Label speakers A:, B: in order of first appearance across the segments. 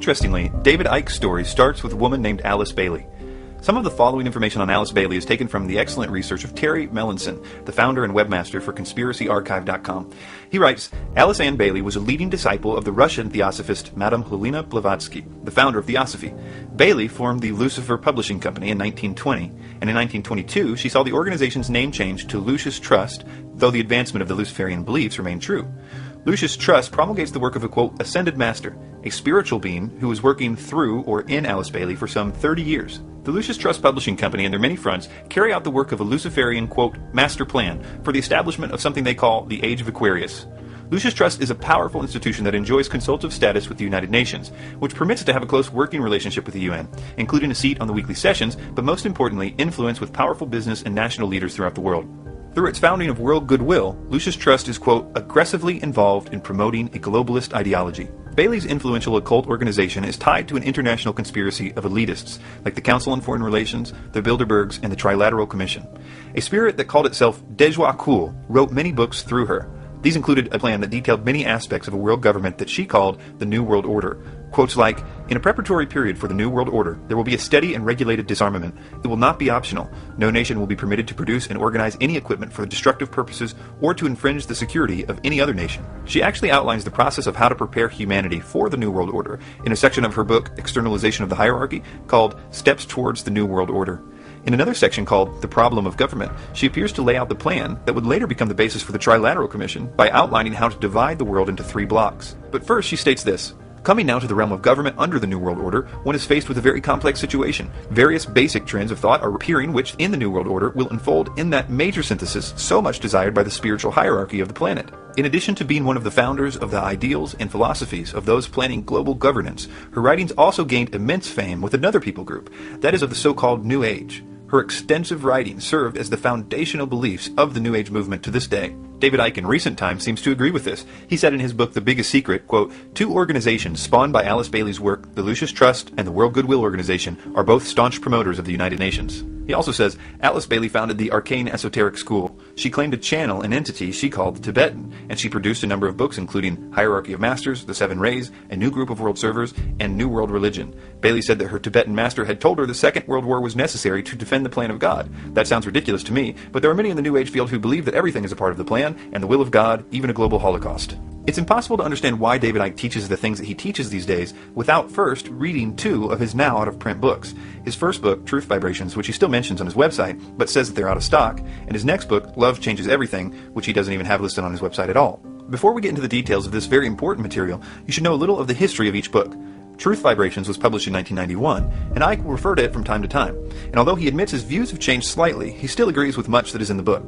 A: Interestingly, David Icke's story starts with a woman named Alice Bailey. Some of the following information on Alice Bailey is taken from the excellent research of Terry Melanson, the founder and webmaster for conspiracyarchive.com. He writes, Alice Ann Bailey was a leading disciple of the Russian theosophist Madame Helena Blavatsky, the founder of Theosophy. Bailey formed the Lucifer Publishing Company in 1920, and in 1922 she saw the organization's name changed to Lucis Trust, though the advancement of the Luciferian beliefs remained true. Lucis Trust promulgates the work of a, quote, ascended master, a spiritual being who was working through or in Alice Bailey for some 30 years. The Lucis Trust Publishing Company and their many fronts carry out the work of a Luciferian, quote, master plan for the establishment of something they call the Age of Aquarius. Lucis Trust is a powerful institution that enjoys consultative status with the United Nations, which permits it to have a close working relationship with the UN, including a seat on the weekly sessions, but most importantly, influence with powerful business and national leaders throughout the world. Through its founding of world goodwill, Lucis Trust is, quote, aggressively involved in promoting a globalist ideology. Bailey's influential occult organization is tied to an international conspiracy of elitists, like the Council on Foreign Relations, the Bilderbergs, and the Trilateral Commission. A spirit that called itself Deja Cool wrote many books through her. These included a plan that detailed many aspects of a world government that she called the New World Order. Quotes like, in a preparatory period for the New World Order, there will be a steady and regulated disarmament. It will not be optional. No nation will be permitted to produce and organize any equipment for destructive purposes or to infringe the security of any other nation. She actually outlines the process of how to prepare humanity for the New World Order in a section of her book, Externalization of the Hierarchy, called Steps Towards the New World Order. In another section called The Problem of Government, she appears to lay out the plan that would later become the basis for the Trilateral Commission by outlining how to divide the world into 3 blocks. But first she states this. Coming now to the realm of government under the New World Order, one is faced with a very complex situation. Various basic trends of thought are appearing which, in the New World Order, will unfold in that major synthesis so much desired by the spiritual hierarchy of the planet. In addition to being one of the founders of the ideals and philosophies of those planning global governance, her writings also gained immense fame with another people group, that is of the so-called New Age. Her extensive writings served as the foundational beliefs of the New Age movement to this day. David Icke in recent times seems to agree with this. He said in his book The Biggest Secret, quote, 2 organizations spawned by Alice Bailey's work, the Lucis Trust and the World Goodwill Organization, are both staunch promoters of the United Nations. He also says, Alice Bailey founded the Arcane Esoteric School. She claimed to channel an entity she called the Tibetan, and she produced a number of books including Hierarchy of Masters, The 7 Rays, A New Group of World Servers, and New World Religion. Bailey said that her Tibetan master had told her the Second World War was necessary to defend the plan of God. That sounds ridiculous to me, but there are many in the New Age field who believe that everything is a part of the plan, and the will of God, even a global holocaust. It's impossible to understand why David Icke teaches the things that he teaches these days without first reading 2 of his now out-of-print books. His first book, Truth Vibrations, which he still mentions on his website, but says that they're out of stock, and his next book, Love Changes Everything, which he doesn't even have listed on his website at all. Before we get into the details of this very important material, you should know a little of the history of each book. Truth Vibrations was published in 1991, and Icke will refer to it from time to time, and although he admits his views have changed slightly, he still agrees with much that is in the book.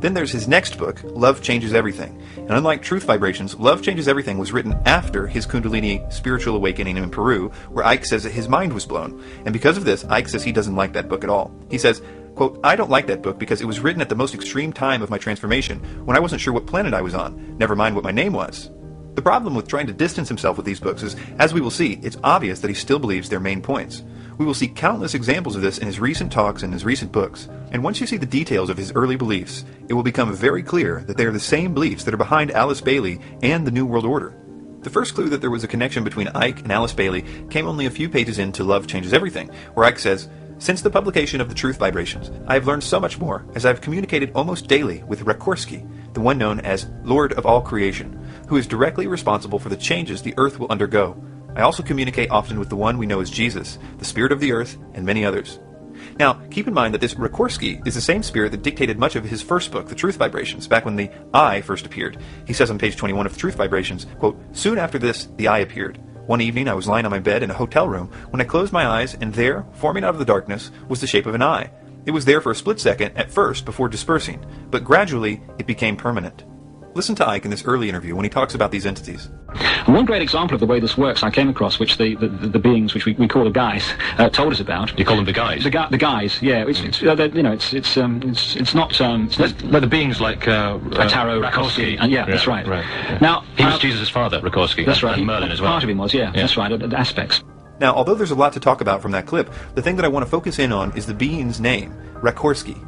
A: Then there's his next book, Love Changes Everything. And unlike Truth Vibrations, Love Changes Everything was written after his Kundalini spiritual awakening in Peru, where Icke says that his mind was blown. And because of this, Icke says he doesn't like that book at all. He says, quote, I don't like that book because it was written at the most extreme time of my transformation, when I wasn't sure what planet I was on, never mind what my name was. The problem with trying to distance himself with these books is, as we will see, it's obvious that he still believes their main points. We will see countless examples of this in his recent talks and his recent books, and once you see the details of his early beliefs, it will become very clear that they are the same beliefs that are behind Alice Bailey and the New World Order. The first clue that there was a connection between Icke and Alice Bailey came only a few pages into Love Changes Everything, where Icke says, since the publication of the Truth Vibrations, I have learned so much more, as I have communicated almost daily with Rakorsky, the one known as Lord of all creation, who is directly responsible for the changes the earth will undergo. I also communicate often with the one we know as Jesus, the spirit of the earth, and many others. Now, keep in mind that this Rakorsky is the same spirit that dictated much of his first book, The Truth Vibrations, back when the I first appeared. He says on page 21 of The Truth Vibrations, quote, soon after this, the I appeared. One evening I was lying on my bed in a hotel room when I closed my eyes, and there, forming out of the darkness, was the shape of an eye. It was there for a split second at first before dispersing, but gradually it became permanent. Listen to Icke in this early interview when he talks about these entities.
B: And one great example of the way this works I came across, which the beings, which we call the guys, told us about.
C: You call them the guys?
B: The guys, yeah. It's not...
C: Like the beings like...
B: Tarot, Rakorsky. And yeah, that's right. Now,
C: he was Jesus' father, Rakorsky.
B: That's right.
C: And Merlin as well.
B: Part of him was, yeah. That's right, aspects.
A: Now, although there's a lot to talk about from that clip, the thing that I want to focus in on is the being's name, Rakorsky.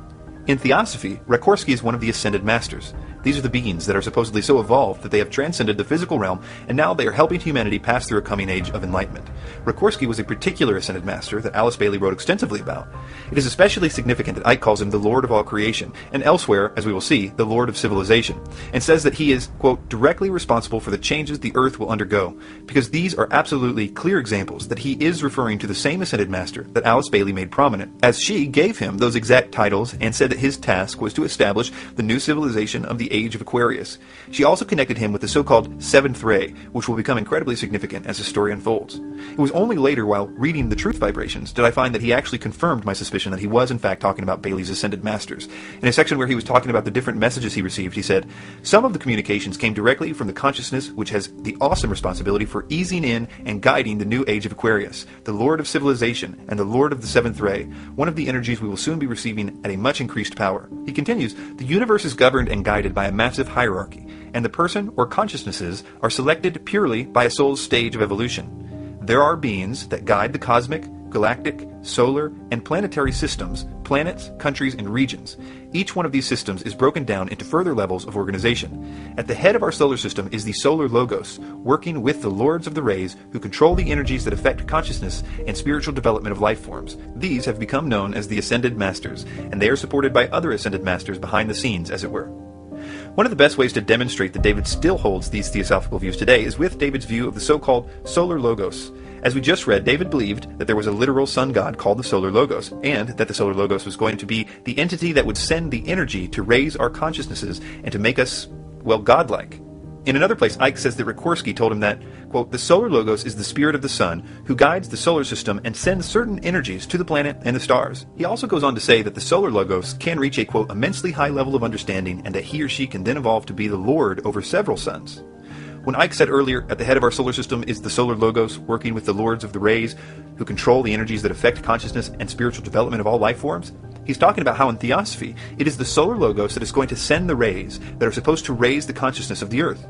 A: In Theosophy, Rakorsky is one of the Ascended Masters. These are the beings that are supposedly so evolved that they have transcended the physical realm, and now they are helping humanity pass through a coming age of enlightenment. Rakorsky was a particular Ascended Master that Alice Bailey wrote extensively about. It is especially significant that Icke calls him the Lord of all creation, and elsewhere, as we will see, the Lord of civilization, and says that he is, quote, directly responsible for the changes the Earth will undergo, because these are absolutely clear examples that he is referring to the same Ascended Master that Alice Bailey made prominent, as she gave him those exact titles and said that his task was to establish the new civilization of the Age of Aquarius. She also connected him with the so-called Seventh Ray, which will become incredibly significant as the story unfolds. It was only later, while reading the Truth Vibrations, did I find that he actually confirmed my suspicion that he was in fact talking about Bailey's Ascended Masters. In a section where he was talking about the different messages he received, he said, "Some of the communications came directly from the consciousness which has the awesome responsibility for easing in and guiding the new Age of Aquarius, the Lord of Civilization, and the Lord of the Seventh Ray, one of the energies we will soon be receiving at a much increased power." He continues, "The universe is governed and guided by a massive hierarchy, and the person or consciousnesses are selected purely by a soul's stage of evolution. There are beings that guide the cosmic, galactic, solar, and planetary systems, planets, countries, and regions. Each one of these systems is broken down into further levels of organization. At the head of our solar system is the Solar Logos, working with the Lords of the Rays who control the energies that affect consciousness and spiritual development of life forms. These have become known as the Ascended Masters, and they are supported by other Ascended Masters behind the scenes, as it were." One of the best ways to demonstrate that David still holds these theosophical views today is with David's view of the so-called Solar Logos. As we just read, David believed that there was a literal sun god called the Solar Logos, and that the Solar Logos was going to be the entity that would send the energy to raise our consciousnesses and to make us, well, godlike. In another place, Icke says that Rakorsky told him that, quote, "The Solar Logos is the spirit of the sun, who guides the solar system and sends certain energies to the planet and the stars." He also goes on to say that the Solar Logos can reach a, quote, "immensely high level of understanding, and that he or she can then evolve to be the Lord over several suns." When Icke said earlier, at the head of our solar system is the Solar Logos, working with the Lords of the Rays, who control the energies that affect consciousness and spiritual development of all life forms, he's talking about how in Theosophy, it is the Solar Logos that is going to send the rays that are supposed to raise the consciousness of the Earth.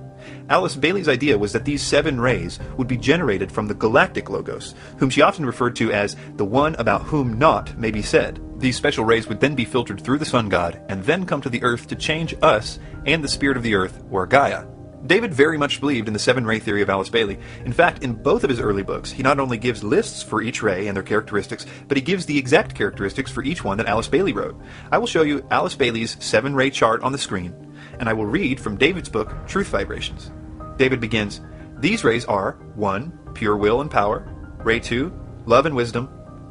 A: Alice Bailey's idea was that these 7 rays would be generated from the Galactic Logos, whom she often referred to as the one about whom naught may be said. These special rays would then be filtered through the sun god, and then come to the Earth to change us and the spirit of the Earth, or Gaia. David very much believed in the 7-ray theory of Alice Bailey. In fact, in both of his early books, he not only gives lists for each ray and their characteristics, but he gives the exact characteristics for each one that Alice Bailey wrote. I will show you Alice Bailey's 7-ray chart on the screen, and I will read from David's book, Truth Vibrations. David begins, "These rays are 1. Pure will and power. Ray 2. Love and wisdom.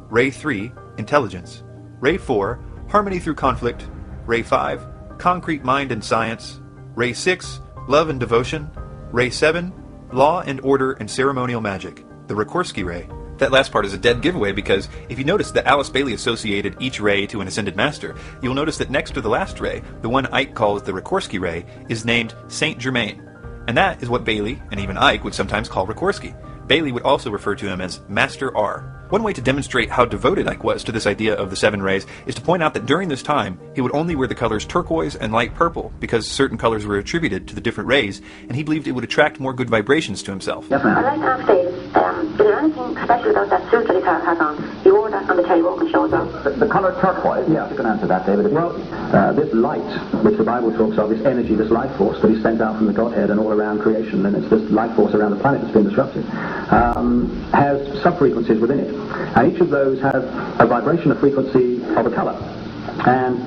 A: Ray 3. Intelligence. Ray 4. Harmony through conflict. Ray 5. Concrete mind and science. Ray 6. Love and devotion. Ray 7. Law and order and ceremonial magic. The Rakorsky ray." That last part is a dead giveaway because if you notice that Alice Bailey associated each ray to an Ascended Master, you'll notice that next to the last ray, the one Icke calls the Rakorsky ray, is named Saint Germain. And that is what Bailey, and even Icke, would sometimes call Rakorsky. Bailey would also refer to him as Master R. One way to demonstrate how devoted Icke was to this idea of the 7 rays is to point out that during this time, he would only wear the colors turquoise and light purple because certain colors were attributed to the different rays, and he believed it would attract more good vibrations to himself.
D: Yes, ma'am. I'd like to ask Dave, is there anything special about that suit that he has on? He wore that on the table and showed up.
E: The colour turquoise, yeah, you can answer that, David. Well, this light, which the Bible talks of, this energy, this life force that is sent out from the Godhead and all around creation, and it's this life force around the planet that's been disrupted, has sub-frequencies within it. And each of those have a vibration, a frequency of a colour. And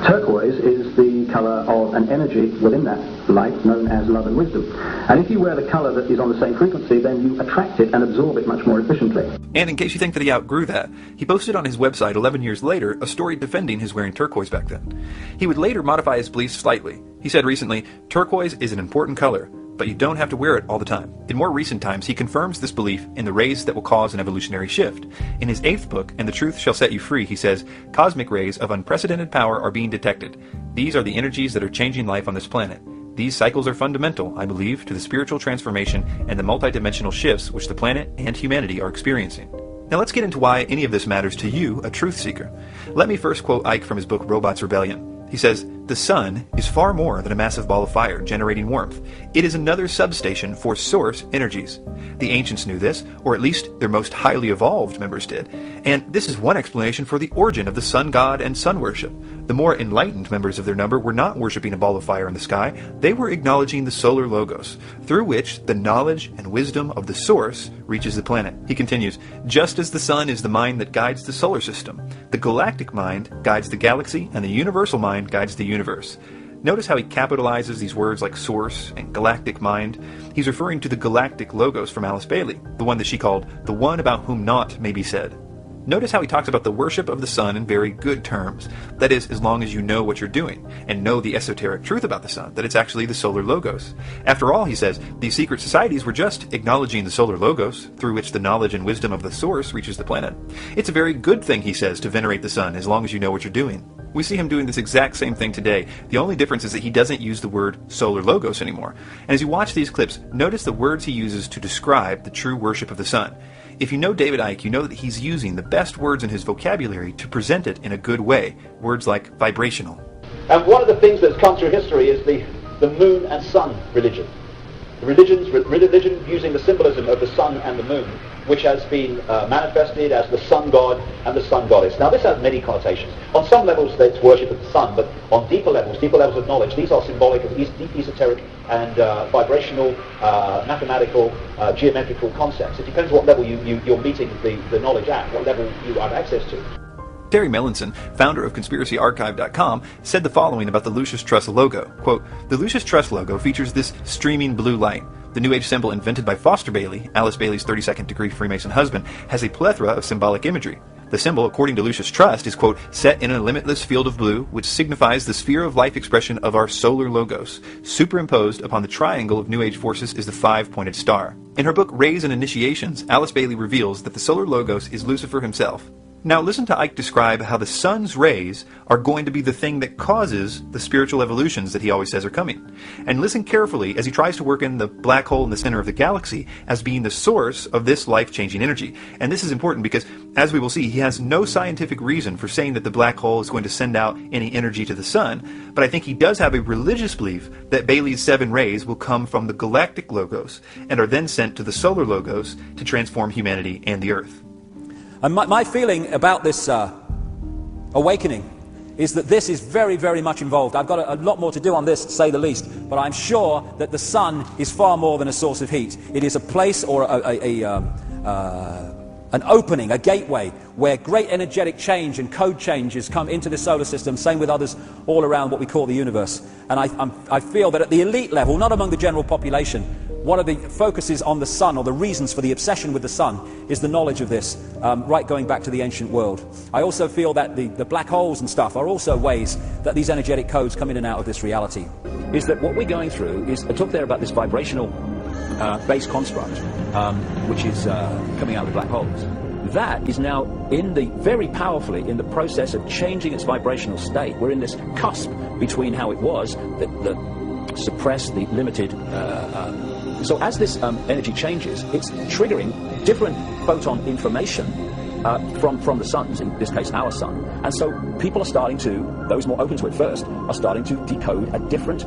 E: turquoise is the colour of an energy within that light known as love and wisdom. And if you wear the colour that is on the same frequency, then you attract it and absorb it much more efficiently.
A: And in case you think that he outgrew that, he posted on his website 11 years later a story defending his wearing turquoise back then. He would later modify his beliefs slightly. He said recently, "Turquoise is an important colour, but you don't have to wear it all the time." In more recent times, he confirms this belief in the rays that will cause an evolutionary shift. In his 8th book, And the Truth Shall Set You Free, he says, "Cosmic rays of unprecedented power are being detected. These are the energies that are changing life on this planet. These cycles are fundamental, I believe, to the spiritual transformation and the multidimensional shifts which the planet and humanity are experiencing." Now let's get into why any of this matters to you, a truth seeker. Let me first quote Icke from his book Robots Rebellion. He says, the sun is far more than a massive ball of fire generating warmth. It is another substation for source energies. The ancients knew this, or at least their most highly evolved members did, and this is one explanation for the origin of the sun god and sun worship. The more enlightened members of their number were not worshipping a ball of fire in the sky, they were acknowledging the solar logos, through which the knowledge and wisdom of the source reaches the planet. He continues, just as the sun is the mind that guides the solar system, the galactic mind guides the galaxy, and the universal mind guides the universe. Notice how he capitalizes these words like source and galactic mind. He's referring to the galactic logos from Alice Bailey, the one that she called the one about whom naught may be said. Notice how he talks about the worship of the sun in very good terms. That is, as long as you know what you're doing, and know the esoteric truth about the sun, that it's actually the solar logos. After all, he says, these secret societies were just acknowledging the solar logos, through which the knowledge and wisdom of the source reaches the planet. It's a very good thing, he says, to venerate the sun, as long as you know what you're doing. We see him doing this exact same thing today. The only difference is that he doesn't use the word solar logos anymore. And as you watch these clips, notice the words he uses to describe the true worship of the sun. If you know David Icke, you know that he's using the best words in his vocabulary to present it in a good way. Words like vibrational.
F: And one of the things that's come through history is the moon and sun religion. Religion using the symbolism of the sun and the moon, which has been manifested as the sun god and the sun goddess. Now this has many connotations. On some levels it's worship of the sun, but on deeper levels of knowledge, these are symbolic of deep esoteric and vibrational, mathematical, geometrical concepts. It depends what level you're meeting the knowledge at, what level you have access to.
A: Terry Melanson, founder of ConspiracyArchive.com, said the following about the Lucius Trust logo. Quote, the Lucius Trust logo features this streaming blue light. The New Age symbol invented by Foster Bailey, Alice Bailey's 32nd degree Freemason husband, has a plethora of symbolic imagery. The symbol, according to Lucius Trust, is, quote, set in a limitless field of blue, which signifies the sphere of life expression of our solar logos. Superimposed upon the triangle of New Age forces is the five-pointed star. In her book, Rays and Initiations, Alice Bailey reveals that the solar logos is Lucifer himself. Now listen to Icke describe how the sun's rays are going to be the thing that causes the spiritual evolutions that he always says are coming. And listen carefully as he tries to work in the black hole in the center of the galaxy as being the source of this life-changing energy. And this is important because, as we will see, he has no scientific reason for saying that the black hole is going to send out any energy to the sun, but I think he does have a religious belief that Bailey's 7 rays will come from the galactic logos and are then sent to the solar logos to transform humanity and the earth.
G: And my feeling about this awakening is that this is very, very much involved. I've got a lot more to do on this, to say the least, but I'm sure that the sun is far more than a source of heat. It is a place or an opening, a gateway, where great energetic change and code changes come into the solar system, same with others all around what we call the universe. And I feel that at the elite level, not among the general population, one of the focuses on the sun, or the reasons for the obsession with the sun, is the knowledge of this, right going back to the ancient world. I also feel that the black holes and stuff are also ways that these energetic codes come in and out of this reality.
H: Is that what we're going through is, I talked there about this vibrational base construct, which is coming out of the black holes. That is now very powerfully in the process of changing its vibrational state. We're in this cusp between how it was, the suppressed, the limited. So as this energy changes, it's triggering different photon information from the suns, in this case our sun. And so people are starting to, those more open to it first, are starting to decode a different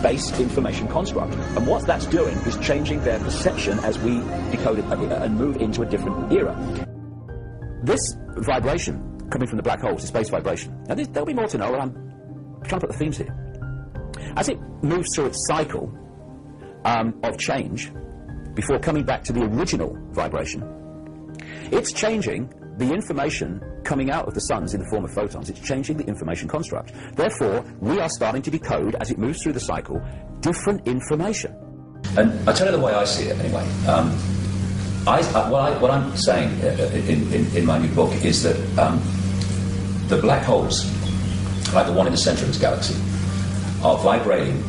H: base information construct. And what that's doing is changing their perception as we decode it and move into a different era. This vibration coming from the black holes is space vibration. Now there'll be more to know, but I'm trying to put the themes here. As it moves through its cycle of change, before coming back to the original vibration, it's changing the information coming out of the suns in the form of photons. It's changing the information construct. Therefore, we are starting to decode, as it moves through the cycle, different information.
I: And I'll tell you the way I see it, anyway. What I'm saying in my new book is that the black holes, like the one in the center of this galaxy, are vibrating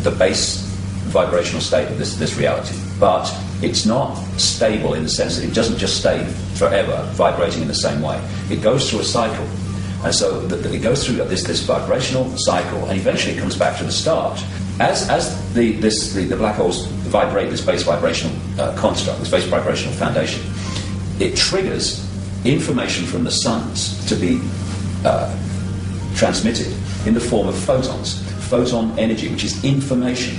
I: the base vibrational state of this reality. But it's not stable in the sense that it doesn't just stay forever vibrating in the same way. It goes through a cycle. And so it goes through this vibrational cycle, and eventually it comes back to the start. As the black holes vibrate this base vibrational construct, this base vibrational foundation, it triggers information from the suns to be transmitted in the form of photons, photon energy, which is information.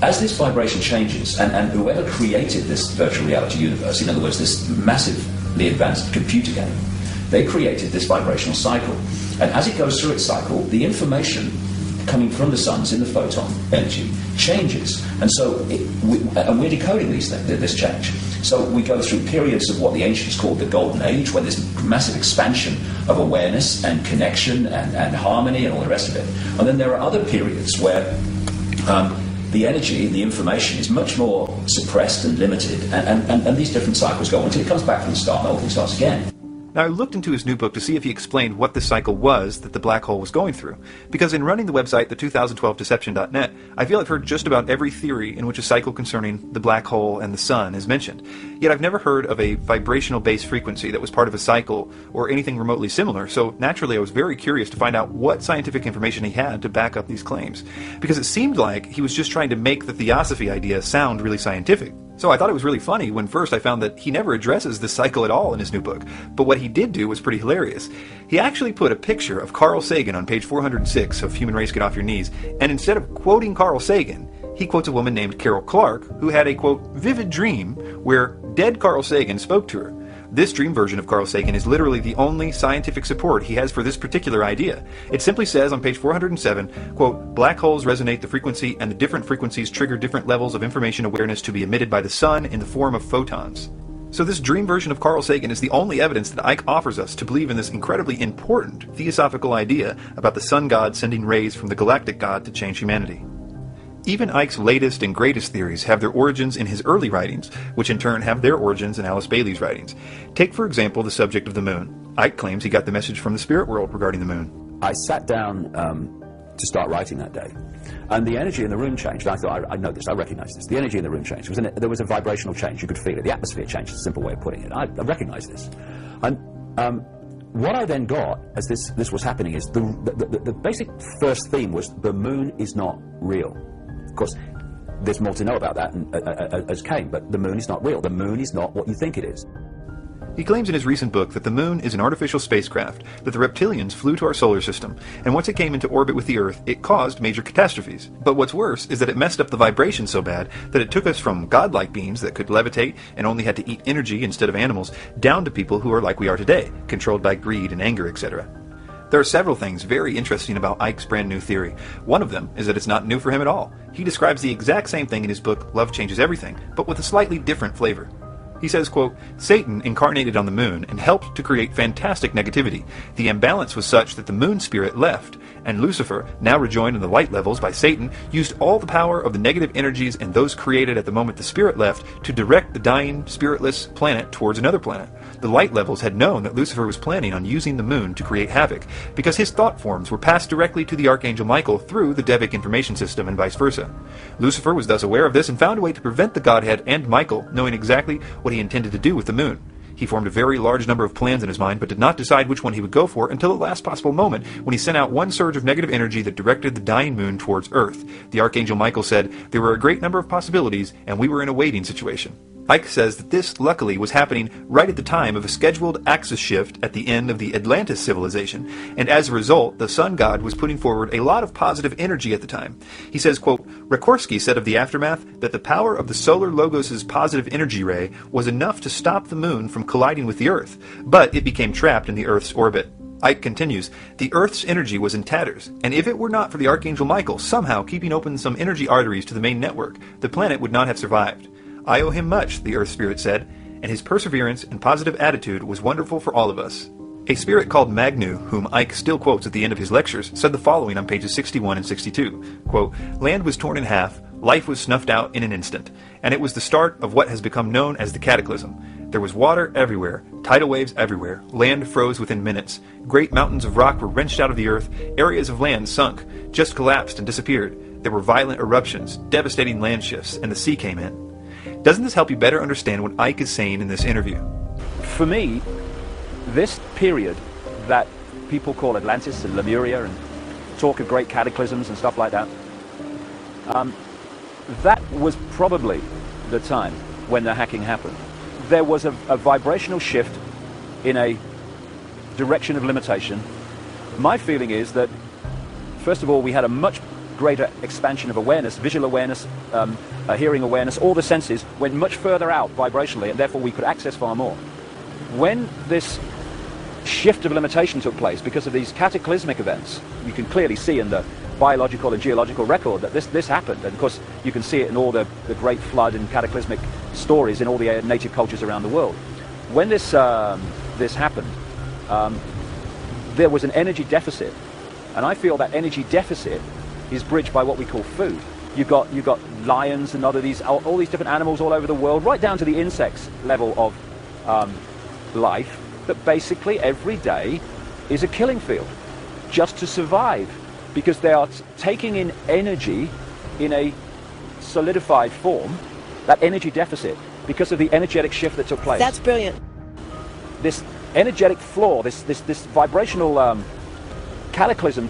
I: As this vibration changes, and whoever created this virtual reality universe, in other words, this massively advanced computer game, they created this vibrational cycle. And as it goes through its cycle, the information coming from the suns in the photon energy changes. And so we're decoding these things, this change. So we go through periods of what the ancients called the Golden Age, when there's massive expansion of awareness and connection and harmony and all the rest of it. And then there are other periods where the energy, the information is much more suppressed and limited, and these different cycles go on until it comes back from the start and the whole thing starts again.
A: Now, I looked into his new book to see if he explained what the cycle was that the black hole was going through, because in running the website, the2012deception.net, I feel I've heard just about every theory in which a cycle concerning the black hole and the sun is mentioned. Yet I've never heard of a vibrational base frequency that was part of a cycle or anything remotely similar, so naturally I was very curious to find out what scientific information he had to back up these claims, because it seemed like he was just trying to make the theosophy idea sound really scientific. So I thought it was really funny when first I found that he never addresses this cycle at all in his new book, but what he did do was pretty hilarious. He actually put a picture of Carl Sagan on page 406 of Human Race Get Off Your Knees, and instead of quoting Carl Sagan, he quotes a woman named Carol Clark, who had a, quote, vivid dream where dead Carl Sagan spoke to her. This dream version of Carl Sagan is literally the only scientific support he has for this particular idea. It simply says on page 407, quote, black holes resonate the frequency and the different frequencies trigger different levels of information awareness to be emitted by the sun in the form of photons. So this dream version of Carl Sagan is the only evidence that Icke offers us to believe in this incredibly important theosophical idea about the sun god sending rays from the galactic god to change humanity. Even Icke's latest and greatest theories have their origins in his early writings, which in turn have their origins in Alice Bailey's writings. Take, for example, the subject of the moon. Icke claims he got the message from the spirit world regarding the moon.
H: I sat down to start writing that day, and the energy in the room changed. I thought, I know this, I recognize this. The energy in the room changed. There was a vibrational change. You could feel it. The atmosphere changed, is a simple way of putting it. I recognize this. And what I then got, as this was happening, is the basic first theme was the moon is not real. Of course, there's more to know about that as came, but the moon is not real. The moon is not what you think it is.
A: He claims in his recent book that the moon is an artificial spacecraft, that the reptilians flew to our solar system, and once it came into orbit with the Earth, it caused major catastrophes. But what's worse is that it messed up the vibration so bad that it took us from godlike beings that could levitate and only had to eat energy instead of animals, down to people who are like we are today, controlled by greed and anger, etc. There are several things very interesting about Icke's brand new theory. One of them is that it's not new for him at all. He describes the exact same thing in his book, Love Changes Everything, but with a slightly different flavor. He says, quote, Satan incarnated on the moon and helped to create fantastic negativity. The imbalance was such that the moon spirit left, and Lucifer, now rejoined in the light levels by Satan, used all the power of the negative energies and those created at the moment the spirit left to direct the dying, spiritless planet towards another planet. The light levels had known that Lucifer was planning on using the moon to create havoc, because his thought forms were passed directly to the Archangel Michael through the Debunked information system and vice versa. Lucifer was thus aware of this and found a way to prevent the Godhead and Michael knowing exactly what he intended to do with the moon. He formed a very large number of plans in his mind, but did not decide which one he would go for until the last possible moment, when he sent out one surge of negative energy that directed the dying moon towards Earth. The Archangel Michael said, there were a great number of possibilities, and we were in a waiting situation. Icke says that this, luckily, was happening right at the time of a scheduled axis shift at the end of the Atlantis civilization, and as a result, the sun god was putting forward a lot of positive energy at the time. He says, quote, Rikorsky said of the aftermath that the power of the solar logos' positive energy ray was enough to stop the moon from colliding with the Earth, but it became trapped in the Earth's orbit. Icke continues, the Earth's energy was in tatters, and if it were not for the Archangel Michael somehow keeping open some energy arteries to the main network, the planet would not have survived. I owe him much, the Earth Spirit said, and his perseverance and positive attitude was wonderful for all of us. A spirit called Magnu, whom Icke still quotes at the end of his lectures, said the following on pages 61 and 62, quote, land was torn in half, life was snuffed out in an instant, and it was the start of what has become known as the cataclysm. There was water everywhere, tidal waves everywhere, land froze within minutes, great mountains of rock were wrenched out of the earth, areas of land sunk, just collapsed and disappeared. There were violent eruptions, devastating land shifts, and the sea came in. Doesn't this help you better understand what Icke is saying in this interview?
H: For me, this period that people call Atlantis and Lemuria and talk of great cataclysms and stuff like that, that was probably the time when the hacking happened. There was a vibrational shift in a direction of limitation. My feeling is that
G: first of all, we had a much greater expansion of awareness, visual awareness, hearing awareness. All the senses went much further out vibrationally, and therefore we could access far more. When this shift of limitation took place because of these cataclysmic events, you can clearly see in the biological and geological record that this happened, and of course you can see it in all the great flood and cataclysmic stories in all the native cultures around the world. When this happened, there was an energy deficit, and I feel that energy deficit is bridged by what we call food. You've got lions and all these different animals all over the world, right down to the insects level of life, that basically every day is a killing field just to survive, because they are taking in energy in a solidified form, that energy deficit, because of the energetic shift that took place.
J: That's brilliant.
G: This energetic flaw, this vibrational cataclysm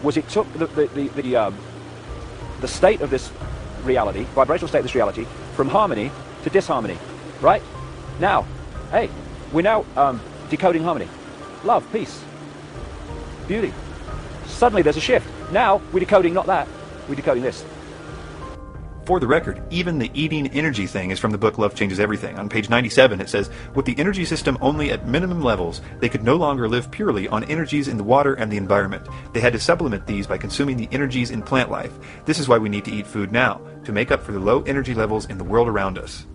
G: was it took the state of this reality, vibrational state of this reality, from harmony to disharmony, right? Now, hey, we're now decoding harmony. Love, peace, beauty. Suddenly there's a shift. Now we're decoding not that, we're decoding this.
A: For the record, even the eating energy thing is from the book Love Changes Everything. On page 97 it says, with the energy system only at minimum levels, they could no longer live purely on energies in the water and the environment. They had to supplement these by consuming the energies in plant life. This is why we need to eat food now, to make up for the low energy levels in the world around us.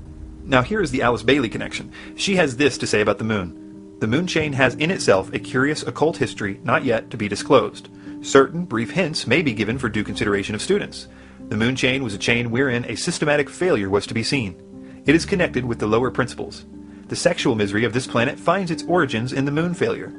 A: Now here is the Alice Bailey connection. She has this to say about the moon. The moon chain has in itself a curious occult history not yet to be disclosed. Certain brief hints may be given for due consideration of students. The moon chain was a chain wherein a systematic failure was to be seen. It is connected with the lower principles. The sexual misery of this planet finds its origins in the moon failure.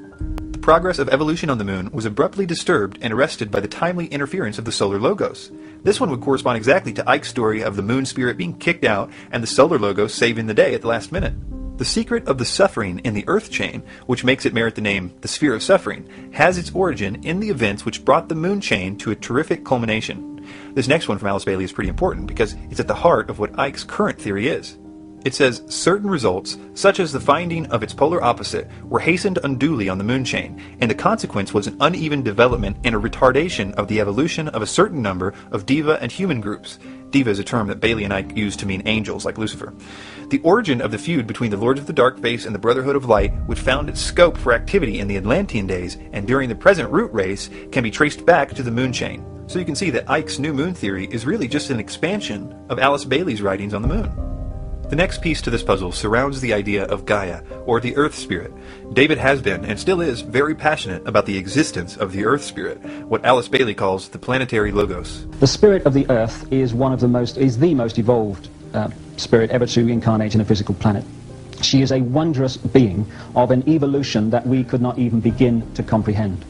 A: The progress of evolution on the moon was abruptly disturbed and arrested by the timely interference of the solar logos. This one would correspond exactly to Icke's story of the moon spirit being kicked out and the solar logos saving the day at the last minute. The secret of the suffering in the Earth chain, which makes it merit the name the Sphere of Suffering, has its origin in the events which brought the moon chain to a terrific culmination. This next one from Alice Bailey is pretty important because it's at the heart of what Icke's current theory is. It says, certain results, such as the finding of its polar opposite, were hastened unduly on the moon chain, and the consequence was an uneven development and a retardation of the evolution of a certain number of diva and human groups. Diva is a term that Bailey and Icke used to mean angels, like Lucifer. The origin of the feud between the Lords of the Dark Face and the Brotherhood of Light, which found its scope for activity in the Atlantean days and during the present root race, can be traced back to the moon chain. So you can see that Icke's new moon theory is really just an expansion of Alice Bailey's writings on the moon. The next piece to this puzzle surrounds the idea of Gaia, or the Earth Spirit. David has been, and still is, very passionate about the existence of the Earth Spirit, what Alice Bailey calls the planetary logos.
B: The spirit of the Earth is the most evolved spirit ever to incarnate in a physical planet. She is a wondrous being of an evolution that we could not even begin to comprehend.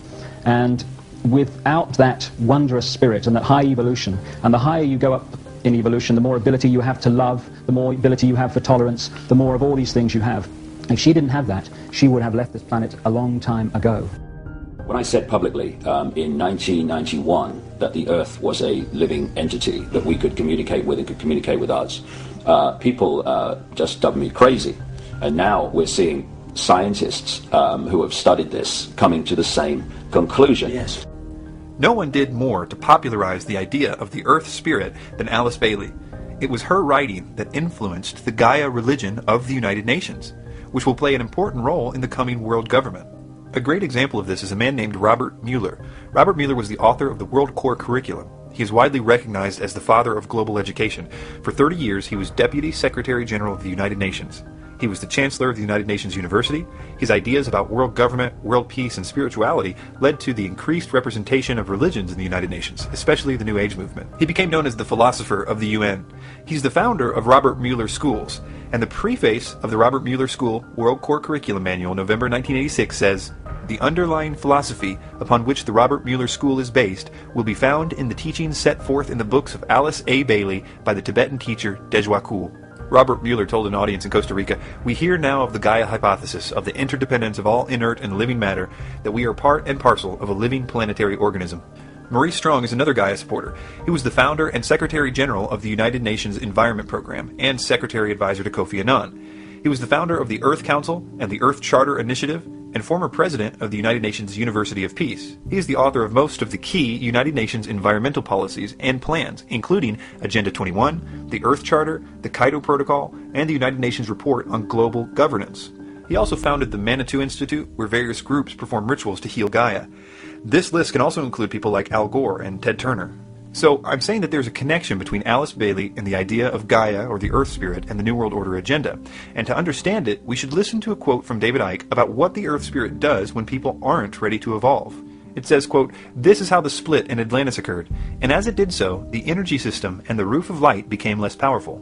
B: And without that wondrous spirit and that high evolution, and the higher you go up in evolution, the more ability you have to love, the more ability you have for tolerance, the more of all these things you have. If she didn't have that, she would have left this planet a long time ago.
I: When I said publicly in 1991 that the Earth was a living entity that we could communicate with and could communicate with us, people just dubbed me crazy. And now we're seeing scientists who have studied this coming to the same conclusion.
A: Yes. No one did more to popularize the idea of the Earth Spirit than Alice Bailey. It was her writing that influenced the Gaia religion of the United Nations, which will play an important role in the coming world government. A great example of this is a man named Robert Mueller. Robert Mueller was the author of the World Core Curriculum. He is widely recognized as the father of global education. For 30 years, he was Deputy Secretary General of the United Nations. He was the Chancellor of the United Nations University. His ideas about world government, world peace, and spirituality led to the increased representation of religions in the United Nations, especially the New Age movement. He became known as the philosopher of the UN. He's the founder of Robert Mueller Schools, and the preface of the Robert Mueller School World Core Curriculum Manual, November 1986, says, "The underlying philosophy upon which the Robert Mueller School is based will be found in the teachings set forth in the books of Alice A. Bailey by the Tibetan teacher Dejwa Kul." Robert Mueller told an audience in Costa Rica, "We hear now of the Gaia hypothesis, of the interdependence of all inert and living matter, that we are part and parcel of a living planetary organism." Maurice Strong is another Gaia supporter. He was the founder and Secretary General of the United Nations Environment Program and Secretary Advisor to Kofi Annan. He was the founder of the Earth Council and the Earth Charter Initiative and former president of the United Nations University of Peace. He is the author of most of the key United Nations environmental policies and plans, including Agenda 21, the Earth Charter, the Kyoto Protocol, and the United Nations Report on Global Governance. He also founded the Manitou Institute, where various groups perform rituals to heal Gaia. This list can also include people like Al Gore and Ted Turner. So I'm saying that there's a connection between Alice Bailey and the idea of Gaia, or the Earth Spirit, and the New World Order agenda. And to understand it, we should listen to a quote from David Icke about what the Earth Spirit does when people aren't ready to evolve. It says, quote, "This is how the split in Atlantis occurred, and as it did so, the energy system and the roof of light became less powerful.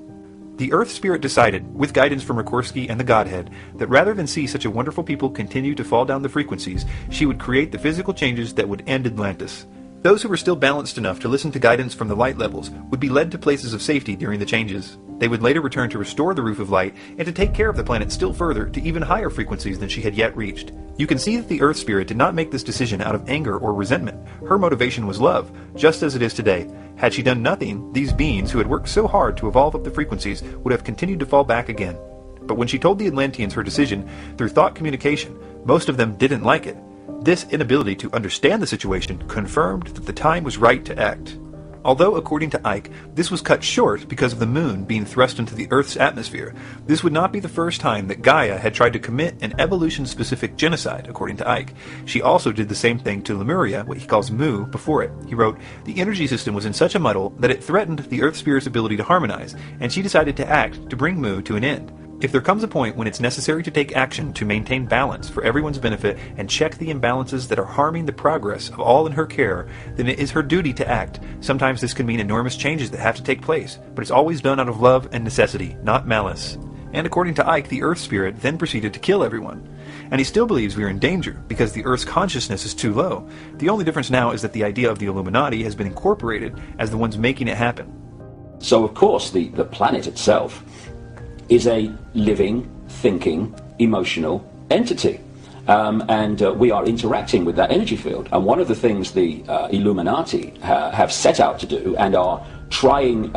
A: The Earth Spirit decided, with guidance from Rikorsky and the Godhead, that rather than see such a wonderful people continue to fall down the frequencies, she would create the physical changes that would end Atlantis. Those who were still balanced enough to listen to guidance from the light levels would be led to places of safety during the changes. They would later return to restore the roof of light and to take care of the planet still further to even higher frequencies than she had yet reached. You can see that the Earth Spirit did not make this decision out of anger or resentment. Her motivation was love, just as it is today. Had she done nothing, these beings who had worked so hard to evolve up the frequencies would have continued to fall back again. But when she told the Atlanteans her decision through thought communication, most of them didn't like it. This inability to understand the situation confirmed that the time was right to act. Although, according to Icke, this was cut short because of the moon being thrust into the Earth's atmosphere, this would not be the first time that Gaia had tried to commit an evolution-specific genocide, according to Icke. She also did the same thing to Lemuria, what he calls Mu, before it. He wrote, "The energy system was in such a muddle that it threatened the Earth Spirit's ability to harmonize, and she decided to act to bring Mu to an end. If there comes a point when it's necessary to take action to maintain balance for everyone's benefit and check the imbalances that are harming the progress of all in her care, then it is her duty to act. Sometimes this can mean enormous changes that have to take place, but it's always done out of love and necessity, not malice." And according to Icke, the Earth Spirit then proceeded to kill everyone. And he still believes we are in danger because the Earth's consciousness is too low. The only difference now is that the idea of the Illuminati has been incorporated as the ones making it happen.
H: So, of course, the planet itself is a living, thinking, emotional entity. And we are interacting with that energy field. And one of the things the Illuminati have set out to do and are trying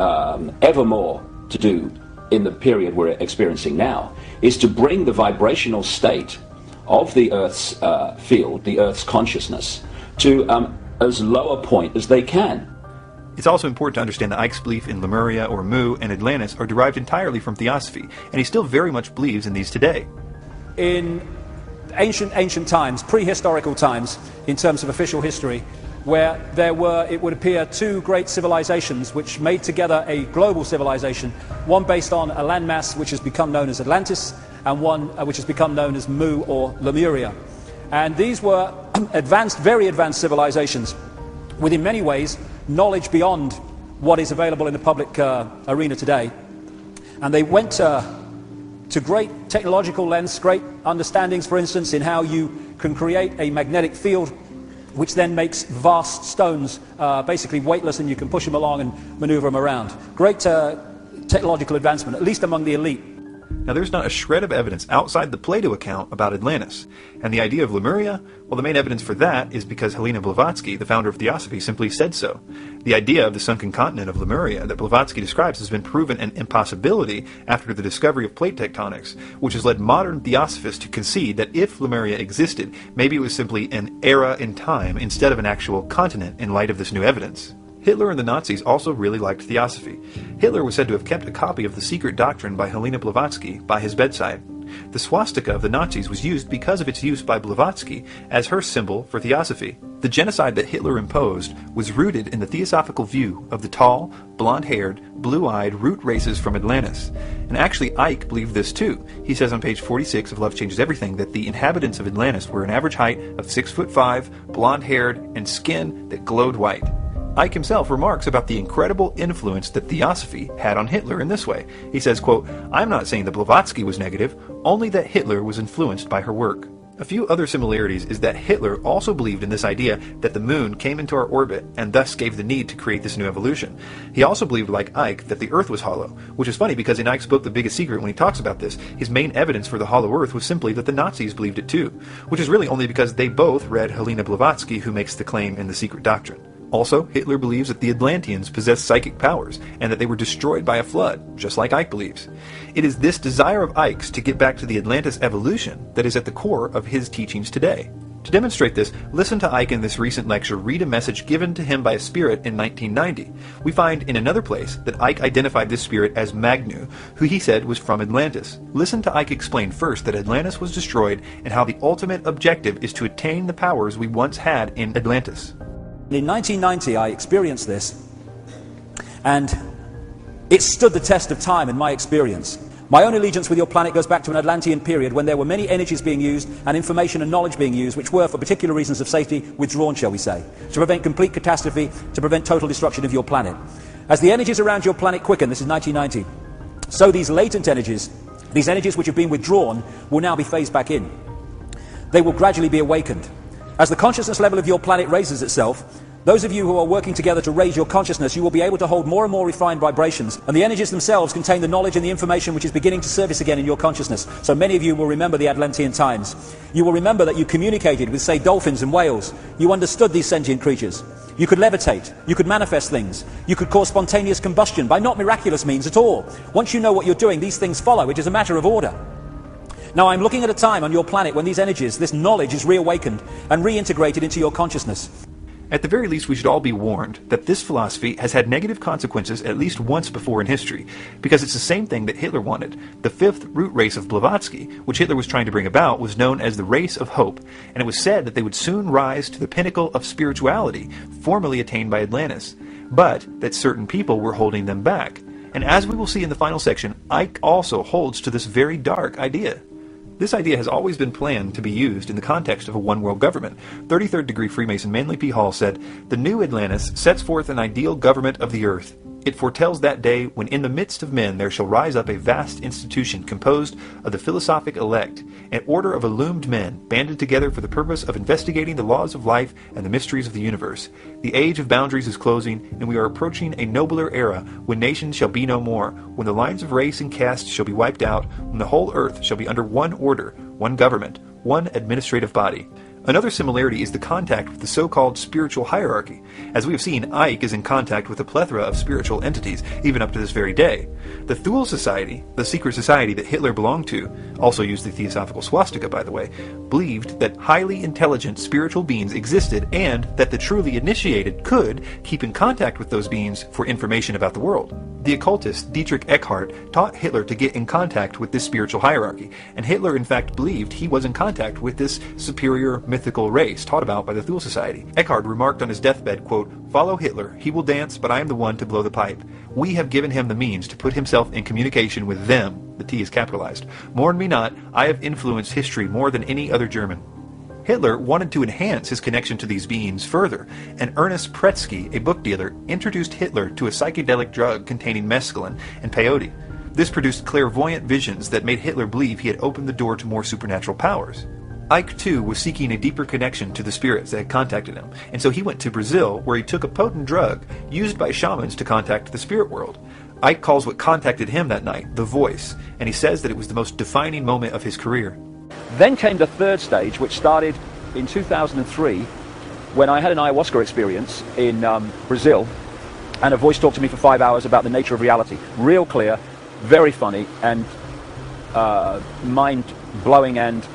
H: ever more to do in the period we're experiencing now is to bring the vibrational state of the Earth's field, the Earth's consciousness, to as low a point as they can.
A: It's also important to understand that Icke's belief in Lemuria or Mu and Atlantis are derived entirely from theosophy, and he still very much believes in these today.
G: In ancient times, prehistorical times, in terms of official history, where there were, it would appear, two great civilizations which made together a global civilization, one based on a landmass which has become known as Atlantis, and one which has become known as Mu or Lemuria. And these were advanced, very advanced civilizations, with in many ways knowledge beyond what is available in the public arena today. And they went to great technological lengths, great understandings, for instance, in how you can create a magnetic field which then makes vast stones basically weightless, and you can push them along and maneuver them around. Great technological advancement, at least among the elite.
A: Now, there's not a shred of evidence outside the Plato account about Atlantis. And the idea of Lemuria, well, the main evidence for that is because Helena Blavatsky, the founder of Theosophy, simply said so. The idea of the sunken continent of Lemuria that Blavatsky describes has been proven an impossibility after the discovery of plate tectonics, which has led modern theosophists to concede that if Lemuria existed, maybe it was simply an era in time instead of an actual continent in light of this new evidence. Hitler and the Nazis also really liked theosophy. Hitler was said to have kept a copy of the secret doctrine by Helena Blavatsky by his bedside. The swastika of the Nazis was used because of its use by Blavatsky as her symbol for theosophy. The genocide that Hitler imposed was rooted in the theosophical view of the tall, blonde-haired, blue-eyed root races from Atlantis. And actually, Icke believed this too. He says on page 46 of Love Changes Everything that the inhabitants of Atlantis were an average height of 6'5", blonde-haired, and skin that glowed white. Icke himself remarks about the incredible influence that theosophy had on Hitler in this way. He says, quote, "I'm not saying that Blavatsky was negative, only that Hitler was influenced by her work." A few other similarities is that Hitler also believed in this idea that the moon came into our orbit and thus gave the need to create this new evolution. He also believed, like Icke, that the Earth was hollow, which is funny because in Icke's book The Biggest Secret, when he talks about this, his main evidence for the hollow Earth was simply that the Nazis believed it too, which is really only because they both read Helena Blavatsky, who makes the claim in The Secret Doctrine. Also, Hitler believes that the Atlanteans possess psychic powers and that they were destroyed by a flood, just like Icke believes. It is this desire of Icke's to get back to the Atlantis evolution that is at the core of his teachings today. To demonstrate this, listen to Icke in this recent lecture read a message given to him by a spirit in 1990. We find in another place that Icke identified this spirit as Magnu, who he said was from Atlantis. Listen to Icke explain first that Atlantis was destroyed and how the ultimate objective is to attain the powers we once had in Atlantis.
G: In 1990, I experienced this, and it stood the test of time in my experience. My own allegiance with your planet goes back to an Atlantean period when there were many energies being used and information and knowledge being used which were, for particular reasons of safety, withdrawn, shall we say, to prevent complete catastrophe, to prevent total destruction of your planet. As the energies around your planet quicken, this is 1990, so these latent energies, these energies which have been withdrawn, will now be phased back in. They will gradually be awakened. As the consciousness level of your planet raises itself, those of you who are working together to raise your consciousness, you will be able to hold more and more refined vibrations, and the energies themselves contain the knowledge and the information which is beginning to surface again in your consciousness. So many of you will remember the Atlantean times. You will remember that you communicated with, say, dolphins and whales. You understood these sentient creatures. You could levitate. You could manifest things. You could cause spontaneous combustion by not miraculous means at all. Once you know what you're doing, these things follow. It is a matter of order. Now I'm looking at a time on your planet when these energies, this knowledge is reawakened and reintegrated into your consciousness.
A: At the very least, we should all be warned that this philosophy has had negative consequences at least once before in history, because it's the same thing that Hitler wanted. The fifth root race of Blavatsky, which Hitler was trying to bring about, was known as the race of hope, and it was said that they would soon rise to the pinnacle of spirituality, formerly attained by Atlantis, but that certain people were holding them back. And as we will see in the final section, Icke also holds to this very dark idea. This idea has always been planned to be used in the context of a one-world government. 33rd degree Freemason Manly P. Hall said, "The new Atlantis sets forth an ideal government of the earth. It foretells that day when in the midst of men there shall rise up a vast institution composed of the philosophic elect, an order of illumined men, banded together for the purpose of investigating the laws of life and the mysteries of the universe. The age of boundaries is closing, and we are approaching a nobler era, when nations shall be no more, when the lines of race and caste shall be wiped out, when the whole earth shall be under one order, one government, one administrative body." Another similarity is the contact with the so-called spiritual hierarchy. As we have seen, Icke is in contact with a plethora of spiritual entities, even up to this very day. The Thule Society, the secret society that Hitler belonged to, also used the theosophical swastika, by the way, believed that highly intelligent spiritual beings existed and that the truly initiated could keep in contact with those beings for information about the world. The occultist Dietrich Eckhart taught Hitler to get in contact with this spiritual hierarchy, and Hitler in fact believed he was in contact with this superior mythical race taught about by the Thule Society. Eckhart remarked on his deathbed, quote, "Follow Hitler, he will dance, but I am the one to blow the pipe. We have given him the means to put himself in communication with them," the T is capitalized. "Mourn me not, I have influenced history more than any other German." Hitler wanted to enhance his connection to these beings further, and Ernest Pretsky, a book dealer, introduced Hitler to a psychedelic drug containing mescaline and peyote. This produced clairvoyant visions that made Hitler believe he had opened the door to more supernatural powers. Icke, too, was seeking a deeper connection to the spirits that had contacted him, and so he went to Brazil, where he took a potent drug used by shamans to contact the spirit world. Icke calls what contacted him that night the voice, and he says that it was the most defining moment of his career.
H: Then came the third stage, which started in 2003, when I had an ayahuasca experience in Brazil, and a voice talked to me for 5 hours about the nature of reality. Real clear, very funny, and mind-blowing and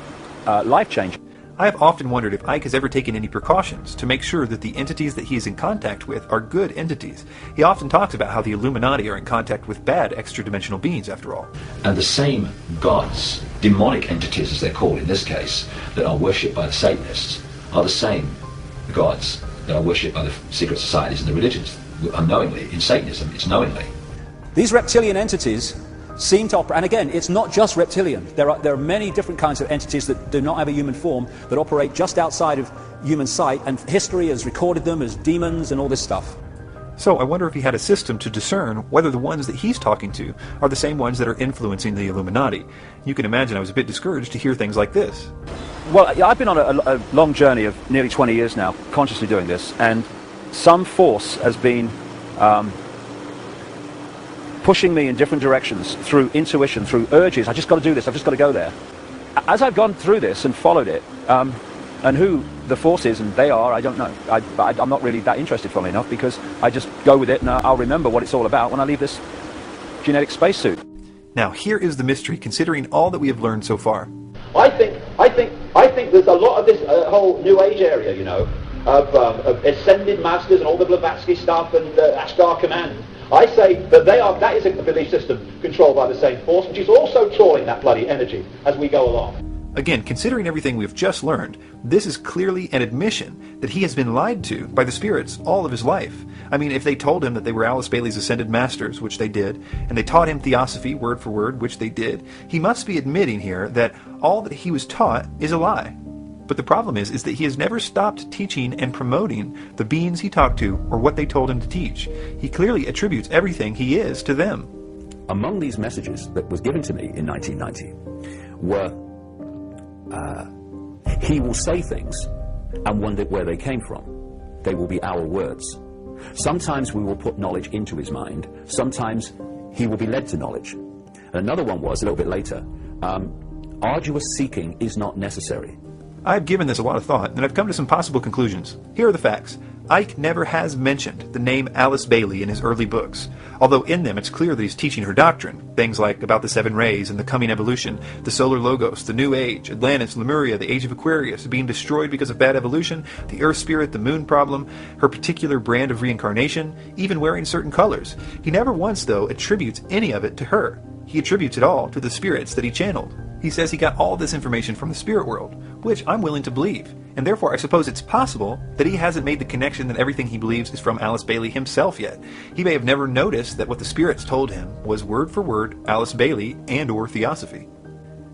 H: life-changing.
A: I have often wondered if Icke has ever taken any precautions to make sure that the entities that he is in contact with are good entities. He often talks about how the Illuminati are in contact with bad extra-dimensional beings, after all.
I: And the same gods, demonic entities as they're called in this case, that are worshipped by the Satanists, are the same gods that are worshipped by the secret societies and the religions. Unknowingly, in Satanism, it's knowingly.
G: These reptilian entities seem to operate, and again, it's not just reptilian. There are many different kinds of entities that do not have a human form, that operate just outside of human sight, and history has recorded them as demons and all this stuff.
A: So I wonder if he had a system to discern whether the ones that he's talking to are the same ones that are influencing the Illuminati. You can imagine I was a bit discouraged to hear things like this.
H: Well, I've been on a long journey of nearly 20 years now, consciously doing this, and some force has been pushing me in different directions through intuition, through urges. I just got to do this, I've just got to go there. As I've gone through this and followed it, And who the force is and they are, I don't know. I'm not really that interested, funnily enough, because I just go with it and I'll remember what it's all about when I leave this genetic spacesuit.
A: Now, here is the mystery, considering all that we have learned so far.
F: I think there's a lot of this whole New Age area, you know, of ascended masters and all the Blavatsky stuff and Ashtar Command. I say that that is a belief system controlled by the same force, which is also trawling that bloody energy as we go along.
A: Again, considering everything we've just learned, this is clearly an admission that he has been lied to by the spirits all of his life. I mean, if they told him that they were Alice Bailey's ascended masters, which they did, and they taught him theosophy word for word, which they did, he must be admitting here that all that he was taught is a lie. But the problem is that he has never stopped teaching and promoting the beings he talked to or what they told him to teach. He clearly attributes everything he is to them.
H: Among these messages that was given to me in 1990 were, he will say things and wonder where they came from. They will be our words. Sometimes we will put knowledge into his mind. Sometimes he will be led to knowledge. And another one was, a little bit later, arduous seeking is not necessary.
A: I've given this a lot of thought, and I've come to some possible conclusions. Here are the facts. Icke never has mentioned the name Alice Bailey in his early books, although in them it's clear that he's teaching her doctrine, things like about the 7 rays and the coming evolution, the solar logos, the new age, Atlantis, Lemuria, the age of Aquarius, being destroyed because of bad evolution, the earth spirit, the moon problem, her particular brand of reincarnation, even wearing certain colors. He never once, though, attributes any of it to her. He attributes it all to the spirits that he channeled. He says he got all this information from the spirit world, which I'm willing to believe, and therefore I suppose it's possible that he hasn't made the connection that everything he believes is from Alice Bailey himself yet. He may have never noticed that what the spirits told him was word for word Alice Bailey and or theosophy.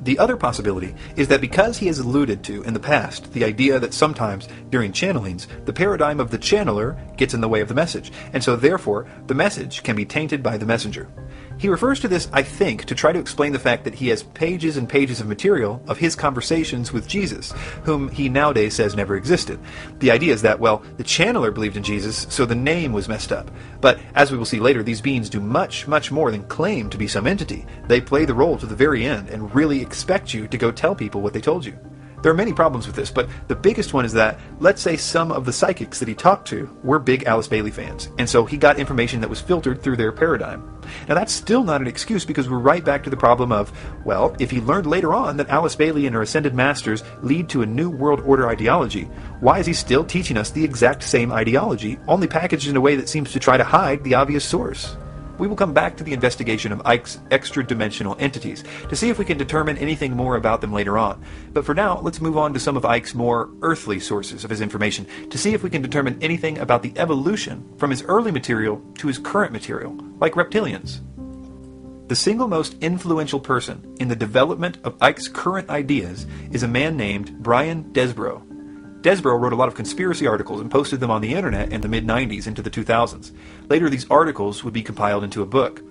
A: The other possibility is that because he has alluded to in the past the idea that sometimes during channelings the paradigm of the channeler gets in the way of the message, and so therefore the message can be tainted by the messenger. He refers to this, I think, to try to explain the fact that he has pages and pages of material of his conversations with Jesus, whom he nowadays says never existed. The idea is that, well, the channeler believed in Jesus, so the name was messed up. But, as we will see later, these beings do much, much more than claim to be some entity. They play the role to the very end and really expect you to go tell people what they told you. There are many problems with this, but the biggest one is that, let's say some of the psychics that he talked to were big Alice Bailey fans, and so he got information that was filtered through their paradigm. Now that's still not an excuse, because we're right back to the problem of, well, if he learned later on that Alice Bailey and her ascended masters lead to a new world order ideology, why is he still teaching us the exact same ideology, only packaged in a way that seems to try to hide the obvious source? We will come back to the investigation of Icke's extra-dimensional entities to see if we can determine anything more about them later on. But for now, let's move on to some of Icke's more earthly sources of his information to see if we can determine anything about the evolution from his early material to his current material, like reptilians. The single most influential person in the development of Icke's current ideas is a man named Brian Desbrow. Desbrow wrote a lot of conspiracy articles and posted them on the internet in the mid-90s into the 2000s. Later, these articles would be compiled into a book.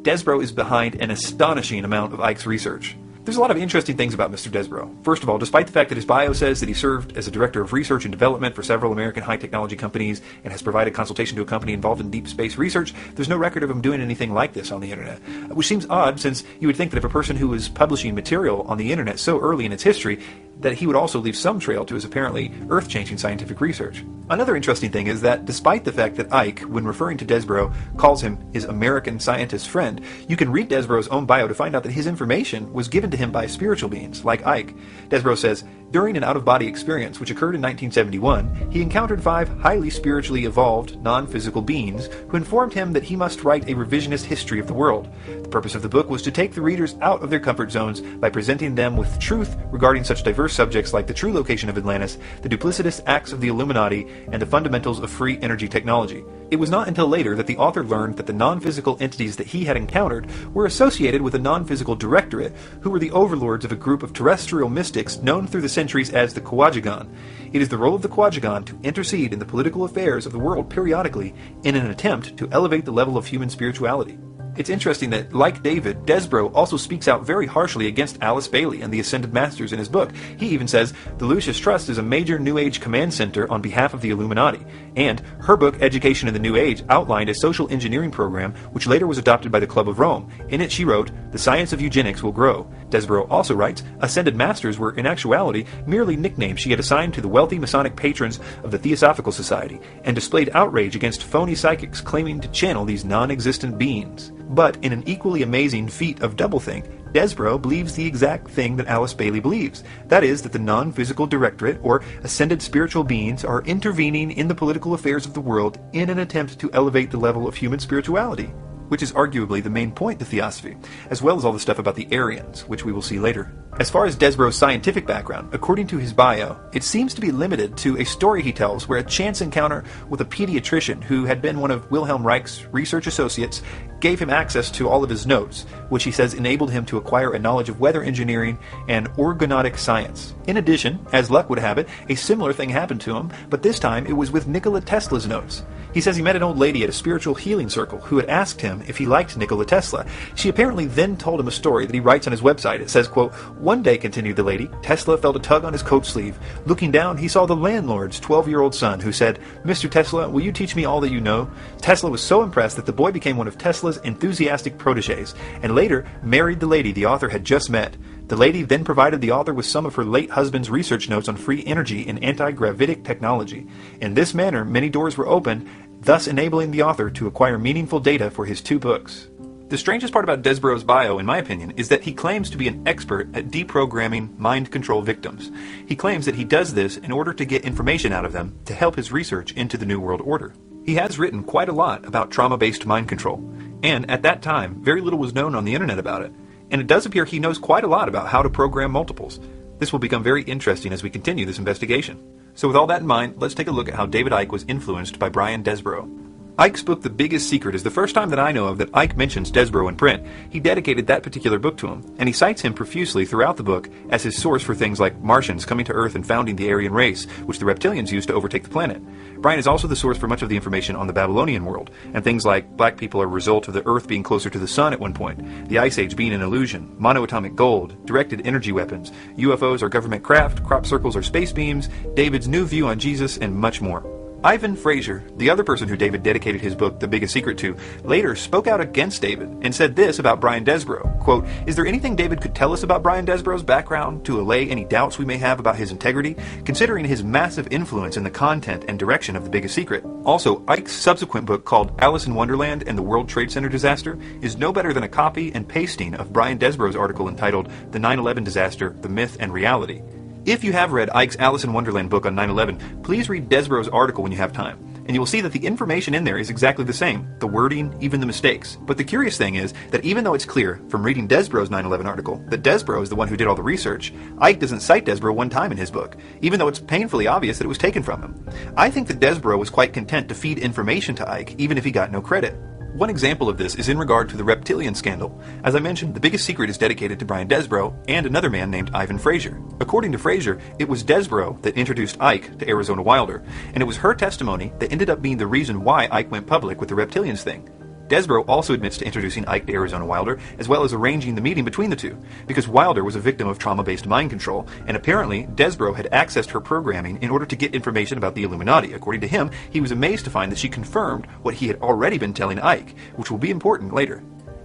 A: Desbrow is behind an astonishing amount of Icke's research. There's a lot of interesting things about Mr. Desbrow. First of all, despite the fact that his bio says that he served as a director of research and development for several American high-technology companies and has provided consultation to a company involved in deep space research, there's no record of him doing anything like this on the internet, which seems odd since you would think that if a person who was publishing material on the internet so early in its history, that he would also leave some trail to his apparently earth-changing scientific research. Another interesting thing is that despite the fact that Icke, when referring to Desbrow, calls him his American scientist friend, you can read Desbrow's own bio to find out that his information was given to him by spiritual beings, like Icke. Desbrow says, during an out-of-body experience which occurred in 1971, he encountered 5 highly spiritually evolved, non-physical beings who informed him that he must write a revisionist history of the world. The purpose of the book was to take the readers out of their comfort zones by presenting them with truth regarding such diverse subjects like the true location of Atlantis, the duplicitous acts of the Illuminati, and the fundamentals of free energy technology. It was not until later that the author learned that the non-physical entities that he had encountered were associated with a non-physical directorate, who were the overlords of a group of terrestrial mystics known through the centuries as the Kwajagan. It is the role of the Kwajagan to intercede in the political affairs of the world periodically in an attempt to elevate the level of human spirituality. It's interesting that, like David, Desborough also speaks out very harshly against Alice Bailey and the Ascended Masters in his book. He even says, the Lucis Trust is a major New Age command center on behalf of the Illuminati, and her book, Education in the New Age, outlined a social engineering program which later was adopted by the Club of Rome. In it she wrote, the science of eugenics will grow. Desborough also writes, Ascended Masters were in actuality merely nicknames she had assigned to the wealthy Masonic patrons of the Theosophical Society, and displayed outrage against phony psychics claiming to channel these non-existent beings. But in an equally amazing feat of doublethink, Desborough believes the exact thing that Alice Bailey believes. That is, that the non-physical directorate, or ascended spiritual beings, are intervening in the political affairs of the world in an attempt to elevate the level of human spirituality, which is arguably the main point to theosophy, as well as all the stuff about the Aryans, which we will see later. As far as Desborough's scientific background, according to his bio, it seems to be limited to a story he tells where a chance encounter with a pediatrician who had been one of Wilhelm Reich's research associates gave him access to all of his notes, which he says enabled him to acquire a knowledge of weather engineering and orgonautic science. In addition, as luck would have it, a similar thing happened to him, but this time it was with Nikola Tesla's notes. He says he met an old lady at a spiritual healing circle who had asked him if he liked Nikola Tesla. She apparently then told him a story that he writes on his website. It says, quote, one day, continued the lady, Tesla felt a tug on his coat sleeve. Looking down, he saw the landlord's 12-year-old son, who said, Mr. Tesla, will you teach me all that you know? Tesla was so impressed that the boy became one of Tesla's enthusiastic proteges, and later married the lady the author had just met. The lady then provided the author with some of her late husband's research notes on free energy and anti-gravitic technology. In this manner, many doors were opened, thus enabling the author to acquire meaningful data for his 2 books. The strangest part about Desborough's bio, in my opinion, is that he claims to be an expert at deprogramming mind control victims. He claims that he does this in order to get information out of them to help his research into the New World Order. He has written quite a lot about trauma-based mind control, and at that time, very little was known on the internet about it. And it does appear he knows quite a lot about how to program multiples. This will become very interesting as we continue this investigation. So with all that in mind, let's take a look at how David Icke was influenced by Brian Desborough. Icke's book, The Biggest Secret, is the first time that I know of that Icke mentions Desborough in print. He dedicated that particular book to him, and he cites him profusely throughout the book as his source for things like Martians coming to Earth and founding the Aryan race, which the reptilians used to overtake the planet. Brian is also the source for much of the information on the Babylonian world, and things like black people are a result of the Earth being closer to the sun at one point, the Ice Age being an illusion, monoatomic gold, directed energy weapons, UFOs are government craft, crop circles are space beams, David's new view on Jesus, and much more. Ivan Fraser, the other person who David dedicated his book, The Biggest Secret, to, later spoke out against David and said this about Brian Desborough, quote, is there anything David could tell us about Brian Desborough's background to allay any doubts we may have about his integrity, considering his massive influence in the content and direction of The Biggest Secret? Also, Icke's subsequent book called Alice in Wonderland and the World Trade Center Disaster is no better than a copy and pasting of Brian Desborough's article entitled The 9/11 Disaster, The Myth and Reality. If you have read Icke's Alice in Wonderland book on 9/11, please read Desborough's article when you have time, and you will see that the information in there is exactly the same, the wording, even the mistakes. But the curious thing is that even though it's clear from reading Desborough's 9/11 article that Desborough is the one who did all the research, Icke doesn't cite Desborough one time in his book, even though it's painfully obvious that it was taken from him. I think that Desborough was quite content to feed information to Icke, even if he got no credit. One example of this is in regard to the reptilian scandal. As I mentioned, The Biggest Secret is dedicated to Brian Desborough and another man named Ivan Fraser. According to Fraser, it was Desborough that introduced Icke to Arizona Wilder, and it was her testimony that ended up being the reason why Icke went public with the reptilians thing. Desborough also admits to introducing Icke to Arizona Wilder, as well as arranging the meeting between the two, because Wilder was a victim of trauma-based mind control, and apparently Desborough had accessed her programming in order to get information about the Illuminati. According to him, he was amazed to find that she confirmed what he had already been telling Icke, which will be important later.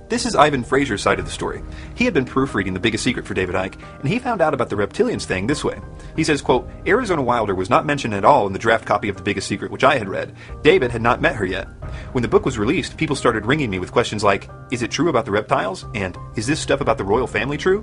A: This is Ivan Fraser's side of the story. He had been proofreading The Biggest Secret for David Icke, and he found out about the reptilians thing this way. He says, quote, Arizona Wilder was not mentioned at all in the draft copy of The Biggest Secret, which I had read. David had not met her yet. When the book was released, people started ringing me with questions like, is it true about the reptiles? And is this stuff about the royal family true?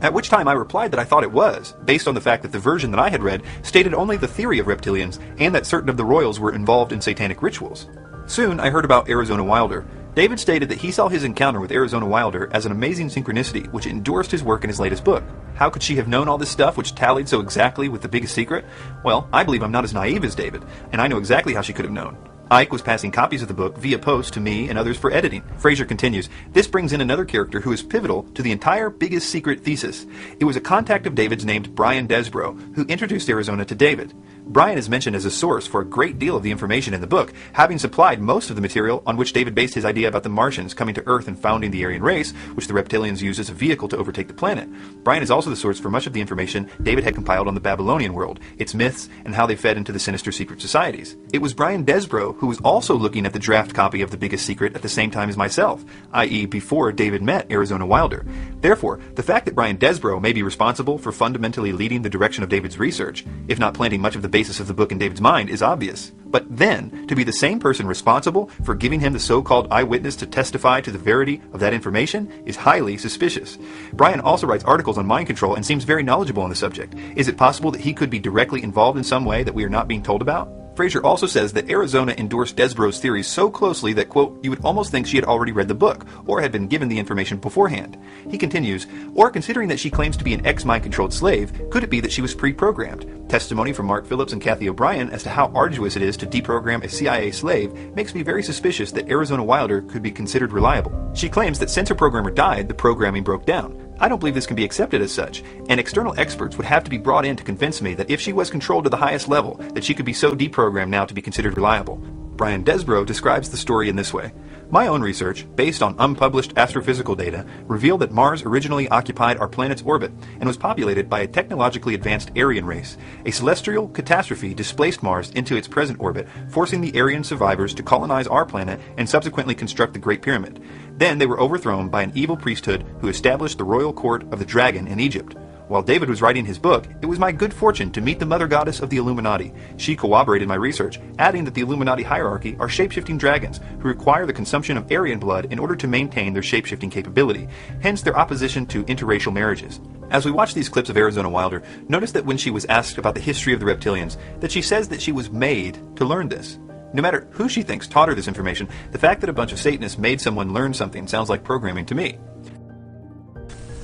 A: At which time I replied that I thought it was, based on the fact that the version that I had read stated only the theory of reptilians and that certain of the royals were involved in satanic rituals. Soon I heard about Arizona Wilder. David stated that he saw his encounter with Arizona Wilder as an amazing synchronicity which endorsed his work in his latest book. How could she have known all this stuff which tallied so exactly with The Biggest Secret? Well, I believe I'm not as naive as David, and I know exactly how she could have known. Icke was passing copies of the book via post to me and others for editing. Fraser continues, this brings in another character who is pivotal to the entire Biggest Secret thesis. It was a contact of David's named Brian Desbrow, who introduced Arizona to David. Brian is mentioned as a source for a great deal of the information in the book, having supplied most of the material on which David based his idea about the Martians coming to Earth and founding the Aryan race, which the reptilians used as a vehicle to overtake the planet. Brian is also the source for much of the information David had compiled on the Babylonian world, its myths, and how they fed into the sinister secret societies. It was Brian Desbrow who was also looking at the draft copy of The Biggest Secret at the same time as myself, i.e. before David met Arizona Wilder. Therefore, the fact that Brian Desbrow may be responsible for fundamentally leading the direction of David's research, if not planting much of the basis of the book in David's mind, is obvious. But then, to be the same person responsible for giving him the so-called eyewitness to testify to the verity of that information is highly suspicious. Brian also writes articles on mind control and seems very knowledgeable on the subject. Is it possible that he could be directly involved in some way that we are not being told about? Fraser also says that Arizona endorsed Desbrow's theories so closely that, quote, you would almost think she had already read the book, or had been given the information beforehand. He continues, or considering that she claims to be an ex-mind-controlled slave, could it be that she was pre-programmed? Testimony from Mark Phillips and Kathy O'Brien as to how arduous it is to deprogram a CIA slave makes me very suspicious that Arizona Wilder could be considered reliable. She claims that since her programmer died, the programming broke down. I don't believe this can be accepted as such, and external experts would have to be brought in to convince me that if she was controlled to the highest level, that she could be so deprogrammed now to be considered reliable. Brian Desbrow describes the story in this way. My own research, based on unpublished astrophysical data, revealed that Mars originally occupied our planet's orbit and was populated by a technologically advanced Aryan race. A celestial catastrophe displaced Mars into its present orbit, forcing the Aryan survivors to colonize our planet and subsequently construct the Great Pyramid. Then they were overthrown by an evil priesthood who established the royal court of the dragon in Egypt. While David was writing his book, it was my good fortune to meet the mother goddess of the Illuminati. She corroborated my research, adding that the Illuminati hierarchy are shape-shifting dragons who require the consumption of Aryan blood in order to maintain their shape-shifting capability, hence their opposition to interracial marriages. As we watch these clips of Arizona Wilder, notice that when she was asked about the history of the reptilians, that she says that she was made to learn this. No matter who she thinks taught her this information, the fact that a bunch of Satanists made someone learn something sounds like programming to me.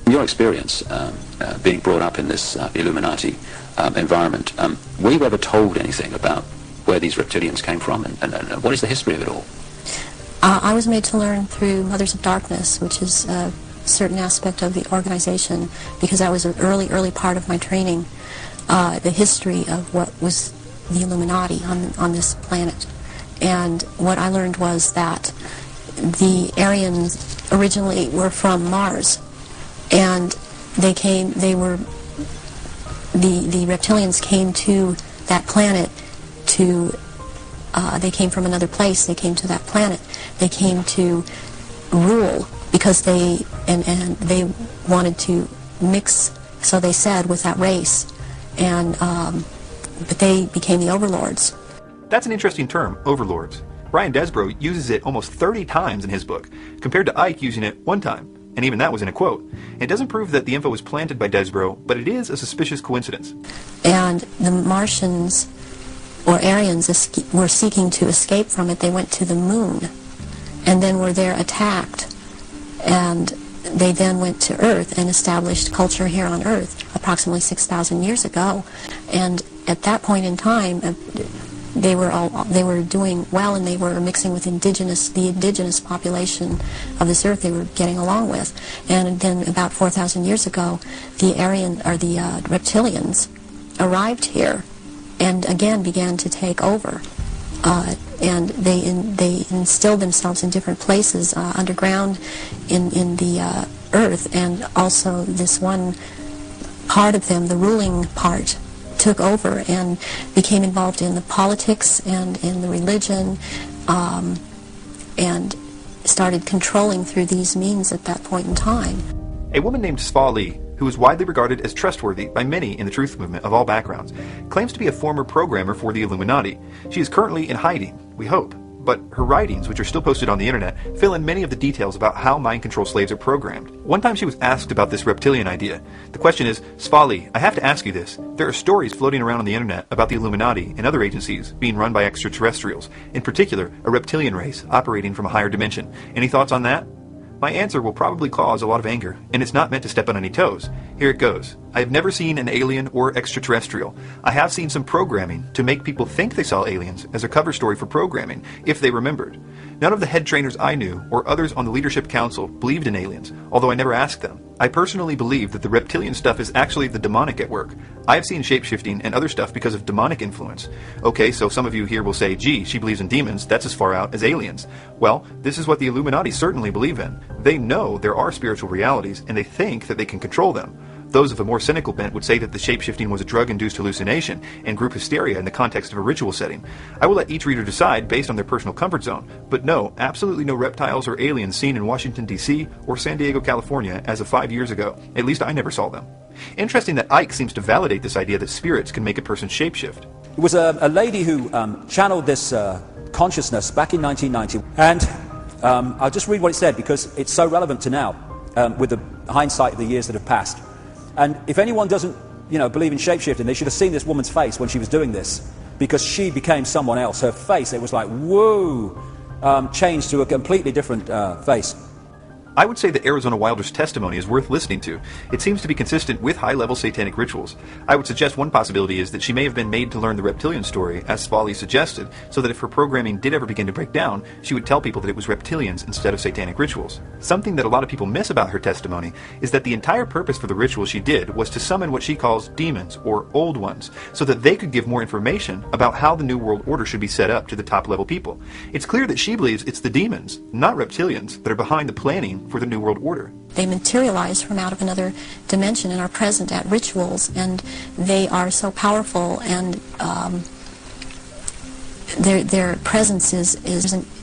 H: Your experience being brought up in this Illuminati environment, were you ever told anything about where these reptilians came from and what is the history of it all?
J: I was made to learn through Mothers of Darkness, which is a certain aspect of the organization, because that was an early part of my training, the history of what was the Illuminati on this planet. And what I learned was that the Aryans originally were from Mars, and the reptilians came to that planet they came from another place, they came to that planet, they came to rule, because they wanted to mix, so they said, with that race, and but they became the overlords.
A: That's an interesting term, overlords. Brian Desbrow uses it almost 30 times in his book, compared to Icke using it one time. And even that was in a quote. It doesn't prove that the info was planted by Desbrow, but it is a suspicious coincidence.
J: And the Martians, or Aryans, were seeking to escape from it. They went to the moon, and then were there attacked. And they then went to Earth and established culture here on Earth, approximately 6,000 years ago. And at that point in time, they were doing well, and they were mixing with the indigenous population of this earth they were getting along with. And then about 4,000 years ago, the reptilians arrived here and again began to take over. And they instilled themselves in different places underground in the earth, and also this one part of them, the ruling part, took over and became involved in the politics and in the religion, and started controlling through these means at that point in time.
A: A woman named Sva Lee, who is widely regarded as trustworthy by many in the truth movement of all backgrounds, claims to be a former programmer for the Illuminati. She is currently in hiding, we hope, but her writings, which are still posted on the internet, fill in many of the details about how mind control slaves are programmed. One time she was asked about this reptilian idea. The question is, Sva Lee, I have to ask you this. There are stories floating around on the internet about the Illuminati and other agencies being run by extraterrestrials, in particular a reptilian race operating from a higher dimension. Any thoughts on that? My answer will probably cause a lot of anger, and it's not meant to step on any toes. Here it goes. I have never seen an alien or extraterrestrial. I have seen some programming to make people think they saw aliens as a cover story for programming, if they remembered. None of the head trainers I knew or others on the Leadership Council believed in aliens, although I never asked them. I personally believe that the reptilian stuff is actually the demonic at work. I have seen shapeshifting and other stuff because of demonic influence. Okay, so some of you here will say, gee, she believes in demons, that's as far out as aliens. Well, this is what the Illuminati certainly believe in. They know there are spiritual realities, and they think that they can control them. Those of a more cynical bent would say that the shapeshifting was a drug-induced hallucination and group hysteria in the context of a ritual setting. I will let each reader decide based on their personal comfort zone, but no, absolutely no reptiles or aliens seen in Washington, D.C. or San Diego, California as of 5 years ago. At least I never saw them. Interesting that Icke seems to validate this idea that spirits can make a person shapeshift.
G: It was a lady who channeled this consciousness back in 1990, and I'll just read what it said because it's so relevant to now with the hindsight of the years that have passed. And if anyone doesn't, believe in shapeshifting, they should have seen this woman's face when she was doing this, because she became someone else. Her face, it was like, whoa, changed to a completely different face.
A: I would say that Arizona Wilder's testimony is worth listening to. It seems to be consistent with high-level satanic rituals. I would suggest one possibility is that she may have been made to learn the reptilian story, as Folly suggested, so that if her programming did ever begin to break down, she would tell people that it was reptilians instead of satanic rituals. Something that a lot of people miss about her testimony is that the entire purpose for the ritual she did was to summon what she calls demons, or old ones, so that they could give more information about how the New World Order should be set up to the top-level people. It's clear that she believes it's the demons, not reptilians, that are behind the planning for the New World Order.
J: They materialize from out of another dimension and are present at rituals, and they are so powerful, and their presence is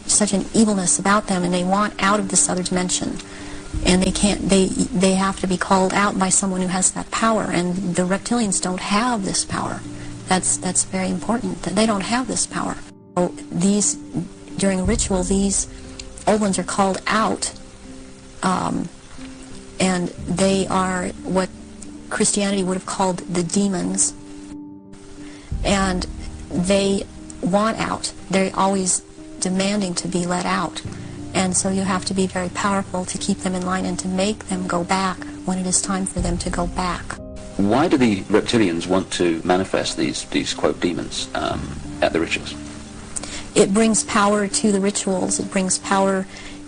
J: such an evilness about them, and they want out of this other dimension, and they have to be called out by someone who has that power, and the reptilians don't have this power. That's very important, that they don't have this power. So during a ritual, these old ones are called out, and they are what Christianity would have called the demons, and they want out. They're always demanding to be let out, and so you have to be very powerful to keep them in line and to make them go back when it is time for them to go back.
H: Why do the reptilians want to manifest these quote demons at the rituals?
J: It brings power to the rituals. It brings power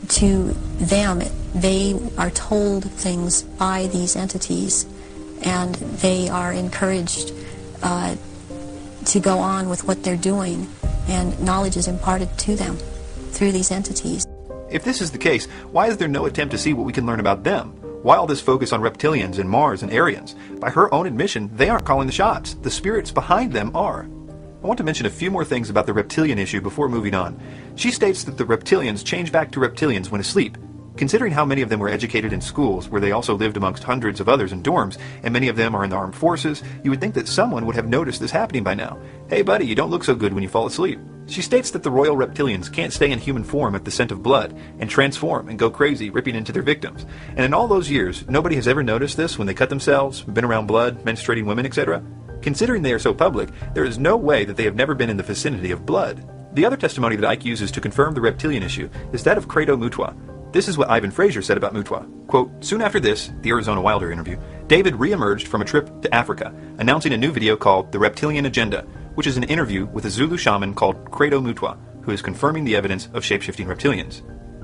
J: to them. They are told things by these entities, and they are encouraged to go on with what they're doing, and knowledge is imparted to them through these entities.
A: If this is the case, why is there no attempt to see what we can learn about them? Why all this focus on reptilians and Mars and Aryans? By her own admission, they aren't calling the shots. The spirits behind them are. I want to mention a few more things about the reptilian issue before moving on. She states that the reptilians change back to reptilians when asleep. Considering how many of them were educated in schools, where they also lived amongst hundreds of others in dorms, and many of them are in the armed forces, you would think that someone would have noticed this happening by now. Hey buddy, you don't look so good when you fall asleep. She states that the royal reptilians can't stay in human form at the scent of blood, and transform and go crazy, ripping into their victims. And in all those years, nobody has ever noticed this when they cut themselves, been around blood, menstruating women, etc.? Considering they are so public, there is no way that they have never been in the vicinity of blood. The other testimony that Icke uses to confirm the reptilian issue is that of Credo Mutwa. This is what Ivan Fraser said about Mutwa. Quote, soon after this, the Arizona Wilder interview, David re-emerged from a trip to Africa, announcing a new video called The Reptilian Agenda, which is an interview with a Zulu shaman called Credo Mutwa, who is confirming the evidence of shapeshifting reptilians.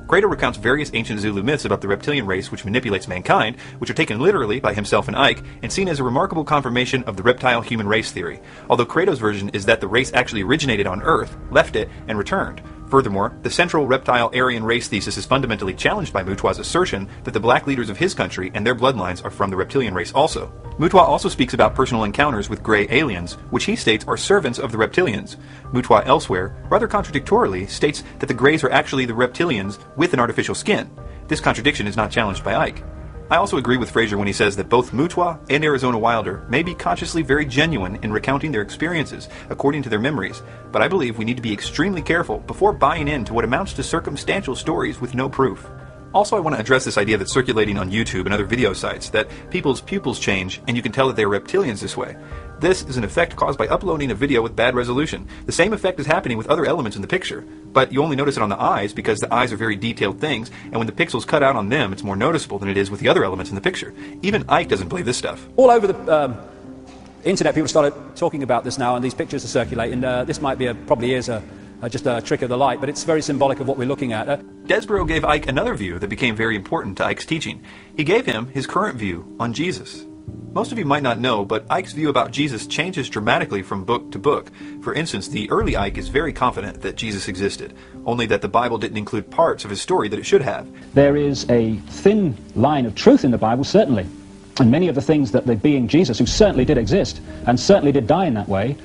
A: Credo recounts various ancient Zulu myths about the reptilian race which manipulates mankind, which are taken literally by himself and Icke, and seen as a remarkable confirmation of the reptile-human race theory, although Credo's version is that the race actually originated on Earth, left it, and returned. Furthermore, the central reptile-Aryan race thesis is fundamentally challenged by Mutwa's assertion that the black leaders of his country and their bloodlines are from the reptilian race also. Mutwa also speaks about personal encounters with gray aliens, which he states are servants of the reptilians. Mutwa elsewhere, rather contradictorily, states that the grays are actually the reptilians with an artificial skin. This contradiction is not challenged by Icke. I also agree with Fraser when he says that both Mutwa and Arizona Wilder may be consciously very genuine in recounting their experiences according to their memories, but I believe we need to be extremely careful before buying into what amounts to circumstantial stories with no proof. Also, I want to address this idea that's circulating on YouTube and other video sites that people's pupils change and you can tell that they are reptilians this way. This is an effect caused by uploading a video with bad resolution. The same effect is happening with other elements in the picture, but you only notice it on the eyes because the eyes are very detailed things, and when the pixels cut out on them, it's more noticeable than it is with the other elements in the picture. Even Icke doesn't believe this stuff.
G: All over the internet, people started talking about this now, and these pictures are circulating. This might be probably is just a trick of the light, but it's very symbolic of what we're looking at.
A: Desborough gave Icke another view that became very important to Icke's teaching. He gave him his current view on Jesus. Most of you might not know, but Icke's view about Jesus changes dramatically from book to book. For instance, the early Icke is very confident that Jesus existed, only that the Bible didn't include parts of his story that it should have.
B: There is a thin line of truth in the Bible, certainly. And many of the things that the being Jesus, who certainly did exist, and certainly did die in that way,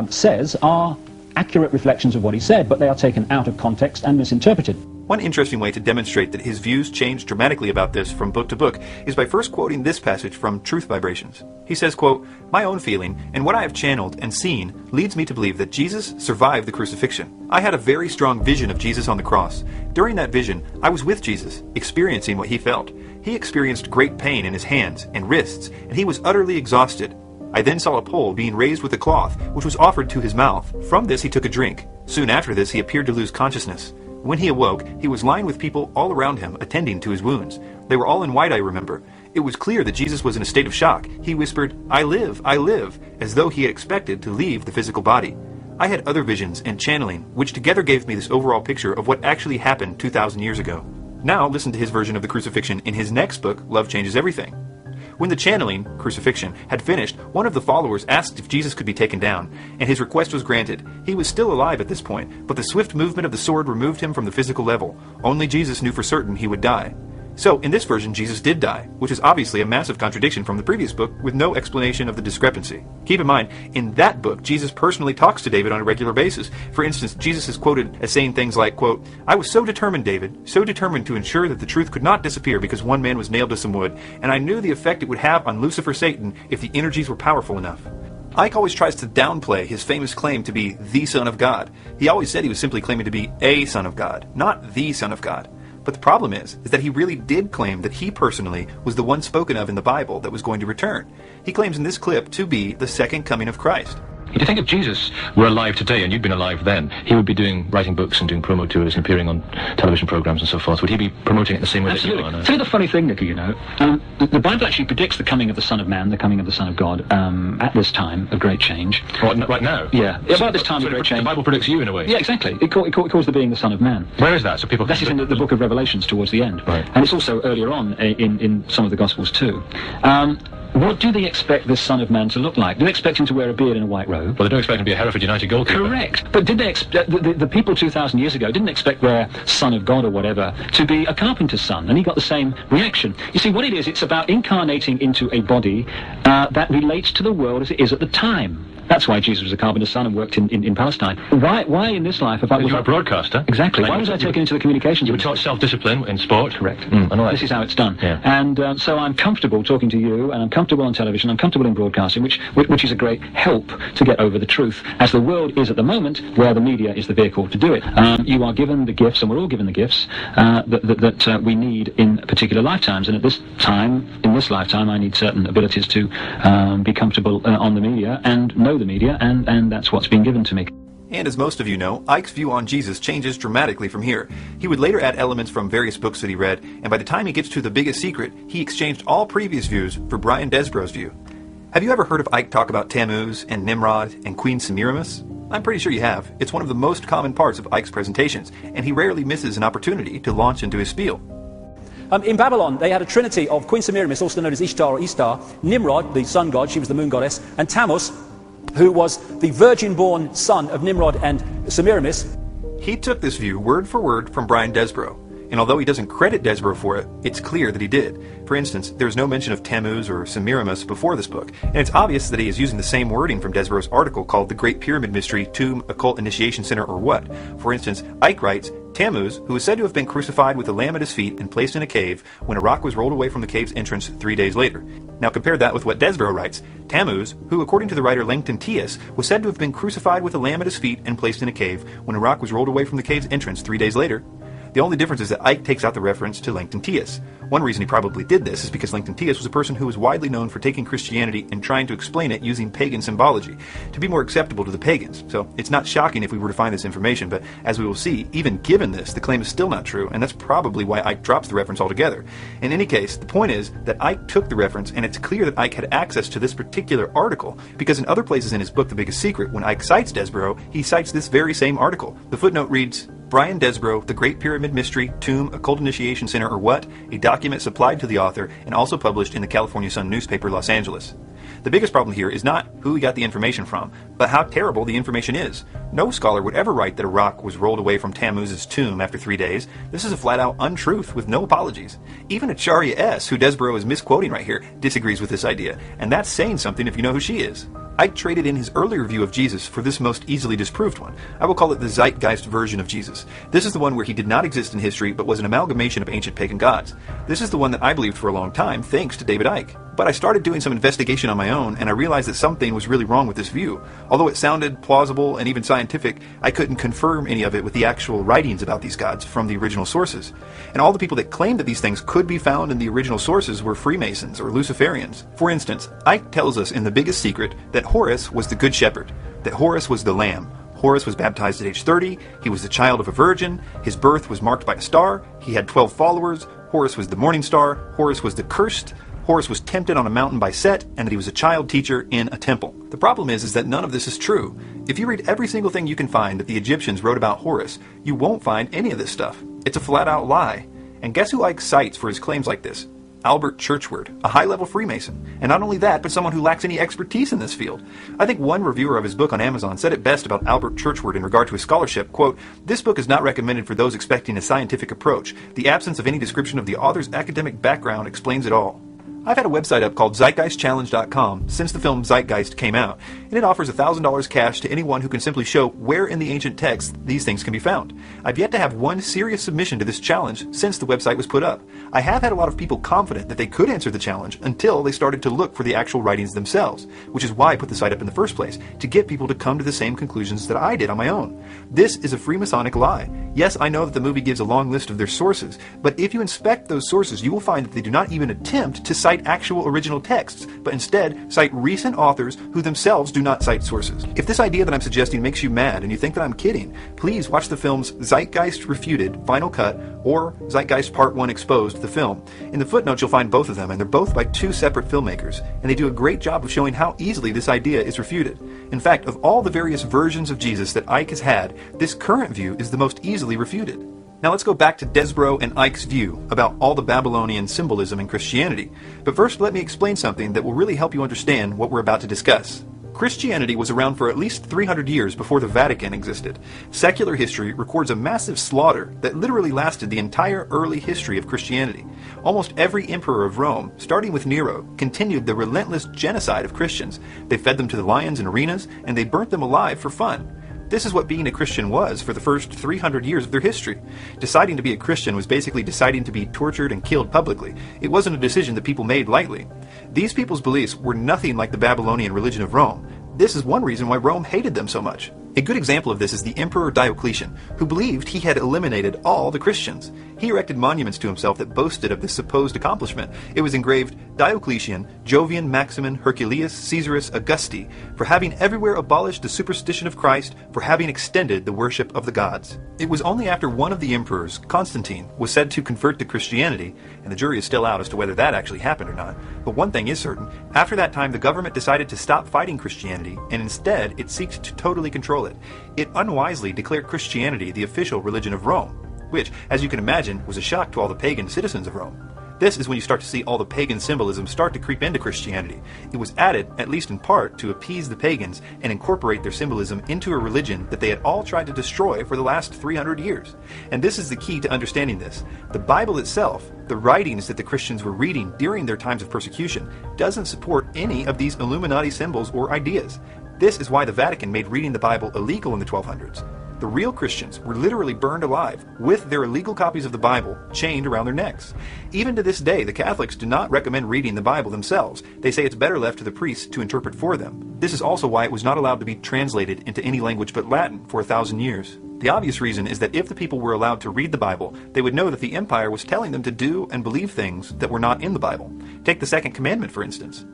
B: says are accurate reflections of what he said, but they are taken out of context and misinterpreted.
A: One interesting way to demonstrate that his views change dramatically about this from book to book is by first quoting this passage from Truth Vibrations. He says, quote, "My own feeling and what I have channeled and seen leads me to believe that Jesus survived the crucifixion. I had a very strong vision of Jesus on the cross. During that vision, I was with Jesus, experiencing what he felt. He experienced great pain in his hands and wrists, and he was utterly exhausted. I then saw a pole being raised with a cloth, which was offered to his mouth. From this he took a drink. Soon after this he appeared to lose consciousness. When he awoke, he was lying with people all around him, attending to his wounds. They were all in white, I remember. It was clear that Jesus was in a state of shock. He whispered, 'I live,' as though he had expected to leave the physical body. I had other visions and channeling, which together gave me this overall picture of what actually happened 2,000 years ago." Now listen to his version of the crucifixion in his next book, Love Changes Everything. When the channeling, crucifixion, had finished, one of the followers asked if Jesus could be taken down, and his request was granted. He was still alive at this point, but the swift movement of the sword removed him from the physical level. Only Jesus knew for certain he would die. So, in this version, Jesus did die, which is obviously a massive contradiction from the previous book with no explanation of the discrepancy. Keep in mind, in that book, Jesus personally talks to David on a regular basis. For instance, Jesus is quoted as saying things like, quote, "I was so determined, David, so determined to ensure that the truth could not disappear because one man was nailed to some wood, and I knew the effect it would have on Lucifer Satan if the energies were powerful enough." Icke always tries to downplay his famous claim to be the Son of God. He always said he was simply claiming to be a Son of God, not the Son of God. But the problem is that he really did claim that he personally was the one spoken of in the Bible that was going to return. He claims in this clip to be the second coming of Christ.
C: Do you think if Jesus were alive today and you'd been alive then, he would be writing books and doing promo tours and appearing on television programs and so forth? Would he be promoting it the same way
H: Absolutely.
C: that you are now?
H: Tell you the funny thing, Nicky, you know, the Bible actually predicts the coming of the Son of Man, the coming of the Son of God, at this time of great change.
C: What, right now?
H: Yeah, about this time of great change.
C: The Bible predicts you in a way?
H: Yeah, exactly. It calls the being the Son of Man.
C: Where is that? So people.
H: That is in the book of Revelations towards the end.
C: Right.
H: And it's also earlier on in some of the Gospels too. What do they expect this Son of Man to look like? Do they expect him to wear a beard and a white robe?
C: Well, they don't expect him to be a Hereford United goalkeeper.
H: Correct. But did they expect the people 2,000 years ago didn't expect their Son of God or whatever to be a carpenter's son, and he got the same reaction. You see, what it is, it's about incarnating into a body that relates to the world as it is at the time. That's why Jesus was a carpenter's son and worked in Palestine. Why in this life?
C: You were a broadcaster.
H: Exactly. Why was I taken into the communications?
C: You were taught self-discipline in sport.
H: Correct.
C: I know that.
H: This is how it's done.
C: Yeah.
H: And so I'm comfortable talking to you, and I'm comfortable on television, I'm comfortable in broadcasting, which is a great help to get over the truth, as the world is at the moment, where the media is the vehicle to do it. You are given the gifts, and we're all given the gifts that we need in particular lifetimes, and at this time, in this lifetime, I need certain abilities to be comfortable on the media and know the media, and that's what's been given to me.
A: And as most of you know, Icke's view on Jesus changes dramatically from here. He would later add elements from various books that he read, and by the time he gets to The Biggest Secret, he exchanged all previous views for Brian Desborough's view. Have you ever heard of Icke talk about Tammuz and Nimrod and Queen Semiramis? I'm pretty sure you have. It's one of the most common parts of Icke's presentations, and he rarely misses an opportunity to launch into his spiel.
G: In Babylon, they had a trinity of Queen Semiramis, also known as Ishtar or Istar, Nimrod, the sun god, she was the moon goddess, and Tammuz, who was the virgin-born son of Nimrod and Semiramis.
A: He took this view word for word from Brian Desborough, and although he doesn't credit Desborough for it, it's clear that he did. For instance, there's no mention of Tammuz or Semiramis before this book, and it's obvious that he is using the same wording from Desborough's article called The Great Pyramid Mystery, Tomb, Occult Initiation Center, or what. For instance, Icke writes, Tammuz, who is said to have been crucified with a lamb at his feet and placed in a cave when a rock was rolled away from the cave's entrance 3 days later. Now compare that with what Desborough writes. Tammuz, who according to the writer Langton Tias, was said to have been crucified with a lamb at his feet and placed in a cave when a rock was rolled away from the cave's entrance 3 days later. The The only difference is that Icke takes out the reference to Lactantius. One reason he probably did this is because Lactantius was a person who was widely known for taking Christianity and trying to explain it using pagan symbology to be more acceptable to the pagans. So it's not shocking if we were to find this information, but as we will see, even given this, the claim is still not true, and that's probably why Icke drops the reference altogether. In any case, the point is that Icke took the reference, and it's clear that Icke had access to this particular article, because in other places in his book, The Biggest Secret, when Icke cites Desborough, he cites this very same article. The footnote reads, Brian Desborough, The Great Pyramid Mystery, Tomb, Occult Initiation Center, or What? A document supplied to the author and also published in the California Sun newspaper, Los Angeles. The biggest problem here is not who he got the information from, but how terrible the information is. No scholar would ever write that a rock was rolled away from Tammuz's tomb after 3 days. This is a flat-out untruth with no apologies. Even Acharya S., who Desborough is misquoting right here, disagrees with this idea, and that's saying something if you know who she is. Icke traded in his earlier view of Jesus for this most easily disproved one. I will call it the Zeitgeist version of Jesus. This is the one where he did not exist in history, but was an amalgamation of ancient pagan gods. This is the one that I believed for a long time, thanks to David Icke. But I started doing some investigation on my own, and I realized that something was really wrong with this view. Although it sounded plausible and even scientific, I couldn't confirm any of it with the actual writings about these gods from the original sources. And all the people that claimed that these things could be found in the original sources were Freemasons or Luciferians. For instance, Icke tells us in The Biggest Secret that Horus was the Good Shepherd, that Horus was the Lamb. Horus was baptized at age 30, he was the child of a virgin, his birth was marked by a star, he had 12 followers, Horus was the morning star, Horus was the cursed, Horus was tempted on a mountain by Set, and that he was a child teacher in a temple. The problem is that none of this is true. If you read every single thing you can find that the Egyptians wrote about Horus, you won't find any of this stuff. It's a flat-out lie. And guess who Icke cites for his claims like this? Albert Churchward, a high-level Freemason. And not only that, but someone who lacks any expertise in this field. I think one reviewer of his book on Amazon said it best about Albert Churchward in regard to his scholarship, quote, "This book is not recommended for those expecting a scientific approach. The absence of any description of the author's academic background explains it all." I've had a website up called ZeitgeistChallenge.com since the film Zeitgeist came out, and it offers $1,000 cash to anyone who can simply show where in the ancient texts these things can be found. I've yet to have one serious submission to this challenge since the website was put up. I have had a lot of people confident that they could answer the challenge until they started to look for the actual writings themselves, which is why I put the site up in the first place, to get people to come to the same conclusions that I did on my own. This is a Freemasonic lie. Yes, I know that the movie gives a long list of their sources, but if you inspect those sources, you will find that they do not even attempt to cite actual original texts, but instead cite recent authors who themselves do not cite sources. If this idea that I'm suggesting makes you mad and you think that I'm kidding, please watch the films Zeitgeist Refuted, Final Cut, or Zeitgeist Part 1 Exposed, the film. In the footnotes you'll find both of them, and they're both by two separate filmmakers, and they do a great job of showing how easily this idea is refuted. In fact, of all the various versions of Jesus that Icke has had, this current view is the most easily refuted. Now let's go back to Desborough and Icke's view about all the Babylonian symbolism in Christianity. But first let me explain something that will really help you understand what we're about to discuss. Christianity was around for at least 300 years before the Vatican existed. Secular history records a massive slaughter that literally lasted the entire early history of Christianity. Almost every emperor of Rome, starting with Nero, continued the relentless genocide of Christians. They fed them to the lions in arenas, and they burnt them alive for fun. This is what being a Christian was for the first 300 years of their history. Deciding to be a Christian was basically deciding to be tortured and killed publicly. It wasn't a decision that people made lightly. These people's beliefs were nothing like the Babylonian religion of Rome. This is one reason why Rome hated them so much. A good example of this is the Emperor Diocletian, who believed he had eliminated all the Christians. He erected monuments to himself that boasted of this supposed accomplishment. It was engraved, Diocletian, Jovian, Maximin, Herculeus, Caesarus, Augusti, for having everywhere abolished the superstition of Christ, for having extended the worship of the gods. It was only after one of the emperors, Constantine, was said to convert to Christianity, and the jury is still out as to whether that actually happened or not, but one thing is certain, after that time the government decided to stop fighting Christianity, and instead it seeked to totally control it. It unwisely declared Christianity the official religion of Rome, which, as you can imagine, was a shock to all the pagan citizens of Rome. This is when you start to see all the pagan symbolism start to creep into Christianity. It was added, at least in part, to appease the pagans and incorporate their symbolism into a religion that they had all tried to destroy for the last 300 years. And this is the key to understanding this. The Bible itself, the writings that the Christians were reading during their times of persecution, doesn't support any of these Illuminati symbols or ideas. This is why the Vatican made reading the Bible illegal in the 1200s. The real Christians were literally burned alive, with their illegal copies of the Bible chained around their necks. Even to this day, the Catholics do not recommend reading the Bible themselves. They say it's better left to the priests to interpret for them. This is also why it was not allowed to be translated into any language but Latin for 1,000 years. The obvious reason is that if the people were allowed to read the Bible, they would know that the empire was telling them to do and believe things that were not in the Bible. Take the second commandment, for instance.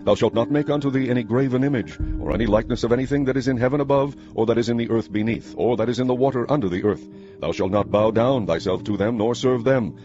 K: Thou shalt not make unto thee any graven image, or any likeness of anything that is in heaven above, or that is in the earth beneath, or that is in the water under the earth. Thou shalt not bow down thyself to them, nor serve them.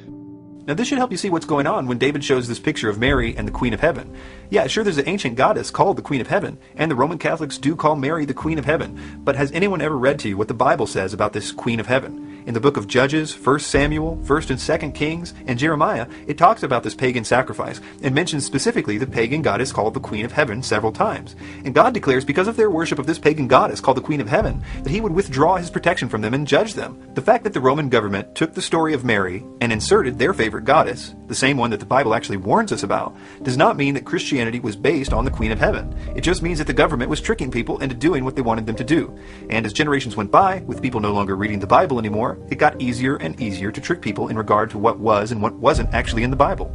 A: Now this should help you see what's going on when David shows this picture of Mary and the Queen of Heaven. Yeah, sure, there's an ancient goddess called the Queen of Heaven, and the Roman Catholics do call Mary the Queen of Heaven. But has anyone ever read to you what the Bible says about this Queen of Heaven? In the book of Judges, 1 Samuel, 1 and 2 Kings, and Jeremiah, it talks about this pagan sacrifice, and mentions specifically the pagan goddess called the Queen of Heaven several times. And God declares, because of their worship of this pagan goddess called the Queen of Heaven, that he would withdraw his protection from them and judge them. The fact that the Roman government took the story of Mary and inserted their favorite goddess, the same one that the Bible actually warns us about, does not mean that Christianity was based on the Queen of Heaven. It just means that the government was tricking people into doing what they wanted them to do. And as generations went by, with people no longer reading the Bible anymore, it got easier and easier to trick people in regard to what was and what wasn't actually in the Bible.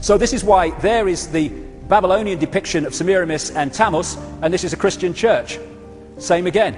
G: So this is why there is the Babylonian depiction of Semiramis and Tammuz, and this is a Christian church. Same again.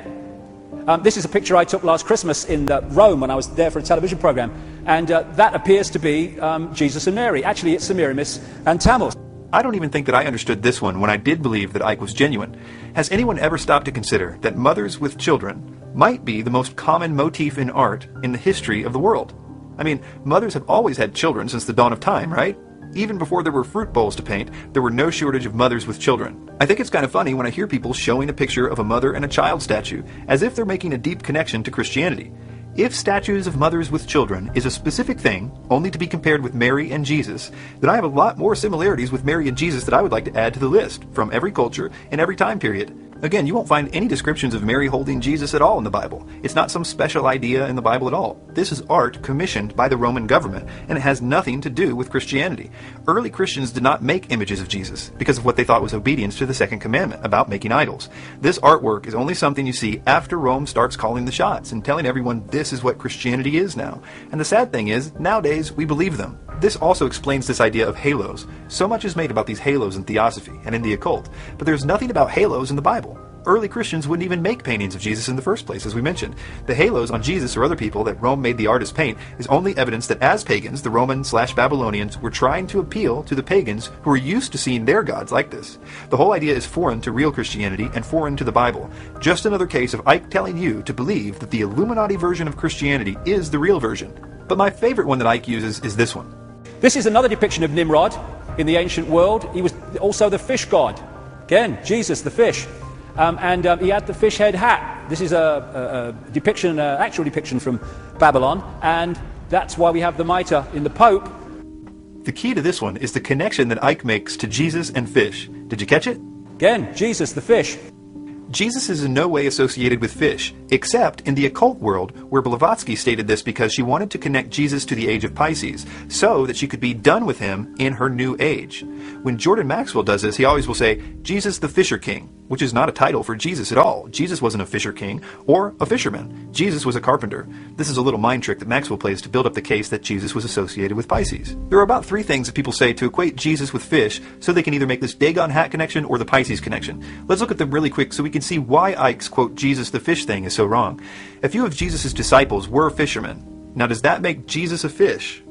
G: This is a picture I took last Christmas in Rome when I was there for a television program, and that appears to be Jesus and Mary. Actually, it's Semiramis and Tammuz.
A: I don't even think that I understood this one when I did believe that Icke was genuine. Has anyone ever stopped to consider that mothers with children might be the most common motif in art in the history of the world? I mean, mothers have always had children since the dawn of time, right? Even before there were fruit bowls to paint, there were no shortage of mothers with children. I think it's kind of funny when I hear people showing a picture of a mother and a child statue, as if they're making a deep connection to Christianity. If statues of mothers with children is a specific thing, only to be compared with Mary and Jesus, then I have a lot more similarities with Mary and Jesus that I would like to add to the list, from every culture and every time period. Again, you won't find any descriptions of Mary holding Jesus at all in the Bible. It's not some special idea in the Bible at all. This is art commissioned by the Roman government, and it has nothing to do with Christianity. Early Christians did not make images of Jesus because of what they thought was obedience to the second commandment about making idols. This artwork is only something you see after Rome starts calling the shots and telling everyone this is what Christianity is now. And the sad thing is, nowadays, we believe them. This also explains this idea of halos. So much is made about these halos in theosophy and in the occult, but there's nothing about halos in the Bible. Early Christians wouldn't even make paintings of Jesus in the first place, as we mentioned. The halos on Jesus or other people that Rome made the artists paint is only evidence that as pagans, the Roman/Babylonians were trying to appeal to the pagans who were used to seeing their gods like this. The whole idea is foreign to real Christianity and foreign to the Bible. Just another case of Icke telling you to believe that the Illuminati version of Christianity is the real version. But my favorite one that Icke uses is this one.
G: This is another depiction of Nimrod in the ancient world. He was also the fish god. Again, Jesus, the fish. And he had the fish head hat. This is a depiction, actual depiction from Babylon, and that's why we have the mitre in the Pope.
A: The key to this one is the connection that Icke makes to Jesus and fish. Did you catch it?
G: Again, Jesus, the fish.
A: Jesus is in no way associated with fish, except in the occult world, where Blavatsky stated this because she wanted to connect Jesus to the age of Pisces, so that she could be done with him in her new age. When Jordan Maxwell does this, he always will say, Jesus the Fisher King, which is not a title for Jesus at all. Jesus wasn't a fisher king or a fisherman. Jesus was a carpenter. This is a little mind trick that Maxwell plays to build up the case that Jesus was associated with Pisces. There are about 3 things that people say to equate Jesus with fish, so they can either make this Dagon hat connection or the Pisces connection. Let's look at them really quick so we can see why Icke's, quote, Jesus the fish thing is so wrong. A few of Jesus' disciples were fishermen. Now does that make Jesus a fish?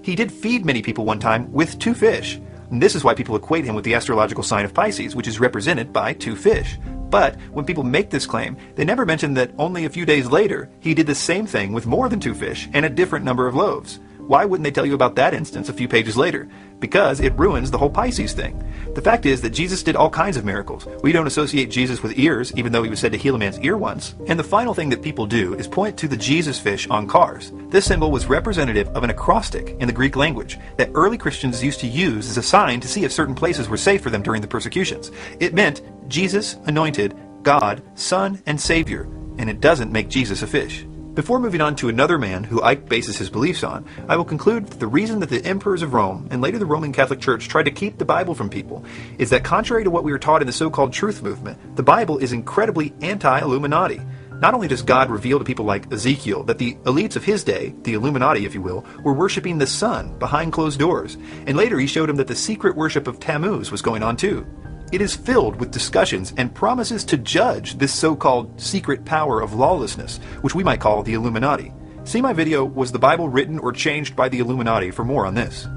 A: He did feed many people one time with 2 fish. And this is why people equate him with the astrological sign of Pisces, which is represented by 2 fish. But when people make this claim, they never mention that only a few days later, he did the same thing with more than 2 fish and a different number of loaves. Why wouldn't they tell you about that instance a few pages later? Because it ruins the whole Pisces thing. The fact is that Jesus did all kinds of miracles. We don't associate Jesus with ears, even though he was said to heal a man's ear once. And the final thing that people do is point to the Jesus fish on cars. This symbol was representative of an acrostic in the Greek language that early Christians used to use as a sign to see if certain places were safe for them during the persecutions. It meant Jesus, anointed, God, Son, and Savior, and it doesn't make Jesus a fish. Before moving on to another man who Icke bases his beliefs on, I will conclude that the reason that the emperors of Rome and later the Roman Catholic Church tried to keep the Bible from people is that contrary to what we were taught in the so-called truth movement, the Bible is incredibly anti-Illuminati. Not only does God reveal to people like Ezekiel that the elites of his day, the Illuminati if you will, were worshipping the sun behind closed doors, and later he showed him that the secret worship of Tammuz was going on too. It is filled with discussions and promises to judge this so-called secret power of lawlessness, which we might call the Illuminati. See my video, Was the Bible Written or Changed by the Illuminati, for more on this.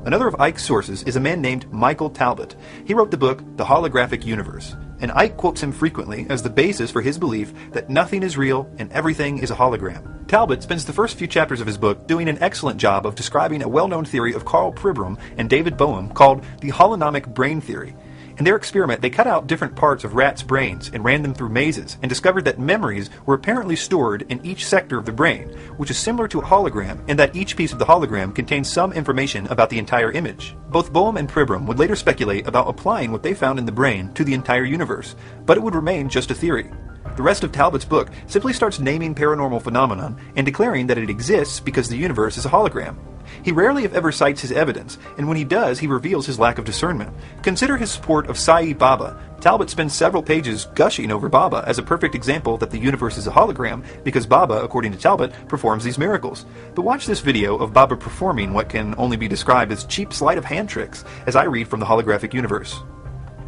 A: Another of Icke's sources is a man named Michael Talbot. He wrote the book, The Holographic Universe, and Icke quotes him frequently as the basis for his belief that nothing is real and everything is a hologram. Talbot spends the first few chapters of his book doing an excellent job of describing a well-known theory of Carl Pribram and David Bohm called the holonomic brain theory. In their experiment, they cut out different parts of rats' brains and ran them through mazes and discovered that memories were apparently stored in each sector of the brain, which is similar to a hologram in that each piece of the hologram contains some information about the entire image. Both Bohm and Pribram would later speculate about applying what they found in the brain to the entire universe, but it would remain just a theory. The rest of Talbot's book simply starts naming paranormal phenomenon and declaring that it exists because the universe is a hologram. He rarely if ever cites his evidence, and when he does, he reveals his lack of discernment. Consider his support of Sai Baba. Talbot spends several pages gushing over Baba as a perfect example that the universe is a hologram because Baba, according to Talbot, performs these miracles. But watch this video of Baba performing what can only be described as cheap sleight of hand tricks, as I read from the Holographic Universe.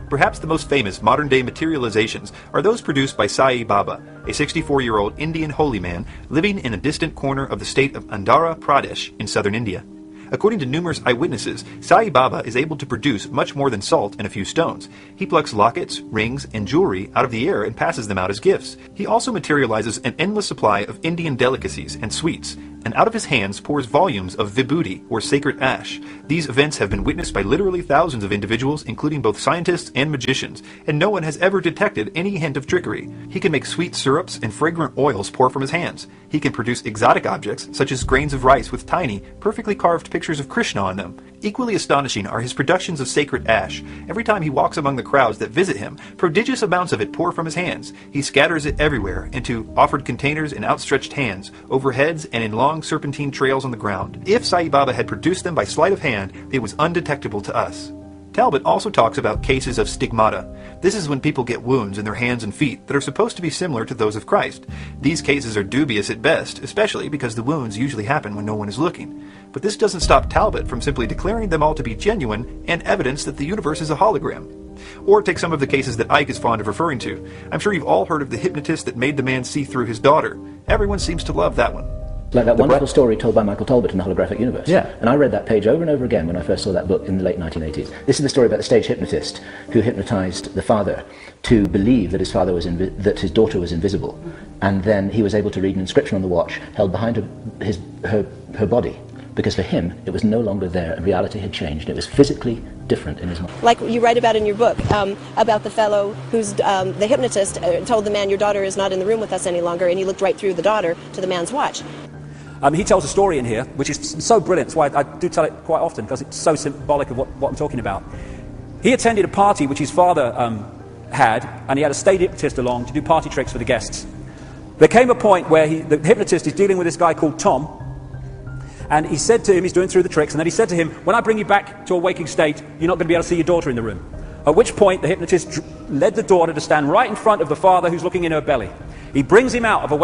A: Perhaps the most famous modern-day materializations are those produced by Sai Baba, a 64-year-old Indian holy man living in a distant corner of the state of Andhra Pradesh in southern India. According to numerous eyewitnesses, Sai Baba is able to produce much more than salt and a few stones. He plucks lockets, rings, and jewelry out of the air and passes them out as gifts. He also materializes an endless supply of Indian delicacies and sweets, and out of his hands pours volumes of vibhuti, or sacred ash. These events have been witnessed by literally thousands of individuals, including both scientists and magicians, and no one has ever detected any hint of trickery. He can make sweet syrups and fragrant oils pour from his hands. He can produce exotic objects, such as grains of rice with tiny, perfectly carved pictures of Krishna on them. Equally astonishing are his productions of sacred ash. Every time he walks among the crowds that visit him, prodigious amounts of it pour from his hands. He scatters it everywhere, into offered containers and outstretched hands, over heads and in long serpentine trails on the ground. If Sai Baba had produced them by sleight of hand, it was undetectable to us. Talbot also talks about cases of stigmata. This is when people get wounds in their hands and feet that are supposed to be similar to those of Christ. These cases are dubious at best, especially because the wounds usually happen when no one is looking. But this doesn't stop Talbot from simply declaring them all to be genuine and evidence that the universe is a hologram. Or take some of the cases that Icke is fond of referring to. I'm sure you've all heard of the hypnotist that made the man see through his daughter. Everyone seems to love that one.
L: Like that wonderful story told by Michael Talbot in The Holographic Universe.
A: Yeah.
L: And I read that page over and over again when I first saw that book in the late 1980s. This is the story about the stage hypnotist who hypnotized the father to believe that his father was that his daughter was invisible, and then he was able to read an inscription on the watch held behind her body, because for him it was no longer there and reality had changed. It was physically different in his mind.
M: Like you write about in your book, about the fellow who's the hypnotist told the man, your daughter is not in the room with us any longer, and he looked right through the daughter to the man's watch.
G: He tells a story in here, which is so brilliant. That's why I do tell it quite often, because it's so symbolic of what I'm talking about. He attended a party which his father had, and he had a stage hypnotist along to do party tricks for the guests. There came a point where the hypnotist is dealing with this guy called Tom, and he said to him, he's doing through the tricks, and then he said to him, when I bring you back to a waking state, you're not going to be able to see your daughter in the room. At which point the hypnotist led the daughter to stand right in front of the father who's looking in her belly. He brings him out of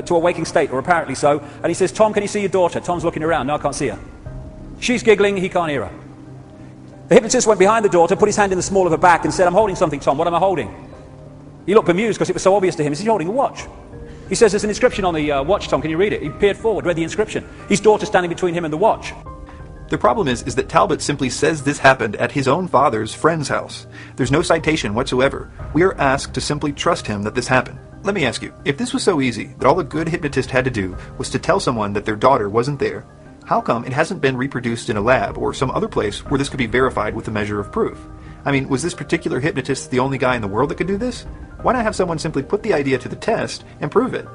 G: to a waking state, or apparently so, and he says, Tom, can you see your daughter? Tom's looking around. No, I can't see her. She's giggling. He can't hear her. The hypnotist went behind the daughter, put his hand in the small of her back and said, I'm holding something, Tom. What am I holding? He looked bemused because it was so obvious to him. He said, you're holding a watch. He says, there's an inscription on the watch, Tom. Can you read it? He peered forward, read the inscription. His daughter standing between him and the watch.
A: The problem is that Talbot simply says this happened at his own father's friend's house. There's no citation whatsoever. We are asked to simply trust him that this happened. Let me ask you, if this was so easy that all a good hypnotist had to do was to tell someone that their daughter wasn't there, how come it hasn't been reproduced in a lab or some other place where this could be verified with a measure of proof? I mean, was this particular hypnotist the only guy in the world that could do this? Why not have someone simply put the idea to the test and prove it?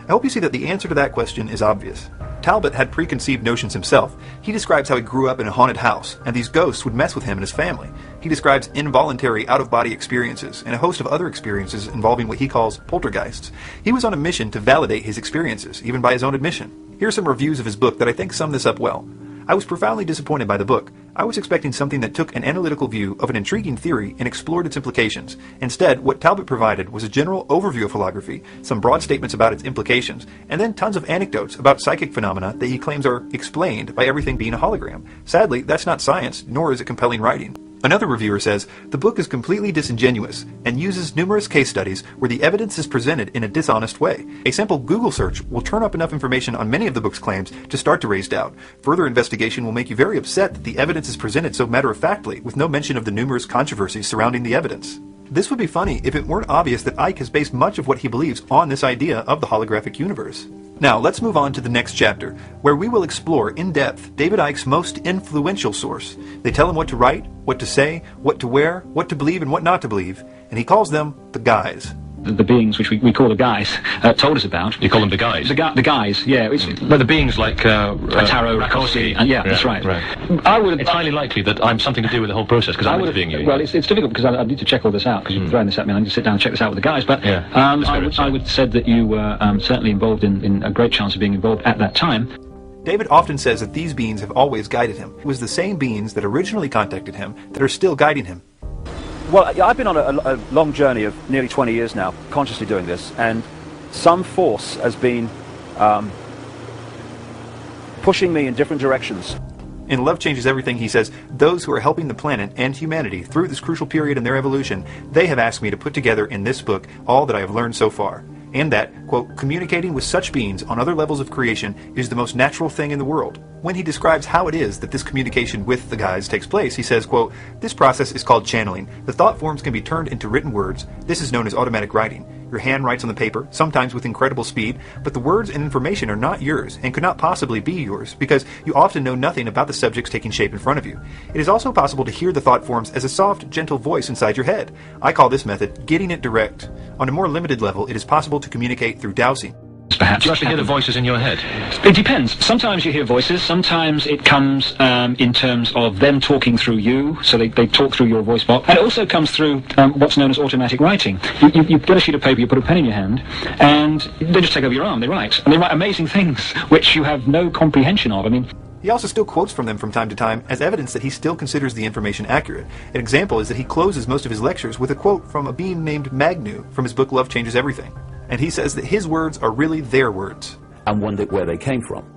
A: I hope you see that the answer to that question is obvious. Talbot had preconceived notions himself. He describes how he grew up in a haunted house, and these ghosts would mess with him and his family. He describes involuntary out-of-body experiences and a host of other experiences involving what he calls poltergeists. He was on a mission to validate his experiences, even by his own admission. Here are some reviews of his book that I think sum this up well. I was profoundly disappointed by the book. I was expecting something that took an analytical view of an intriguing theory and explored its implications. Instead, what Talbot provided was a general overview of holography, some broad statements about its implications, and then tons of anecdotes about psychic phenomena that he claims are explained by everything being a hologram. Sadly, that's not science, nor is it compelling writing. Another reviewer says, the book is completely disingenuous and uses numerous case studies where the evidence is presented in a dishonest way. A simple Google search will turn up enough information on many of the book's claims to start to raise doubt. Further investigation will make you very upset that the evidence is presented so matter-of-factly with no mention of the numerous controversies surrounding the evidence. This would be funny if it weren't obvious that Icke has based much of what he believes on this idea of the holographic universe. Now, let's move on to the next chapter, where we will explore in depth David Icke's most influential source. They tell him what to write, what to say, what to wear, what to believe and what not to believe, and he calls them the guys.
B: The beings, which we call the guys, told us about.
C: You call them the guys?
B: The guys, yeah.
C: But the beings like
B: Tarot, Rakosi, and yeah, that's right.
C: It's highly likely that I'm something to do with the whole process, because I'm interviewing you.
B: Well, it's difficult because I need to check all this out, because you're throwing this at me, and I need to sit down and check this out with the guys. But I would said that you were certainly involved in a great chance of being involved at that time.
A: David often says that these beings have always guided him. It was the same beings that originally contacted him that are still guiding him.
G: Well, I've been on a long journey of nearly 20 years now, consciously doing this, and some force has been pushing me in different directions.
A: In Love Changes Everything, he says, those who are helping the planet and humanity through this crucial period in their evolution, they have asked me to put together in this book all that I have learned so far. And that, quote, communicating with such beings on other levels of creation is the most natural thing in the world. When he describes how it is that this communication with the guys takes place, he says, quote, this process is called channeling. The thought forms can be turned into written words. This is known as automatic writing. Your hand writes on the paper, sometimes with incredible speed, but the words and information are not yours and could not possibly be yours because you often know nothing about the subjects taking shape in front of you. It is also possible to hear the thought forms as a soft, gentle voice inside your head. I call this method getting it direct. On a more limited level, it is possible to communicate through dowsing.
C: Perhaps. Do you actually hear the voices in your head?
B: It depends. Sometimes you hear voices, sometimes it comes in terms of them talking through you, so they talk through your voice box, and it also comes through what's known as automatic writing. You get a sheet of paper, you put a pen in your hand, and they just take over your arm, they write. And they write amazing things which you have no comprehension of. I mean,
A: he also still quotes from them from time to time as evidence that he still considers the information accurate. An example is that he closes most of his lectures with a quote from a being named Magnu from his book Love Changes Everything. And he says that his words are really their words.
H: And wonder where they came from.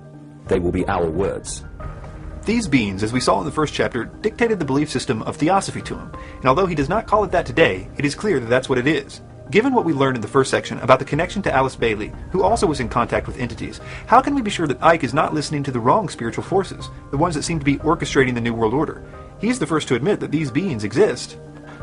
H: They will be our words.
A: These beings, as we saw in the first chapter, dictated the belief system of theosophy to him. And although he does not call it that today, it is clear that that's what it is. Given what we learned in the first section about the connection to Alice Bailey, who also was in contact with entities, how can we be sure that Icke is not listening to the wrong spiritual forces, the ones that seem to be orchestrating the New World Order? He's the first to admit that these beings exist.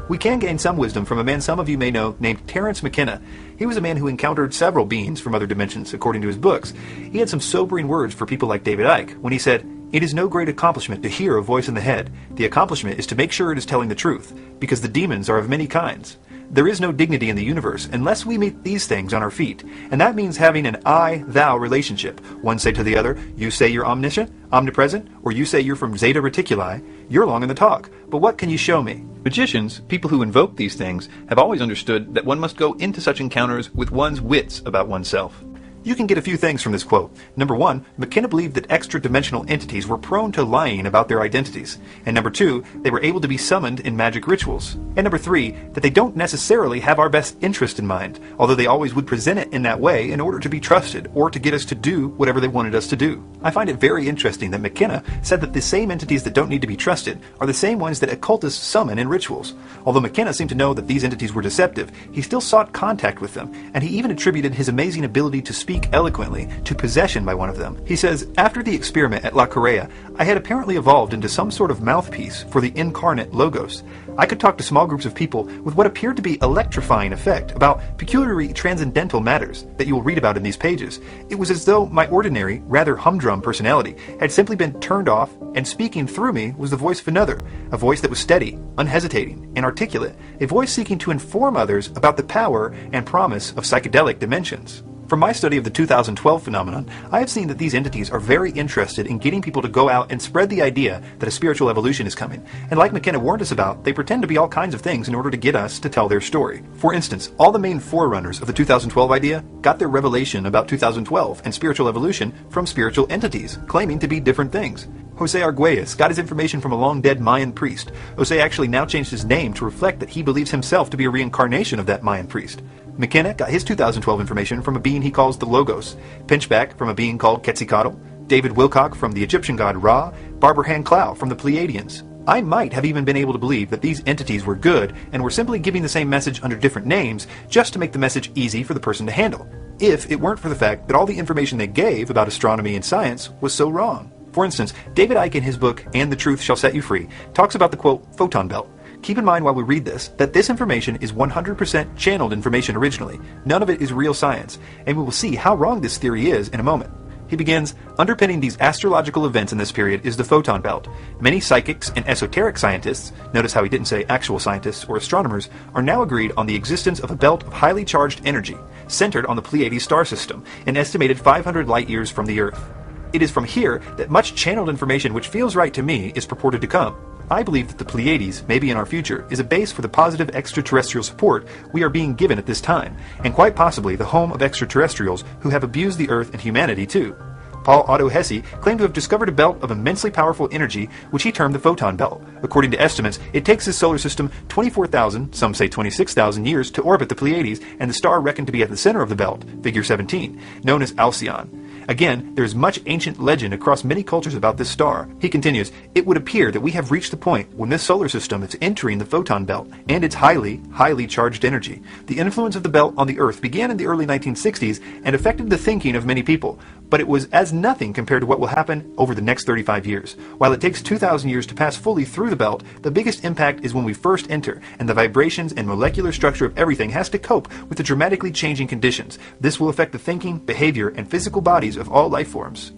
A: We can gain some wisdom from a man some of you may know named Terence McKenna. He was a man who encountered several beings from other dimensions, according to his books. He had some sobering words for people like David Icke when he said, "It is no great accomplishment to hear a voice in the head. The accomplishment is to make sure it is telling the truth, because the demons are of many kinds. There is no dignity in the universe unless we meet these things on our feet, and that means having an I-thou relationship. One say to the other, you say you're omniscient, omnipresent, or you say you're from Zeta Reticuli. You're long in the talk, but what can you show me?" Magicians, people who invoke these things, have always understood that one must go into such encounters with one's wits about oneself. You can get a few things from this quote. Number one, McKenna believed that extra-dimensional entities were prone to lying about their identities. And number two, they were able to be summoned in magic rituals. And number three, that they don't necessarily have our best interest in mind, although they always would present it in that way in order to be trusted, or to get us to do whatever they wanted us to do. I find it very interesting that McKenna said that the same entities that don't need to be trusted are the same ones that occultists summon in rituals. Although McKenna seemed to know that these entities were deceptive, he still sought contact with them, and he even attributed his amazing ability to speak eloquently to possession by one of them. He says, after the experiment at La Correa, I had apparently evolved into some sort of mouthpiece for the incarnate Logos. I could talk to small groups of people with what appeared to be electrifying effect about peculiarly transcendental matters that you will read about in these pages. It was as though my ordinary, rather humdrum personality had simply been turned off, and speaking through me was the voice of another, a voice that was steady, unhesitating, and articulate, a voice seeking to inform others about the power and promise of psychedelic dimensions. From my study of the 2012 phenomenon, I have seen that these entities are very interested in getting people to go out and spread the idea that a spiritual evolution is coming. And like McKenna warned us about, they pretend to be all kinds of things in order to get us to tell their story. For instance, all the main forerunners of the 2012 idea got their revelation about 2012 and spiritual evolution from spiritual entities, claiming to be different things. Jose Arguelles got his information from a long-dead Mayan priest. Jose actually now changed his name to reflect that he believes himself to be a reincarnation of that Mayan priest. McKenna got his 2012 information from a being he calls the Logos, Pinchback from a being called Quetzalcoatl, David Wilcock from the Egyptian god Ra, Barbara Han Clow from the Pleiadians. I might have even been able to believe that these entities were good and were simply giving the same message under different names just to make the message easy for the person to handle, if it weren't for the fact that all the information they gave about astronomy and science was so wrong. For instance, David Icke in his book, And the Truth Shall Set You Free, talks about the, quote, photon belt. Keep in mind while we read this, that this information is 100% channeled information originally. None of it is real science, and we will see how wrong this theory is in a moment. He begins, underpinning these astrological events in this period is the photon belt. Many psychics and esoteric scientists, notice how he didn't say actual scientists or astronomers, are now agreed on the existence of a belt of highly charged energy, centered on the Pleiades star system, an estimated 500 light years from the Earth. It is from here that much channeled information which feels right to me is purported to come. I believe that the Pleiades, maybe in our future, is a base for the positive extraterrestrial support we are being given at this time, and quite possibly the home of extraterrestrials who have abused the Earth and humanity too. Paul Otto Hesse claimed to have discovered a belt of immensely powerful energy, which he termed the photon belt. According to estimates, it takes his solar system 24,000, some say 26,000 years to orbit the Pleiades, and the star reckoned to be at the center of the belt, figure 17, known as Alcyon. Again, there is much ancient legend across many cultures about this star. He continues, it would appear that we have reached the point when this solar system is entering the photon belt and its highly, highly charged energy. The influence of the belt on the Earth began in the early 1960s and affected the thinking of many people, but it was as nothing compared to what will happen over the next 35 years. While it takes 2,000 years to pass fully through the belt, the biggest impact is when we first enter, and the vibrations and molecular structure of everything has to cope with the dramatically changing conditions. This will affect the thinking, behavior, and physical bodies of all life forms.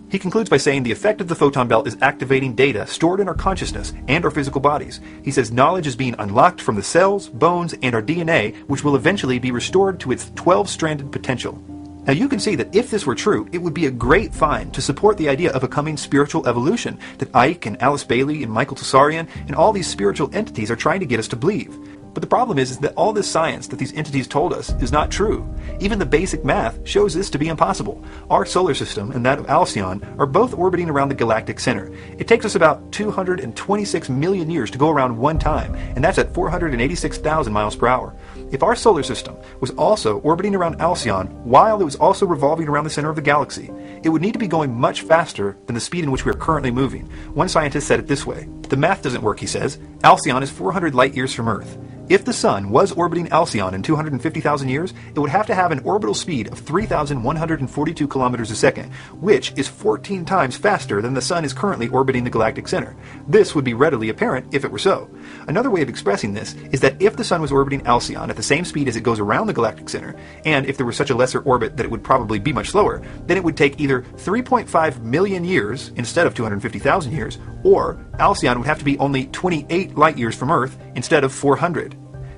A: He concludes by saying the effect of the photon belt is activating data stored in our consciousness and our physical bodies. He says knowledge is being unlocked from the cells, bones, and our DNA, which will eventually be restored to its 12-stranded potential. Now you can see that if this were true, it would be a great find to support the idea of a coming spiritual evolution that Icke and Alice Bailey and Michael Tsarian and all these spiritual entities are trying to get us to believe. But the problem is that all this science that these entities told us is not true. Even the basic math shows this to be impossible. Our solar system and that of Alcyon are both orbiting around the galactic center. It takes us about 226 million years to go around one time, and that's at 486,000 miles per hour. If our solar system was also orbiting around Alcyon while it was also revolving around the center of the galaxy, it would need to be going much faster than the speed in which we are currently moving. One scientist said it this way, the math doesn't work, he says. Alcyon is 400 light years from Earth. If the Sun was orbiting Alcyon in 250,000 years, it would have to have an orbital speed of 3,142 kilometers a second, which is 14 times faster than the Sun is currently orbiting the galactic center. This would be readily apparent if it were so. Another way of expressing this is that if the Sun was orbiting Alcyon at the same speed as it goes around the galactic center, and if there was such a lesser orbit that it would probably be much slower, then it would take either 3.5 million years instead of 250,000 years, or Alcyon would have to be only 28 light years from Earth instead of 400.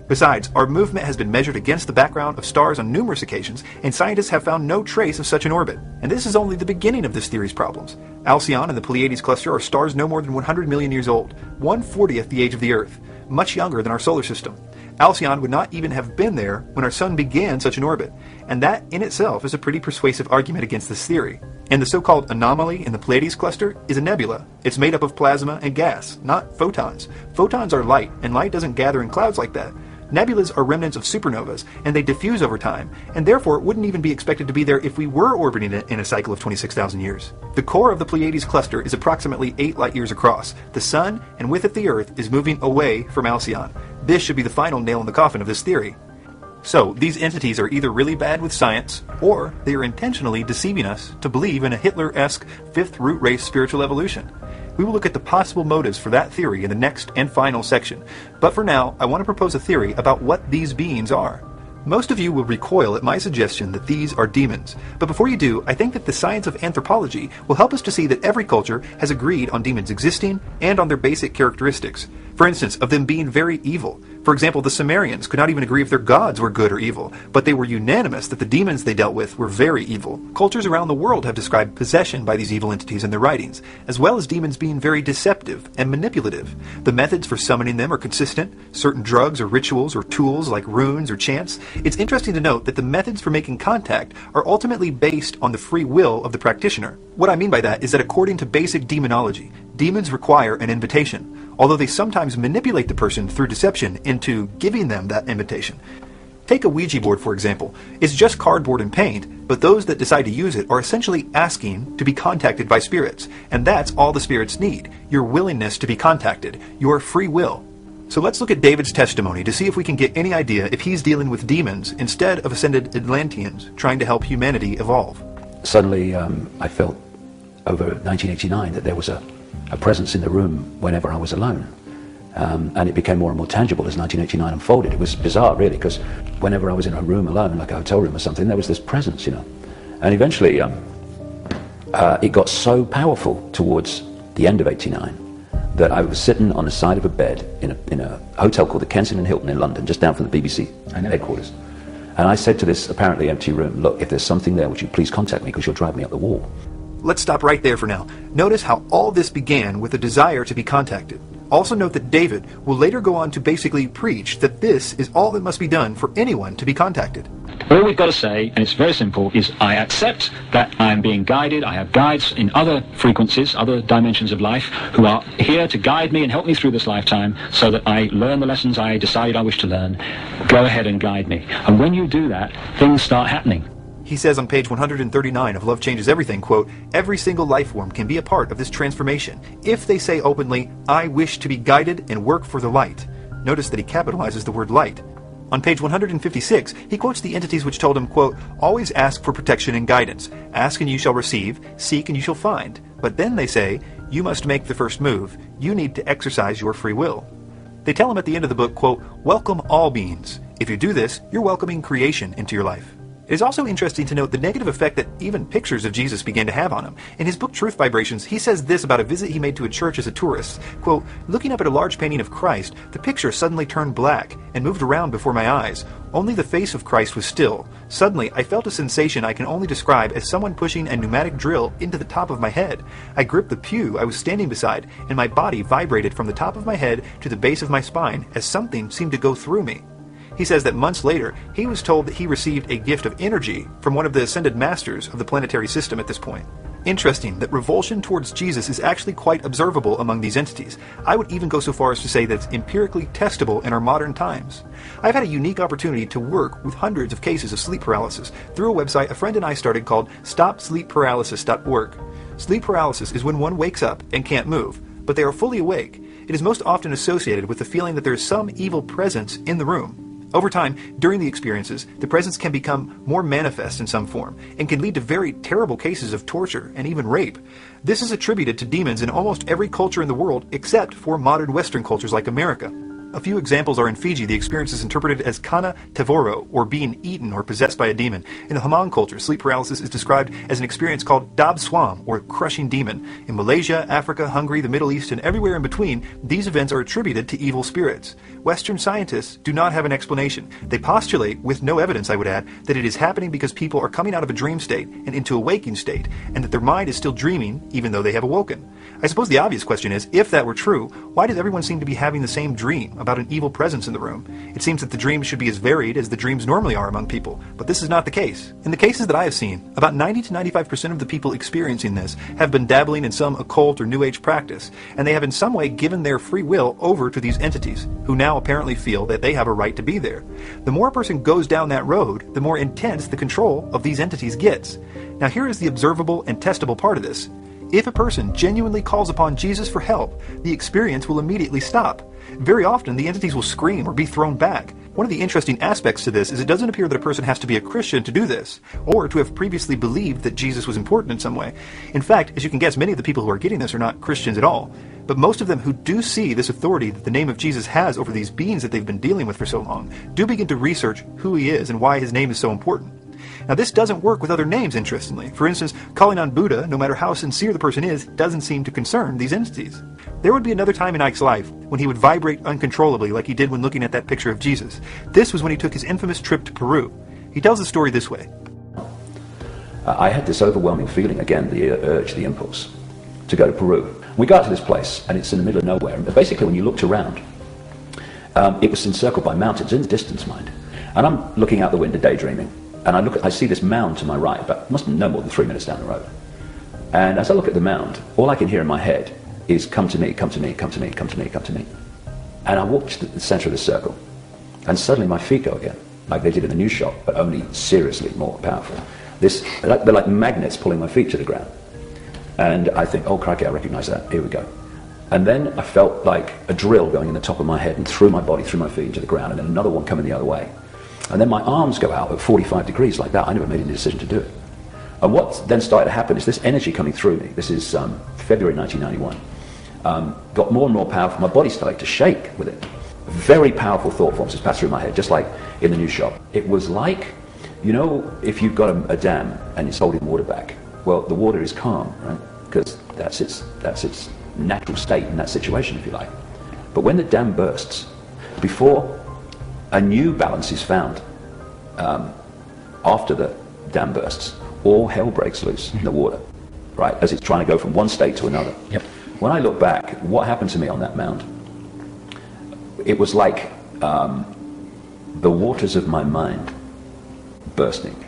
A: Besides, our movement has been measured against the background of stars on numerous occasions, and scientists have found no trace of such an orbit. And this is only the beginning of this theory's problems. Alcyon and the Pleiades cluster are stars no more than 100 million years old, 1/40th the age of the Earth, much younger than our solar system. Alcyon would not even have been there when our Sun began such an orbit, and that in itself is a pretty persuasive argument against this theory. And the so-called anomaly in the Pleiades cluster is a nebula. It's made up of plasma and gas, not photons. Photons are light, and light doesn't gather in clouds like that. Nebulas are remnants of supernovas, and they diffuse over time, and therefore wouldn't even be expected to be there if we were orbiting it in a cycle of 26,000 years. The core of the Pleiades cluster is approximately 8 light years across. The Sun, and with it the Earth, is moving away from Alcyon. This should be the final nail in the coffin of this theory. So, these entities are either really bad with science, or they are intentionally deceiving us to believe in a Hitler-esque fifth root race spiritual evolution. We will look at the possible motives for that theory in the next and final section, but for now, I want to propose a theory about what these beings are. Most of you will recoil at my suggestion that these are demons, but before you do, I think that the science of anthropology will help us to see that every culture has agreed on demons existing and on their basic characteristics. For instance, of them being very evil. For example, the Sumerians could not even agree if their gods were good or evil, but they were unanimous that the demons they dealt with were very evil. Cultures around the world have described possession by these evil entities in their writings, as well as demons being very deceptive and manipulative. The methods for summoning them are consistent, certain drugs or rituals or tools like runes or chants. It's interesting to note that the methods for making contact are ultimately based on the free will of the practitioner. What I mean by that is that according to basic demonology, demons require an invitation, although they sometimes manipulate the person through deception into giving them that invitation. Take a Ouija board, for example. It's just cardboard and paint, but those that decide to use it are essentially asking to be contacted by spirits. And that's all the spirits need, your willingness to be contacted, your free will. So let's look at David's testimony to see if we can get any idea if he's dealing with demons instead of ascended Atlanteans trying to help humanity evolve.
H: Suddenly, I felt over 1989 that there was a presence in the room whenever I was alone. And it became more and more tangible as 1989 unfolded. It was bizarre, really, because whenever I was in a room alone, like a hotel room or something, there was this presence, you know. And eventually, it got so powerful towards the end of '89 that I was sitting on the side of a bed in a hotel called the Kensington Hilton in London, just down from the BBC headquarters. And I said to this apparently empty room, look, if there's something there, would you please contact me, because you'll drive me up the wall.
A: Let's stop right there for now. Notice how all this began with a desire to be contacted. Also note that David will later go on to basically preach that this is all that must be done for anyone to be contacted.
C: All we've got to say, and it's very simple, is I accept that I'm being guided. I have guides in other frequencies, other dimensions of life, who are here to guide me and help me through this lifetime so that I learn the lessons I decided I wish to learn. Go ahead and guide me. And when you do that, things start happening.
A: He says on page 139 of Love Changes Everything, quote, every single life form can be a part of this transformation if they say openly, I wish to be guided and work for the light. Notice that he capitalizes the word light. On page 156, he quotes the entities which told him, quote, always ask for protection and guidance. Ask and you shall receive, seek and you shall find. But then they say, you must make the first move. You need to exercise your free will. They tell him at the end of the book, quote, welcome all beings. If you do this, you're welcoming creation into your life. It is also interesting to note the negative effect that even pictures of Jesus began to have on him. In his book Truth Vibrations, he says this about a visit he made to a church as a tourist. Quote, looking up at a large painting of Christ, the picture suddenly turned black and moved around before my eyes. Only the face of Christ was still. Suddenly, I felt a sensation I can only describe as someone pushing a pneumatic drill into the top of my head. I gripped the pew I was standing beside, and my body vibrated from the top of my head to the base of my spine as something seemed to go through me. He says that months later, he was told that he received a gift of energy from one of the ascended masters of the planetary system at this point. Interesting that revulsion towards Jesus is actually quite observable among these entities. I would even go so far as to say that it's empirically testable in our modern times. I've had a unique opportunity to work with hundreds of cases of sleep paralysis through a website a friend and I started called StopSleepParalysis.org. Sleep paralysis is when one wakes up and can't move, but they are fully awake. It is most often associated with the feeling that there is some evil presence in the room. Over time, during the experiences, the presence can become more manifest in some form and can lead to very terrible cases of torture and even rape. This is attributed to demons in almost every culture in the world except for modern Western cultures like America. A few examples are in Fiji, the experience is interpreted as kana tevoro, or being eaten or possessed by a demon. In the Hmong culture, sleep paralysis is described as an experience called dab swam, or crushing demon. In Malaysia, Africa, Hungary, the Middle East, and everywhere in between, these events are attributed to evil spirits. Western scientists do not have an explanation. They postulate, with no evidence I would add, that it is happening because people are coming out of a dream state and into a waking state, and that their mind is still dreaming even though they have awoken. I suppose the obvious question is, if that were true, why does everyone seem to be having the same dream about an evil presence in the room? It seems that the dreams should be as varied as the dreams normally are among people, but this is not the case. In the cases that I have seen, about 90 to 95% of the people experiencing this have been dabbling in some occult or New Age practice, and they have in some way given their free will over to these entities, who now apparently feel that they have a right to be there. The more a person goes down that road, the more intense the control of these entities gets. Now here is the observable and testable part of this. If a person genuinely calls upon Jesus for help, the experience will immediately stop. Very often, the entities will scream or be thrown back. One of the interesting aspects to this is it doesn't appear that a person has to be a Christian to do this, or to have previously believed that Jesus was important in some way. In fact, as you can guess, many of the people who are getting this are not Christians at all. But most of them who do see this authority that the name of Jesus has over these beings that they've been dealing with for so long, do begin to research who he is and why his name is so important. Now this doesn't work with other names, interestingly. For instance, calling on Buddha, no matter how sincere the person is, doesn't seem to concern these entities. There would be another time in Icke's life when he would vibrate uncontrollably like he did when looking at that picture of Jesus. This was when he took his infamous trip to Peru. He tells the story this way.
H: I had this overwhelming feeling, again, the urge, the impulse, to go to Peru. We got to this place, and it's in the middle of nowhere. And basically, when you looked around, it was encircled by mountains, in the distance, mind. And I'm looking out the window, daydreaming. And I see this mound to my right, but must be no more than 3 minutes down the road. And as I look at the mound, all I can hear in my head is, come to me, come to me, come to me, come to me, come to me. And I walk to the center of the circle, and suddenly my feet go again.
I: like they did in the news shop, but only seriously more powerful. They're like magnets pulling my feet to the ground. And I think, oh crikey, I recognize that, here we go. And then I felt like a drill going in the top of my head and through my body, through my feet into the ground, and then another one coming the other way. And then my arms go out at 45 degrees like that. I never made any decision to do it. And what then started to happen is this energy coming through me, this is February 1991, got more and more powerful. My body started to shake with it. Very powerful thought forms just passed through my head, just like in the news shop. It was like, you know, if you've got a dam and it's holding water back, well, the water is calm, right? Because that's its natural state in that situation, if you like. But when the dam bursts, before a new balance is found, after the dam bursts, all hell breaks loose in the water, right? As it's trying to go from one state to another.
L: Yep.
I: When I look back, what happened to me on that mound? It was like the waters of my mind bursting.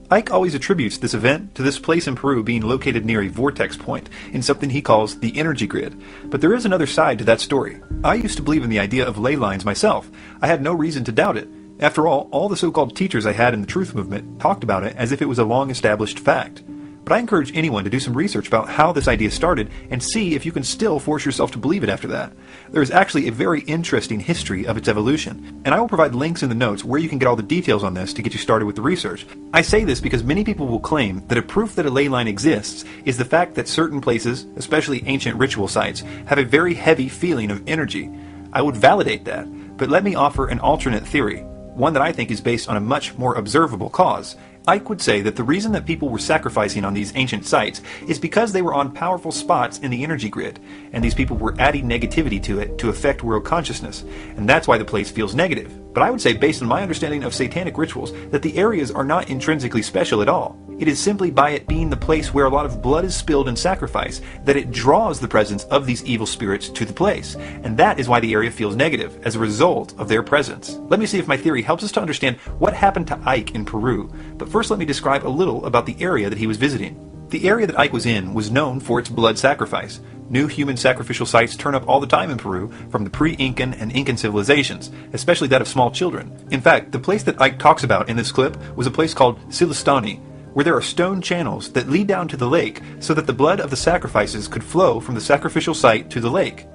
A: Icke always attributes this event to this place in Peru being located near a vortex point in something he calls the energy grid. But there is another side to that story. I used to believe in the idea of ley lines myself. I had no reason to doubt it. After all the so-called teachers I had in the truth movement talked about it as if it was a long-established fact. But I encourage anyone to do some research about how this idea started and see if you can still force yourself to believe it after that. There is actually a very interesting history of its evolution, and I will provide links in the notes where you can get all the details on this to get you started with the research. I say this because many people will claim that a proof that a ley line exists is the fact that certain places, especially ancient ritual sites, have a very heavy feeling of energy. I would validate that, but let me offer an alternate theory, one that I think is based on a much more observable cause. Icke would say that the reason that people were sacrificing on these ancient sites is because they were on powerful spots in the energy grid, and these people were adding negativity to it to affect world consciousness, and that's why the place feels negative. But I would say, based on my understanding of satanic rituals, that the areas are not intrinsically special at all. It is simply by it being the place where a lot of blood is spilled in sacrifice that it draws the presence of these evil spirits to the place, and that is why the area feels negative as a result of their presence. Let me see if my theory helps us to understand what happened to Icke in Peru, but first let me describe a little about the area that he was visiting. The area that Icke was in was known for its blood sacrifice. New human sacrificial sites turn up all the time in Peru from the pre-Incan and Incan civilizations, especially that of small children. In fact, the place that Icke talks about in this clip was a place called Silistani, where there are stone channels that lead down to the lake so that the blood of the sacrifices could flow from the sacrificial site to the lake.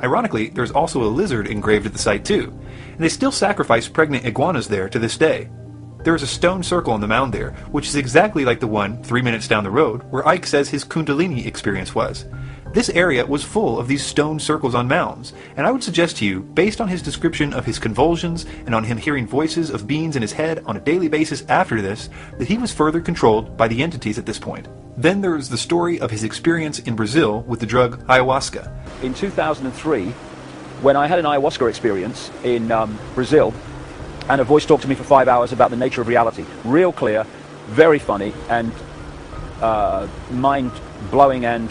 A: Ironically, there's also a lizard engraved at the site too, and they still sacrifice pregnant iguanas there to this day. There is a stone circle on the mound there, which is exactly like the one 3 minutes down the road where Icke says his Kundalini experience was. This area was full of these stone circles on mounds, and I would suggest to you, based on his description of his convulsions and on him hearing voices of beings in his head on a daily basis after this, that he was further controlled by the entities at this point. Then there is the story of his experience in Brazil with the drug ayahuasca.
H: In 2003, when I had an ayahuasca experience in Brazil, and a voice talked to me for 5 hours about the nature of reality. Real clear, very funny, and mind-blowing and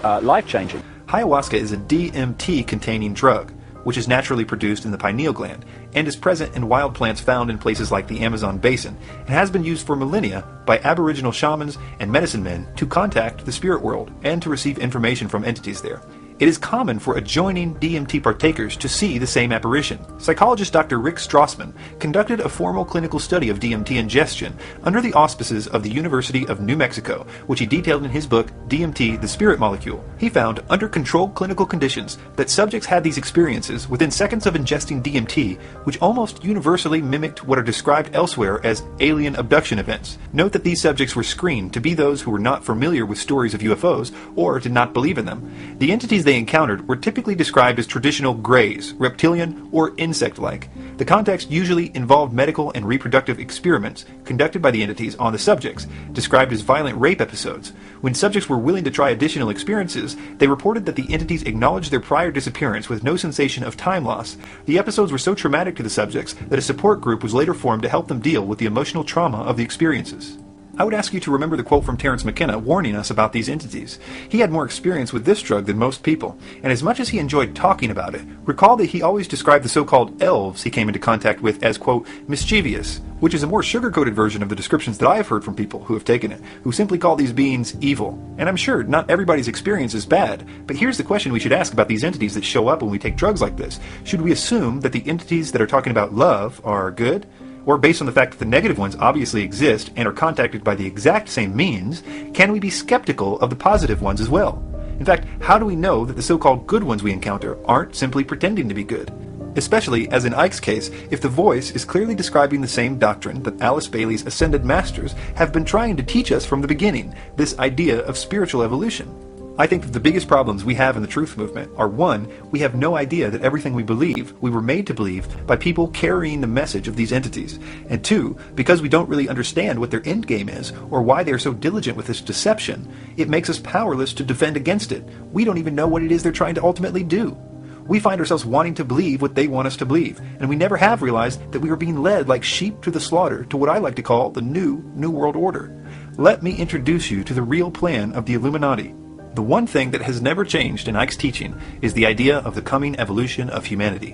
H: life-changing.
A: Ayahuasca is a DMT-containing drug, which is naturally produced in the pineal gland, and is present in wild plants found in places like the Amazon basin, and has been used for millennia by Aboriginal shamans and medicine men to contact the spirit world and to receive information from entities there. It is common for adjoining DMT partakers to see the same apparition. Psychologist Dr. Rick Strassman conducted a formal clinical study of DMT ingestion under the auspices of the University of New Mexico, which he detailed in his book, DMT, the Spirit Molecule. He found, under controlled clinical conditions, that subjects had these experiences within seconds of ingesting DMT, which almost universally mimicked what are described elsewhere as alien abduction events. Note that these subjects were screened to be those who were not familiar with stories of UFOs or did not believe in them. The entities they encountered were typically described as traditional greys, reptilian, or insect-like. The context usually involved medical and reproductive experiments conducted by the entities on the subjects, described as violent rape episodes. When subjects were willing to try additional experiences, they reported that the entities acknowledged their prior disappearance with no sensation of time loss. The episodes were so traumatic to the subjects that a support group was later formed to help them deal with the emotional trauma of the experiences. I would ask you to remember the quote from Terence McKenna warning us about these entities. He had more experience with this drug than most people, and as much as he enjoyed talking about it, recall that he always described the so-called elves he came into contact with as, quote, mischievous, which is a more sugar-coated version of the descriptions that I have heard from people who have taken it, who simply call these beings evil. And I'm sure not everybody's experience is bad, but here's the question we should ask about these entities that show up when we take drugs like this. Should we assume that the entities that are talking about love are good? Or based on the fact that the negative ones obviously exist and are contacted by the exact same means, can we be skeptical of the positive ones as well? In fact, how do we know that the so-called good ones we encounter aren't simply pretending to be good? Especially, as in Icke's case, if the voice is clearly describing the same doctrine that Alice Bailey's ascended masters have been trying to teach us from the beginning, this idea of spiritual evolution. I think that the biggest problems we have in the truth movement are, one, we have no idea that everything we believe, we were made to believe by people carrying the message of these entities, and two, because we don't really understand what their end game is, or why they are so diligent with this deception, it makes us powerless to defend against it. We don't even know what it is they're trying to ultimately do. We find ourselves wanting to believe what they want us to believe, and we never have realized that we are being led like sheep to the slaughter to what I like to call the New World Order. Let me introduce you to the real plan of the Illuminati. The one thing that has never changed in Icke's teaching is the idea of the coming evolution of humanity.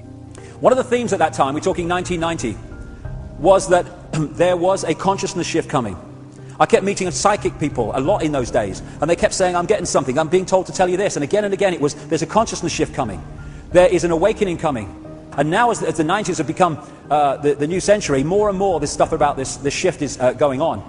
G: One of the themes at that time, we're talking 1990, was that there was a consciousness shift coming. I kept meeting psychic people a lot in those days, and they kept saying, I'm getting something, I'm being told to tell you this, and again it was, there's a consciousness shift coming. There is an awakening coming. And now as the 90s have become the new century, more and more this stuff about this shift is going on.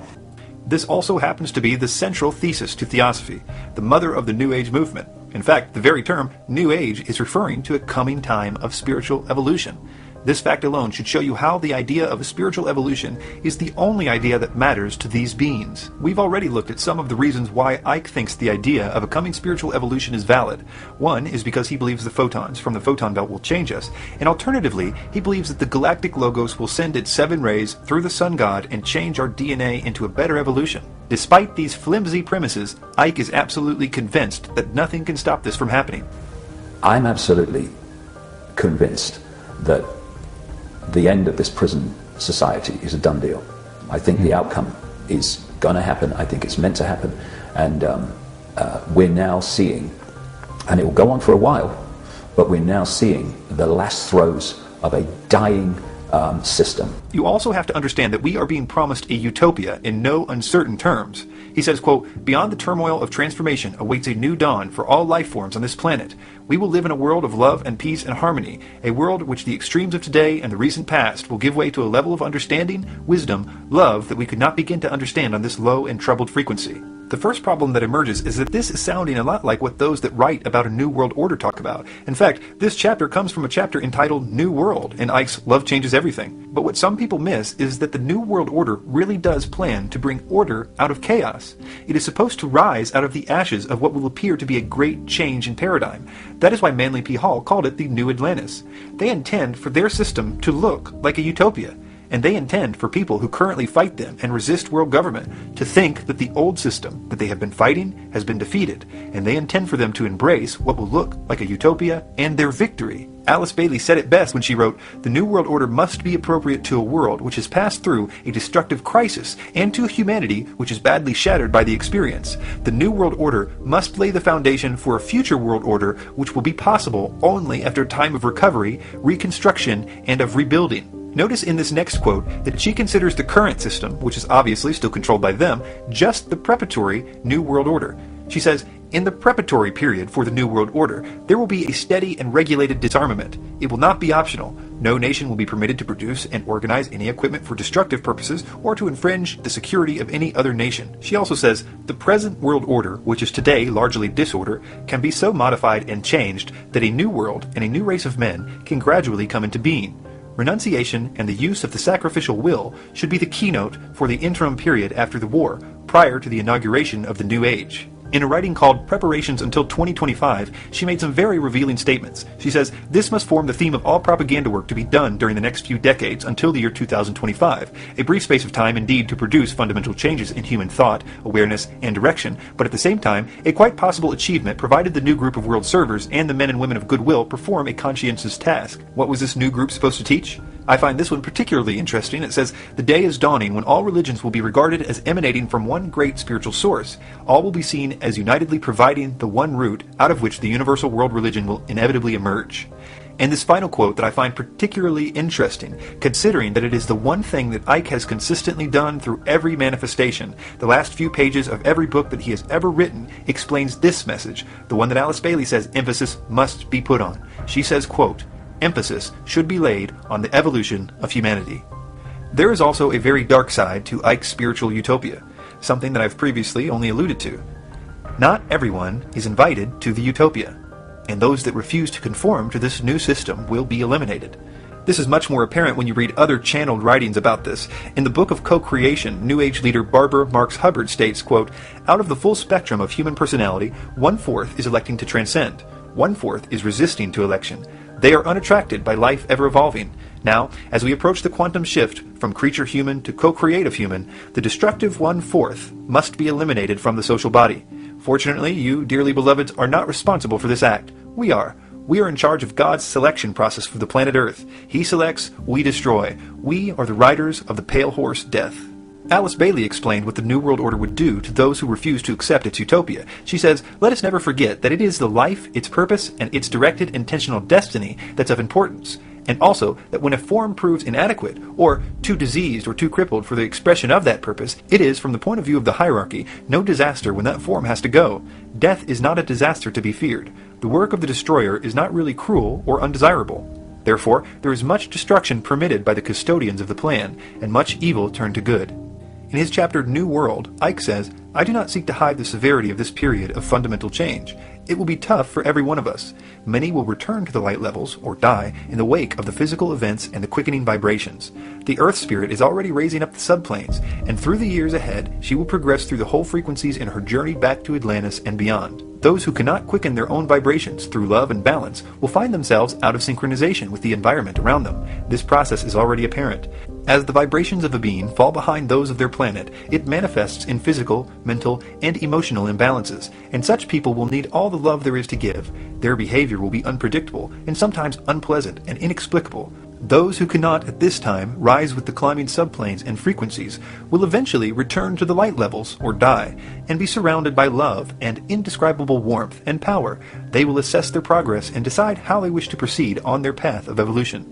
A: This also happens to be the central thesis to Theosophy, the mother of the New Age movement. In fact, the very term New Age is referring to a coming time of spiritual evolution. This fact alone should show you how the idea of a spiritual evolution is the only idea that matters to these beings. We've already looked at some of the reasons why Icke thinks the idea of a coming spiritual evolution is valid. One is because he believes the photons from the photon belt will change us, and alternatively, he believes that the galactic logos will send its 7 rays through the sun god and change our DNA into a better evolution. Despite these flimsy premises, Icke is absolutely convinced that nothing can stop this from happening.
H: I'm absolutely convinced that the end of this prison society is a done deal. I think the outcome is going to happen. I think it's meant to happen. And we're now seeing, and it will go on for a while, but we're now seeing the last throes of a dying system.
A: You also have to understand that we are being promised a utopia in no uncertain terms. He says, quote, "Beyond the turmoil of transformation awaits a new dawn for all life forms on this planet. We will live in a world of love and peace and harmony, a world which the extremes of today and the recent past will give way to a level of understanding, wisdom, love that we could not begin to understand on this low and troubled frequency." The first problem that emerges is that this is sounding a lot like what those that write about a New World Order talk about. In fact, this chapter comes from a chapter entitled New World in Icke's Love Changes Everything. But what some people miss is that the New World Order really does plan to bring order out of chaos. It is supposed to rise out of the ashes of what will appear to be a great change in paradigm. That is why Manly P. Hall called it the New Atlantis. They intend for their system to look like a utopia. And they intend for people who currently fight them and resist world government to think that the old system that they have been fighting has been defeated, and they intend for them to embrace what will look like a utopia and their victory. Alice Bailey said it best when she wrote, "The New World Order must be appropriate to a world which has passed through a destructive crisis and to humanity which is badly shattered by the experience. The New World Order must lay the foundation for a future world order which will be possible only after a time of recovery, reconstruction, and of rebuilding." Notice in this next quote that she considers the current system, which is obviously still controlled by them, just the preparatory New World Order. She says, "In the preparatory period for the New World Order, there will be a steady and regulated disarmament. It will not be optional. No nation will be permitted to produce and organize any equipment for destructive purposes or to infringe the security of any other nation." She also says, "The present world order, which is today largely disorder, can be so modified and changed that a new world and a new race of men can gradually come into being. Renunciation and the use of the sacrificial will should be the keynote for the interim period after the war, prior to the inauguration of the New Age." In a writing called Preparations Until 2025, she made some very revealing statements. She says, "This must form the theme of all propaganda work to be done during the next few decades until the year 2025, a brief space of time indeed to produce fundamental changes in human thought, awareness, and direction, but at the same time, a quite possible achievement provided the new group of world servers and the men and women of goodwill perform a conscientious task." What was this new group supposed to teach? I find this one particularly interesting. It says, "The day is dawning when all religions will be regarded as emanating from one great spiritual source. All will be seen as unitedly providing the one root out of which the universal world religion will inevitably emerge." And this final quote that I find particularly interesting, considering that it is the one thing that Icke has consistently done through every manifestation. The last few pages of every book that he has ever written explains this message, the one that Alice Bailey says emphasis must be put on. She says, quote, "Emphasis should be laid on the evolution of humanity." There is also a very dark side to Icke's spiritual utopia, something that I've previously only alluded to. Not everyone is invited to the utopia, and those that refuse to conform to this new system will be eliminated. This is much more apparent when you read other channeled writings about this. In the book of Co-Creation, New Age leader Barbara Marx Hubbard states, quote, "Out of the full spectrum of human personality, 1/4 is electing to transcend. 1/4 is resisting to election. They are unattracted by life ever evolving. Now, as we approach the quantum shift from creature human to co-creative human, the destructive 1/4 must be eliminated from the social body. Fortunately, you, dearly beloveds, are not responsible for this act. We are. We are in charge of God's selection process for the planet Earth. He selects, we destroy. We are the riders of the pale horse, death." Alice Bailey explained what the New World Order would do to those who refuse to accept its utopia. She says, "Let us never forget that it is the life, its purpose, and its directed intentional destiny that's of importance. And also that when a form proves inadequate, or too diseased or too crippled for the expression of that purpose, it is, from the point of view of the hierarchy, no disaster when that form has to go. Death is not a disaster to be feared. The work of the destroyer is not really cruel or undesirable. Therefore, there is much destruction permitted by the custodians of the plan, and much evil turned to good." In his chapter New World, Icke says, "I do not seek to hide the severity of this period of fundamental change. It will be tough for every one of us. Many will return to the light levels, or die, in the wake of the physical events and the quickening vibrations. The Earth Spirit is already raising up the subplanes, and through the years ahead, she will progress through the whole frequencies in her journey back to Atlantis and beyond. Those who cannot quicken their own vibrations through love and balance will find themselves out of synchronization with the environment around them. This process is already apparent. As the vibrations of a being fall behind those of their planet, it manifests in physical, mental, and emotional imbalances, and such people will need all the love there is to give. Their behavior will be unpredictable, and sometimes unpleasant and inexplicable. Those who cannot at this time rise with the climbing subplanes and frequencies will eventually return to the light levels or die, and be surrounded by love and indescribable warmth and power. They will assess their progress and decide how they wish to proceed on their path of evolution."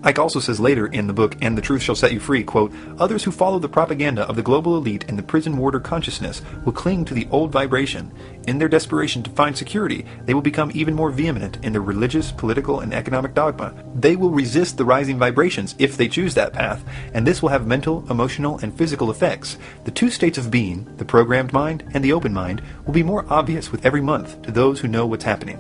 A: Icke also says later in the book, "And the Truth Shall Set You Free," quote, "Others who follow the propaganda of the global elite and the prison warder consciousness will cling to the old vibration. In their desperation to find security, they will become even more vehement in their religious, political, and economic dogma. They will resist the rising vibrations if they choose that path, and this will have mental, emotional, and physical effects. The two states of being, the programmed mind and the open mind, will be more obvious with every month to those who know what's happening."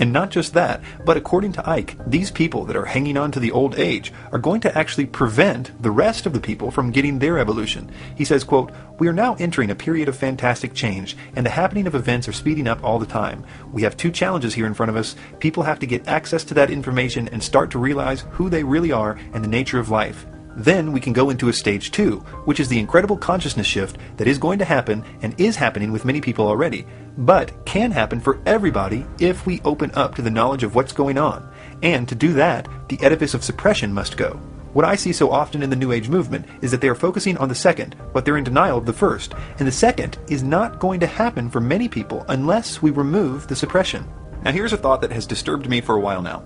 A: And not just that, but according to Icke, these people that are hanging on to the old age are going to actually prevent the rest of the people from getting their evolution. He says, quote, "We are now entering a period of fantastic change, and the happening of events are speeding up all the time. We have two challenges here in front of us. People have to get access to that information and start to realize who they really are and the nature of life. Then we can go into a stage 2, which is the incredible consciousness shift that is going to happen and is happening with many people already, but can happen for everybody if we open up to the knowledge of what's going on. And to do that, the edifice of suppression must go. What I see so often in the New Age movement is that they are focusing on the second, but they're in denial of the first, and the second is not going to happen for many people unless we remove the suppression." Now here's a thought that has disturbed me for a while now.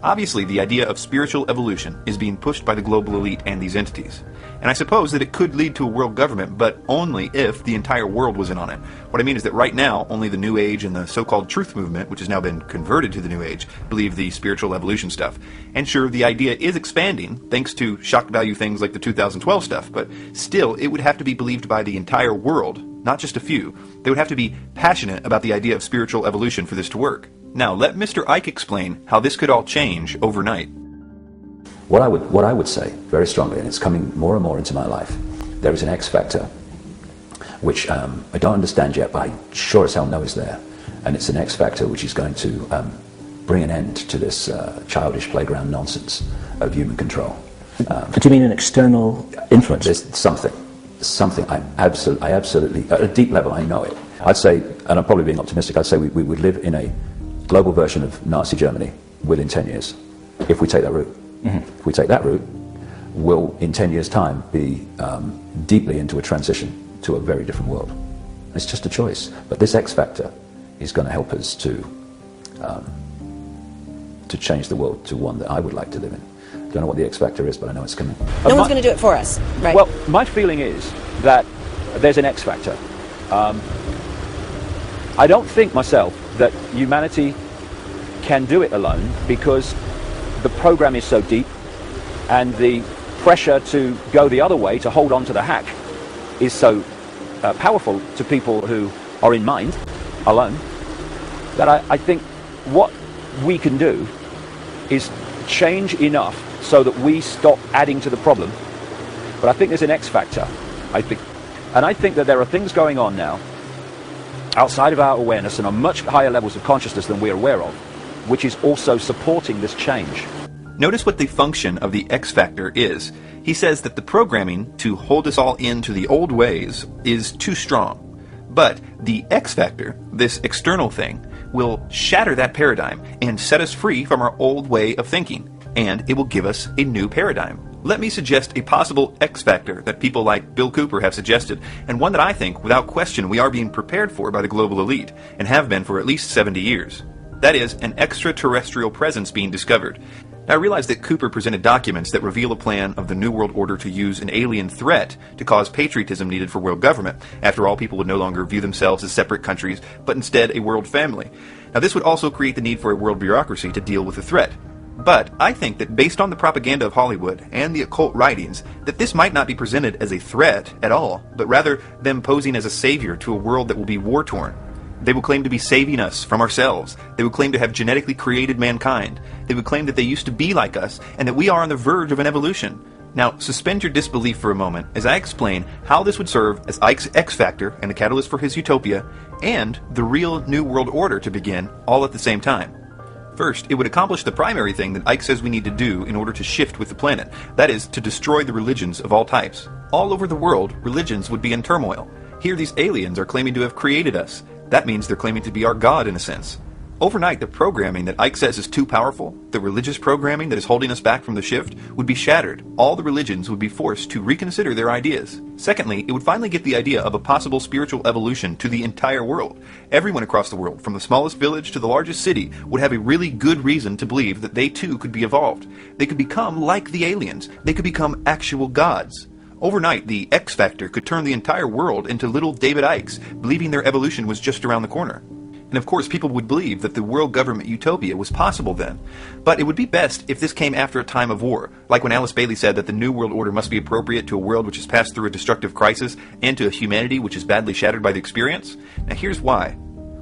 A: Obviously, the idea of spiritual evolution is being pushed by the global elite and these entities. And I suppose that it could lead to a world government, but only if the entire world was in on it. What I mean is that right now, only the New Age and the so-called truth movement, which has now been converted to the New Age, believe the spiritual evolution stuff. And sure, the idea is expanding, thanks to shock value things like the 2012 stuff, but still, it would have to be believed by the entire world, not just a few. They would have to be passionate about the idea of spiritual evolution for this to work. Now, let Mr. Icke explain how this could all change overnight.
H: What I would say, very strongly, and it's coming more and more into my life, there is an X factor, which I don't understand yet, but I sure as hell know is there. And it's an X factor which is going to bring an end to this childish playground nonsense of human control.
L: Do you mean an external influence?
H: There's something I absolutely, at a deep level, I know it. I'd say, and I'm probably being optimistic, I'd say we would live in a global version of Nazi Germany within 10 years, if we take that route. Mm-hmm. If we take that route, we'll, in 10 years' time, be deeply into a transition to a very different world. It's just a choice. But this X factor is going to help us to change the world to one that I would like to live in. Don't know what the X factor is, but I know it's coming.
M: No one's going to do it for us, right?
C: Well, my feeling is that there's an X factor. I don't think myself that humanity can do it alone, because the program is so deep and the
H: pressure to go the other way, to hold on to the hack, is so powerful to people who are in mind alone, that I think what we can do is change enough so that we stop adding to the problem. But I think there's an X factor, I think that there are things going on now outside of our awareness and on much higher levels of consciousness than we're aware of, which is also supporting this change.
A: Notice what the function of the X factor is. He says that the programming to hold us all into the old ways is too strong. But the X factor, this external thing, will shatter that paradigm and set us free from our old way of thinking, and it will give us a new paradigm. Let me suggest a possible X factor that people like Bill Cooper have suggested, and one that I think, without question, we are being prepared for by the global elite, and have been for at least 70 years. That is, an extraterrestrial presence being discovered. Now, I realize that Cooper presented documents that reveal a plan of the New World Order to use an alien threat to cause patriotism needed for world government. After all, people would no longer view themselves as separate countries, but instead a world family. Now, this would also create the need for a world bureaucracy to deal with the threat. But I think that based on the propaganda of Hollywood and the occult writings, that this might not be presented as a threat at all, but rather them posing as a savior to a world that will be war-torn. They will claim to be saving us from ourselves. They will claim to have genetically created mankind. They would claim that they used to be like us, and that we are on the verge of an evolution. Now, suspend your disbelief for a moment as I explain how this would serve as Icke's X Factor and the catalyst for his utopia, and the real New World Order to begin, all at the same time. First, it would accomplish the primary thing that Icke says we need to do in order to shift with the planet. That is, to destroy the religions of all types. All over the world, religions would be in turmoil. Here these aliens are claiming to have created us. That means they're claiming to be our God in a sense. Overnight, the programming that Icke says is too powerful, the religious programming that is holding us back from the shift, would be shattered. All the religions would be forced to reconsider their ideas. Secondly, it would finally get the idea of a possible spiritual evolution to the entire world. Everyone across the world, from the smallest village to the largest city, would have a really good reason to believe that they too could be evolved. They could become like the aliens. They could become actual gods. Overnight, the X Factor could turn the entire world into little David Ickes, believing their evolution was just around the corner. And of course, people would believe that the world government utopia was possible then. But it would be best if this came after a time of war, like when Alice Bailey said that the New World Order must be appropriate to a world which has passed through a destructive crisis and to a humanity which is badly shattered by the experience. Now here's why.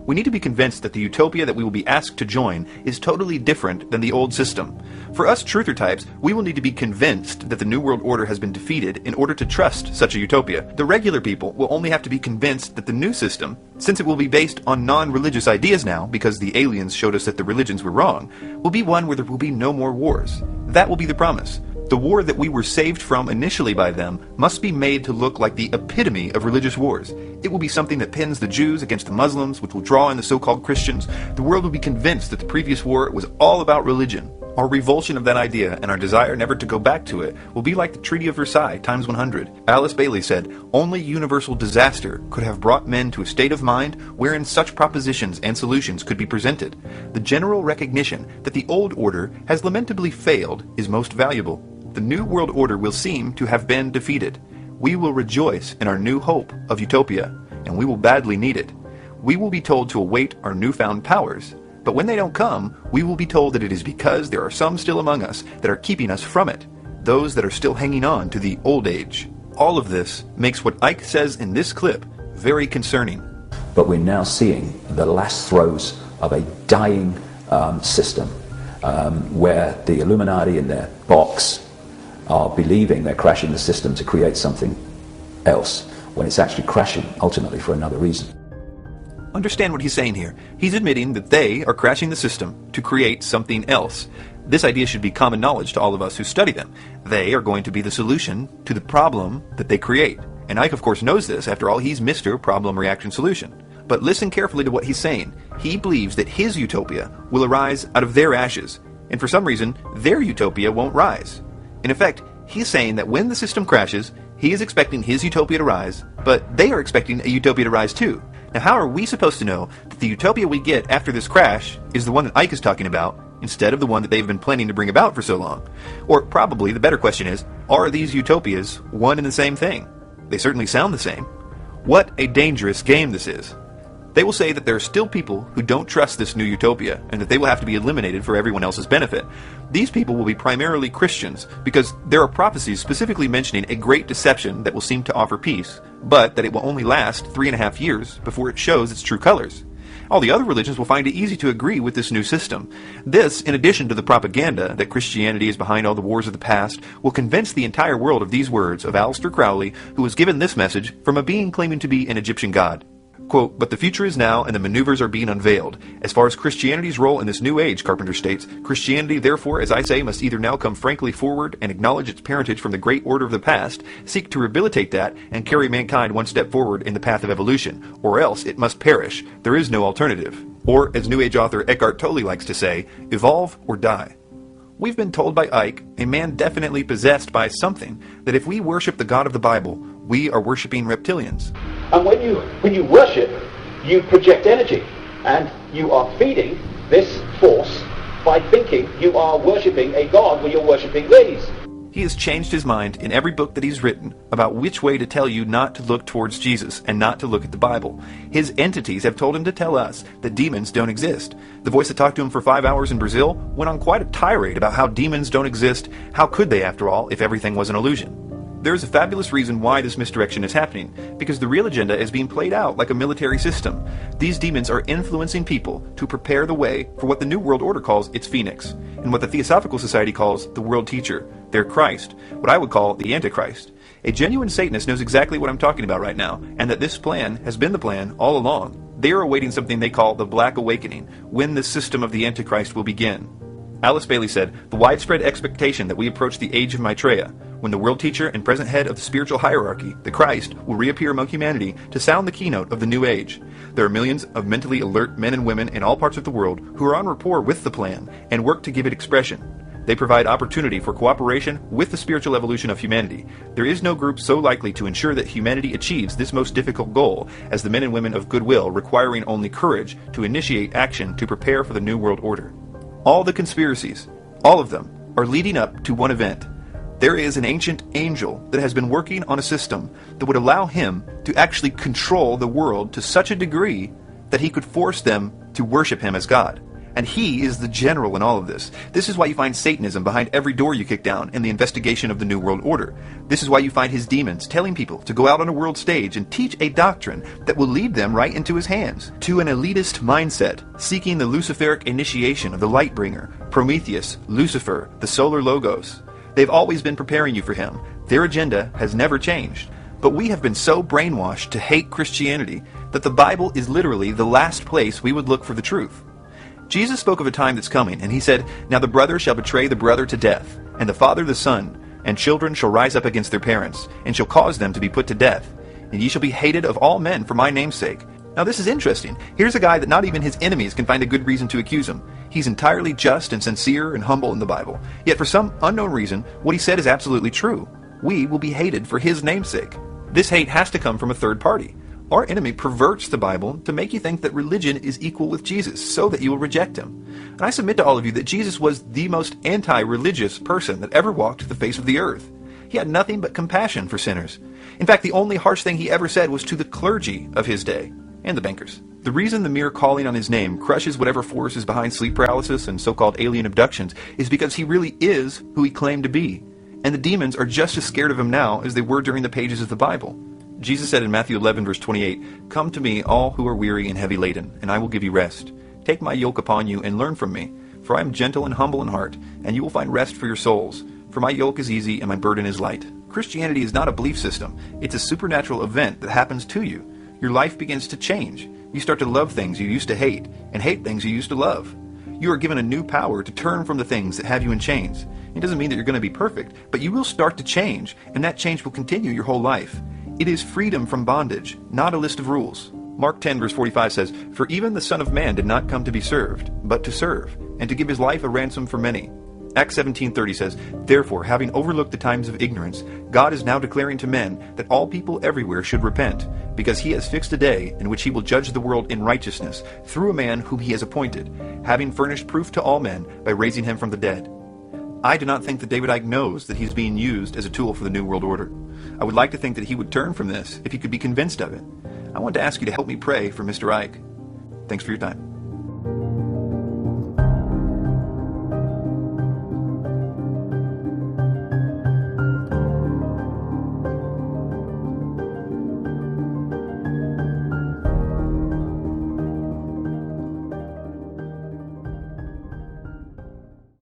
A: We need to be convinced that the utopia that we will be asked to join is totally different than the old system. For us truther types, we will need to be convinced that the New World Order has been defeated in order to trust such a utopia. The regular people will only have to be convinced that the new system, since it will be based on non-religious ideas now, because the aliens showed us that the religions were wrong, will be one where there will be no more wars. That will be the promise. The war that we were saved from initially by them must be made to look like the epitome of religious wars. It will be something that pins the Jews against the Muslims, which will draw in the so-called Christians. The world will be convinced that the previous war was all about religion. Our revulsion of that idea and our desire never to go back to it will be like the Treaty of Versailles times 100. Alice Bailey said, "Only universal disaster could have brought men to a state of mind wherein such propositions and solutions could be presented. The general recognition that the old order has lamentably failed is most valuable. The New World Order will seem to have been defeated. We will rejoice in our new hope of utopia, and we will badly need it. We will be told to await our newfound powers, but when they don't come, we will be told that it is because there are some still among us that are keeping us from it, those that are still hanging on to the old age." All of this makes what Icke says in this clip very concerning.
H: But we're now seeing the last throes of a dying system where the Illuminati in their box are believing they're crashing the system to create something else, when it's actually crashing ultimately for another reason.
A: Understand what he's saying here. He's admitting that they are crashing the system to create something else. This idea should be common knowledge to all of us who study them. They are going to be the solution to the problem that they create. And Icke, of course, knows this. After all, he's Mr. Problem Reaction Solution. But listen carefully to what he's saying. He believes that his utopia will arise out of their ashes. And for some reason, their utopia won't rise. In effect, he's saying that when the system crashes, he is expecting his utopia to rise, but they are expecting a utopia to rise too. Now, how are we supposed to know that the utopia we get after this crash is the one that Icke is talking about, instead of the one that they've been planning to bring about for so long? Or probably the better question is, are these utopias one and the same thing? They certainly sound the same. What a dangerous game this is. They will say that there are still people who don't trust this new utopia, and that they will have to be eliminated for everyone else's benefit. These people will be primarily Christians, because there are prophecies specifically mentioning a great deception that will seem to offer peace, but that it will only last 3.5 years before it shows its true colors. All the other religions will find it easy to agree with this new system. This, in addition to the propaganda that Christianity is behind all the wars of the past, will convince the entire world of these words of Aleister Crowley, who was given this message from a being claiming to be an Egyptian god. Quote, "But the future is now, and the maneuvers are being unveiled. As far as Christianity's role in this new age," Carpenter states, "Christianity, therefore, as I say, must either now come frankly forward and acknowledge its parentage from the great order of the past, seek to rehabilitate that, and carry mankind one step forward in the path of evolution, or else it must perish. There is no alternative. Or, as New Age author Eckhart Tolle likes to say, evolve or die." We've been told by Icke, a man definitely possessed by something, that if we worship the God of the Bible, we are worshiping reptilians.
F: And when you worship, you project energy, and you are feeding this force by thinking you are worshipping a god when you're worshipping these.
A: He has changed his mind in every book that he's written about which way to tell you not to look towards Jesus and not to look at the Bible. His entities have told him to tell us that demons don't exist. The voice that talked to him for 5 hours in Brazil went on quite a tirade about how demons don't exist. How could they, after all, if everything was an illusion? There is a fabulous reason why this misdirection is happening, because the real agenda is being played out like a military system. These demons are influencing people to prepare the way for what the New World Order calls its Phoenix, and what the Theosophical Society calls the World Teacher, their Christ, what I would call the Antichrist. A genuine Satanist knows exactly what I'm talking about right now, and that this plan has been the plan all along. They are awaiting something they call the Black Awakening, when the system of the Antichrist will begin. Alice Bailey said, "The widespread expectation that we approach the age of Maitreya, when the world teacher and present head of the spiritual hierarchy, the Christ, will reappear among humanity to sound the keynote of the new age. There are millions of mentally alert men and women in all parts of the world who are on rapport with the plan and work to give it expression. They provide opportunity for cooperation with the spiritual evolution of humanity. There is no group so likely to ensure that humanity achieves this most difficult goal as the men and women of goodwill, requiring only courage to initiate action to prepare for the New World Order. All the conspiracies, all of them, are leading up to one event. There is an ancient angel that has been working on a system that would allow him to actually control the world to such a degree that he could force them to worship him as God. And he is the general in all of this. This is why you find Satanism behind every door you kick down in the investigation of the New World Order. This is why you find his demons telling people to go out on a world stage and teach a doctrine that will lead them right into his hands, to an elitist mindset, seeking the Luciferic initiation of the Lightbringer, Prometheus, Lucifer, the Solar Logos. They've always been preparing you for him. Their agenda has never changed. But we have been so brainwashed to hate Christianity that the Bible is literally the last place we would look for the truth. Jesus spoke of a time that's coming, and he said, "Now the brother shall betray the brother to death, and the father the son, and children shall rise up against their parents, and shall cause them to be put to death. And ye shall be hated of all men for my name's sake." Now this is interesting. Here's a guy that not even his enemies can find a good reason to accuse him. He's entirely just and sincere and humble in the Bible. Yet for some unknown reason, what he said is absolutely true. We will be hated for his name's sake. This hate has to come from a third party. Our enemy perverts the Bible to make you think that religion is equal with Jesus, so that you will reject him. And I submit to all of you that Jesus was the most anti-religious person that ever walked the face of the earth. He had nothing but compassion for sinners. In fact, the only harsh thing he ever said was to the clergy of his day, and the bankers. The reason the mere calling on his name crushes whatever force is behind sleep paralysis and so-called alien abductions is because he really is who he claimed to be. And the demons are just as scared of him now as they were during the pages of the Bible. Jesus said in Matthew 11, verse 28, "Come to me, all who are weary and heavy laden, and I will give you rest. Take my yoke upon you and learn from me, for I am gentle and humble in heart, and you will find rest for your souls. For my yoke is easy and my burden is light." Christianity is not a belief system. It's a supernatural event that happens to you. Your life begins to change. You start to love things you used to hate, and hate things you used to love. You are given a new power to turn from the things that have you in chains. It doesn't mean that you're going to be perfect, but you will start to change, and that change will continue your whole life. It is freedom from bondage, not a list of rules. Mark 10 verse 45 says, "For even the Son of Man did not come to be served, but to serve, and to give his life a ransom for many." Acts 17:30 says, "Therefore, having overlooked the times of ignorance, God is now declaring to men that all people everywhere should repent, because he has fixed a day in which he will judge the world in righteousness through a man whom he has appointed, having furnished proof to all men by raising him from the dead." I do not think that David Icke knows that he's being used as a tool for the New World Order. I would like to think that he would turn from this if he could be convinced of it. I wanted to ask you to help me pray for Mr. Icke. Thanks for your time.